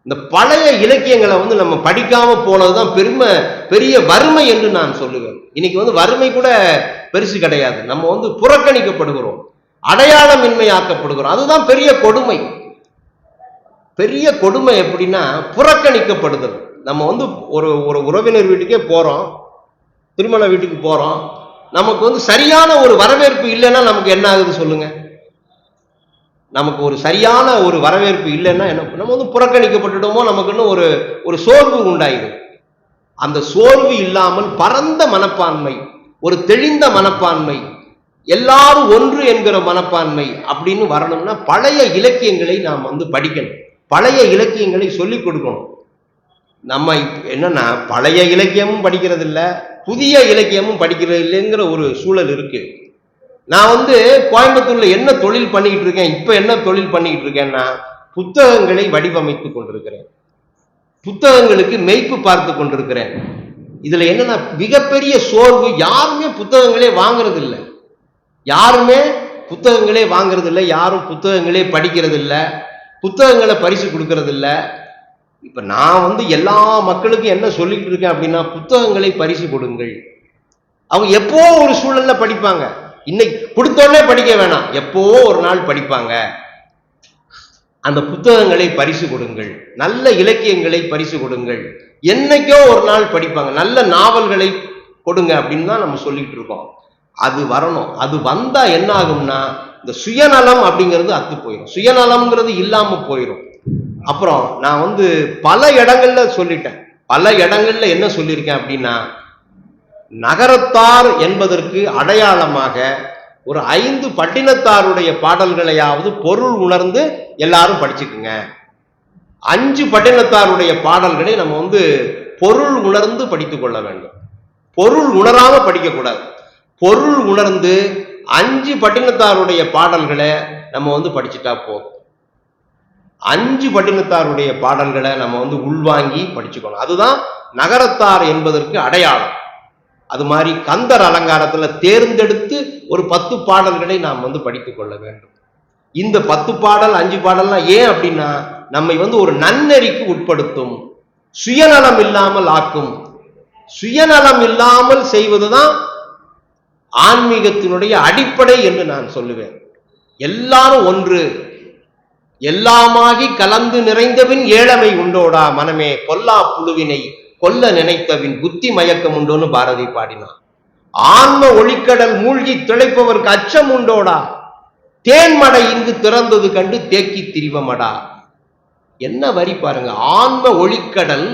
இந்த பழைய இலக்கியங்களை வந்து நம்ம படிக்காம போனதுதான் பெரிய வறுமை என்று நான் சொல்லுவேன். இன்னைக்கு வந்து வறுமை கூட பெருசு கிடையாது. நம்ம வந்து புறக்கணிக்கப்படுகிறோம், அடையாளமின்மையாக்கப்படுகிறோம். அதுதான் பெரிய கொடுமை. பெரிய கொடுமை எப்படின்னா புறக்கணிக்கப்படுதல். நம்ம வந்து ஒரு உறவினர் வீட்டுக்கே போறோம், திருமண வீட்டுக்கு போறோம், நமக்கு வந்து சரியான ஒரு வரவேற்பு இல்லைன்னா நமக்கு என்ன ஆகுது சொல்லுங்க? நமக்கு ஒரு சரியான ஒரு வரவேற்பு இல்லைன்னா என்ன, நம்ம வந்து புறக்கணிக்கப்பட்டுட்டோமோ, நமக்குன்னு ஒரு சோர்வு உண்டாயிடும். அந்த சோர்வு இல்லாமல் பரந்த மனப்பான்மை, ஒரு தெளிந்த மனப்பான்மை, எல்லாரும் ஒன்று என்கிற மனப்பான்மை அப்படின்னு வரணும்னா பழைய இலக்கியங்களை நாம் வந்து படிக்கணும், பழைய இலக்கியங்களை சொல்லிக் கொடுக்கணும். நம்ம என்னன்னா பழைய இலக்கியமும் படிக்கிறது இல்லை, புதிய இலக்கியமும் படிக்கிறது இல்லைங்கிற ஒரு சூழல் இருக்கு. நான் வந்து கோயம்புத்தூர்ல என்ன தொழில் பண்ணிக்கிட்டு இருக்கேன், இப்ப என்ன தொழில் பண்ணிக்கிட்டு இருக்கேன்னா புத்தகங்களை வடிவமைத்து கொண்டிருக்கிறேன், புத்தகங்களுக்கு மெய்ப்பு பார்த்து கொண்டிருக்கிறேன். இதுல என்னன்னா மிகப்பெரிய சோர்வு, யாருமே புத்தகங்களே வாங்குறது இல்லை, யாருமே புத்தகங்களே வாங்குறது இல்லை, யாரும் புத்தகங்களே படிக்கிறது இல்லை, புத்தகங்களை பரிசு கொடுக்கறது இல்லை. இப்ப நான் வந்து எல்லா மக்களுக்கும் என்ன சொல்லிட்டு இருக்கேன் அப்படின்னா, புத்தகங்களை பரிசு கொடுங்கள். அவங்க எப்போ ஒரு சூழல்ல படிப்பாங்க, இன்னைக்கு கொடுத்தோடனே படிக்க வேணாம், எப்போ ஒரு நாள் படிப்பாங்க. அந்த புத்தகங்களை பரிசு கொடுங்கள், நல்ல இலக்கியங்களை பரிசு கொடுங்கள், என்னைக்கோ ஒரு நாள் படிப்பாங்க. நல்ல நாவல்களை கொடுங்க அப்படின்னு தான் நம்ம சொல்லிட்டு இருக்கோம். அது வரணும். அது வந்தா என்ன ஆகும்னா இந்த சுயநலம் அப்படிங்கிறது அத்து போயிடும், சுயநலம்ங்கிறது இல்லாம போயிடும். அப்புறம் நான் வந்து பல இடங்கள்ல சொல்லிட்டேன், பல இடங்கள்ல என்ன சொல்லியிருக்கேன் அப்படின்னா, நகரத்தார் என்பதற்கு அடையாளமாக ஒரு 5 பட்டினத்தாருடைய பாடல்களையாவது பொருள் உணர்ந்து எல்லாரும் படிச்சுக்குங்க. 5 பட்டினத்தாருடைய பாடல்களை நம்ம வந்து பொருள் உணர்ந்து படித்துக் கொள்ள வேண்டும். பொருள் உணராம படிக்க கூடாது. பொருள் உணர்ந்து 5 பட்டினத்தாருடைய பாடல்களை நம்ம வந்து படிச்சுட்டா போதும். 5 பட்டினத்தாருடைய பாடல்களை நம்ம வந்து உள்வாங்கி படிச்சுக்கணும். அதுதான் நகரத்தார் என்பதற்கு அடையாளம். அது மாதிரி கந்தர் அலங்காரத்துல தேர்ந்தெடுத்து ஒரு 10 பாடல்களை நாம் வந்து படித்துக் கொள்ள வேண்டும். இந்த 10 பாடல் 5 பாடல்லாம் ஏன் அப்படின்னா நம்மை வந்து ஒரு நன்னெறிக்கு உட்படுத்தும், சுயநலம் இல்லாமல் ஆக்கும். சுயநலம் இல்லாமல் செய்வதுதான் ஆன்மீகத்தினுடைய அடிப்படை என்று நான் சொல்லுவேன். எல்லாரும் ஒன்று, எல்லாமாகி கலந்து நிறைந்தபின் ஏழமை உண்டோடா மனமே, பொல்லா புழுவினை கொல்ல நினைத்தவின் புத்தி மயக்கம் உண்டோன்னு பாரதி பாடினான். ஆன்ம ஒளிக்கடல் மூழ்கி திளைப்பவருக்கு அச்சம் உண்டோடா, தேன்மடை இங்கு திறந்தது கண்டு தேக்கி திரிவமடா. என்ன வரி பாருங்க, ஆன்ம ஒளிக்கடல்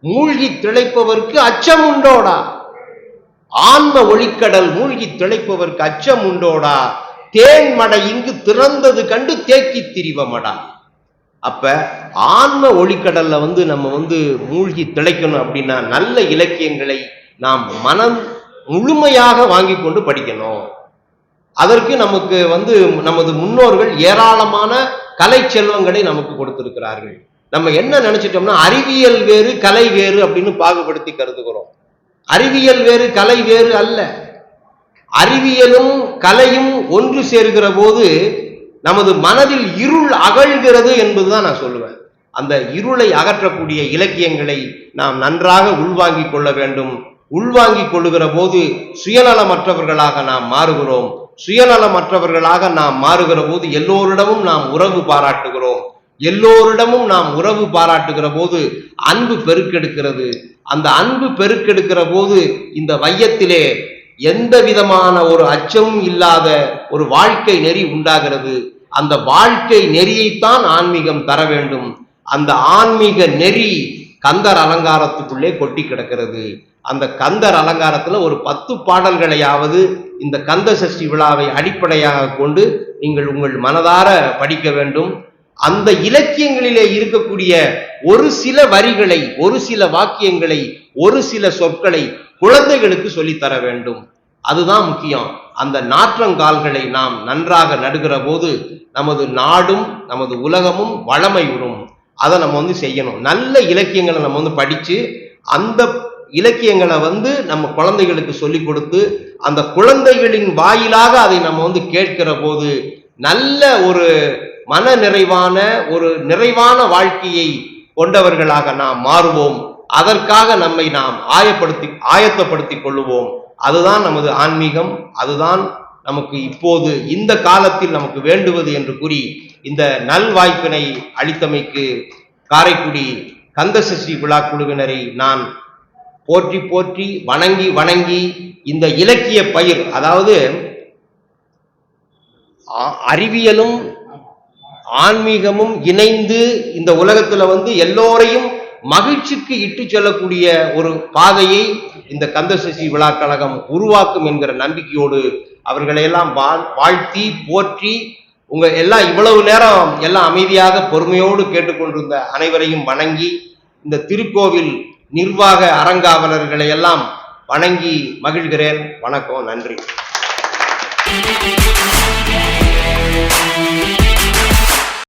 மூழ்கி திளைப்பவருக்கு அச்சம் உண்டோடா, ஆன்ம ஒளிக்கடல் மூழ்கி திளைப்பவருக்கு அச்சம் உண்டோடா, தேன்மடை இங்கு திறந்தது கண்டு தேக்கி திரிவமடா. அப்ப ஆன்ம ஒளிக்கடல்ல நம்ம மூழ்கி திளைக்கணும் அப்படின்னா நல்ல இலக்கியங்களை நாம் மனம் முழுமையாக வாங்கி கொண்டு படிக்கணும். அதற்கு நமக்கு நமது முன்னோர்கள் ஏராளமான கலை செல்வங்களை நமக்கு கொடுத்திருக்கிறார்கள். நம்ம என்ன நினைச்சிட்டோம்னா அறிவியல் வேறு கலை வேறு அப்படின்னு பாகுபடுத்தி கருதுகிறோம். அறிவியல் வேறு கலை வேறு அல்ல. அறிவியலும் கலையும் ஒன்று சேர்கிற போது நமது மனதில் இருள் அகழ்கிறது என்பதுதான் நான் சொல்லுவேன். அந்த இருளை அகற்றக்கூடிய இலக்கியங்களை நாம் நன்றாக உள்வாங்கிக் கொள்ள வேண்டும். உள்வாங்கிக் கொள்ளுகிற போது சுயநலமற்றவர்களாக நாம் மாறுகிறோம். சுயநலமற்றவர்களாக நாம் மாறுகிற போது எல்லோரிடமும் நாம் உறவு பாராட்டுகிறோம். எல்லோரிடமும் நாம் உறவு பாராட்டுகிற போது அன்பு பெருக்கெடுக்கிறது. அந்த அன்பு பெருக்கெடுக்கிற போது இந்த வையத்திலே எந்த விதமான ஒரு அச்சமும் இல்லாத ஒரு வாழ்க்கை நெறி உண்டாகிறது. அந்த வாழ்க்கை நெறியைத்தான் ஆன்மீகம் தர வேண்டும். அந்த ஆன்மீக நெறி கந்தர் அலங்காரத்துக்குள்ளே கொட்டி கிடக்கிறது. அந்த கந்தர் அலங்காரத்துல ஒரு 10 பாடல்களையாவது இந்த கந்த சஷ்டி விழாவை அடிப்படையாக கொண்டு நீங்கள் உங்கள் மனதார படிக்க வேண்டும். அந்த இலக்கியங்களிலே இருக்கக்கூடிய ஒரு சில வரிகளை, ஒரு சில வாக்கியங்களை, ஒரு சில சொற்களை குழந்தைகளுக்கு சொல்லித்தர வேண்டும். அதுதான் முக்கியம். அந்த நாற்றங்கால்களை நாம் நன்றாக நடுகிற போது நமது நாடும் நமது உலகமும் வளமை உறும். அதை நம்ம செய்யணும். நல்ல இலக்கியங்களை நம்ம படிச்சு அந்த இலக்கியங்களை நம்ம குழந்தைகளுக்கு சொல்லிக் கொடுத்து அந்த குழந்தைகளின் வாயிலாக அதை நம்ம கேட்கிற போது நல்ல ஒரு மன நிறைவான ஒரு நிறைவான வாழ்க்கையை கொண்டவர்களாக நாம் மாறுவோம். அதற்காக நம்மை நாம் ஆயத்தப்படுத்திக் கொள்ளுவோம். அதுதான் நமது ஆன்மீகம். அதுதான் நமக்கு இப்போது இந்த காலத்தில் நமக்கு வேண்டுவது என்று கூறி இந்த நல்வாய்ப்பினை அளித்தமைக்கு காரைக்குடி கந்த சஷ்டி விழா குழுவினரை நான் போற்றி போற்றி வணங்கி வணங்கி இந்த இலக்கிய பயிர், அதாவது அறிவியலும் ஆன்மீகமும் இணைந்து இந்த உலகத்துல எல்லோரையும் மகிழ்ச்சிக்கு இட்டு செல்லக்கூடிய ஒரு பாதையை இந்த கந்த சஷ்டி விழா கழகம் உருவாக்கும் என்கிற நம்பிக்கையோடு அவர்களை எல்லாம் வாழ்த்தி போற்றி உங்க எல்லாம் இவ்வளவு நேரம் எல்லாம் அமைதியாக பொறுமையோடு கேட்டுக்கொண்டிருந்த அனைவரையும் வணங்கி இந்த திருக்கோவில் நிர்வாக அறங்காவலர்களை எல்லாம் வணங்கி மகிழ்கிறேன். வணக்கம், நன்றி.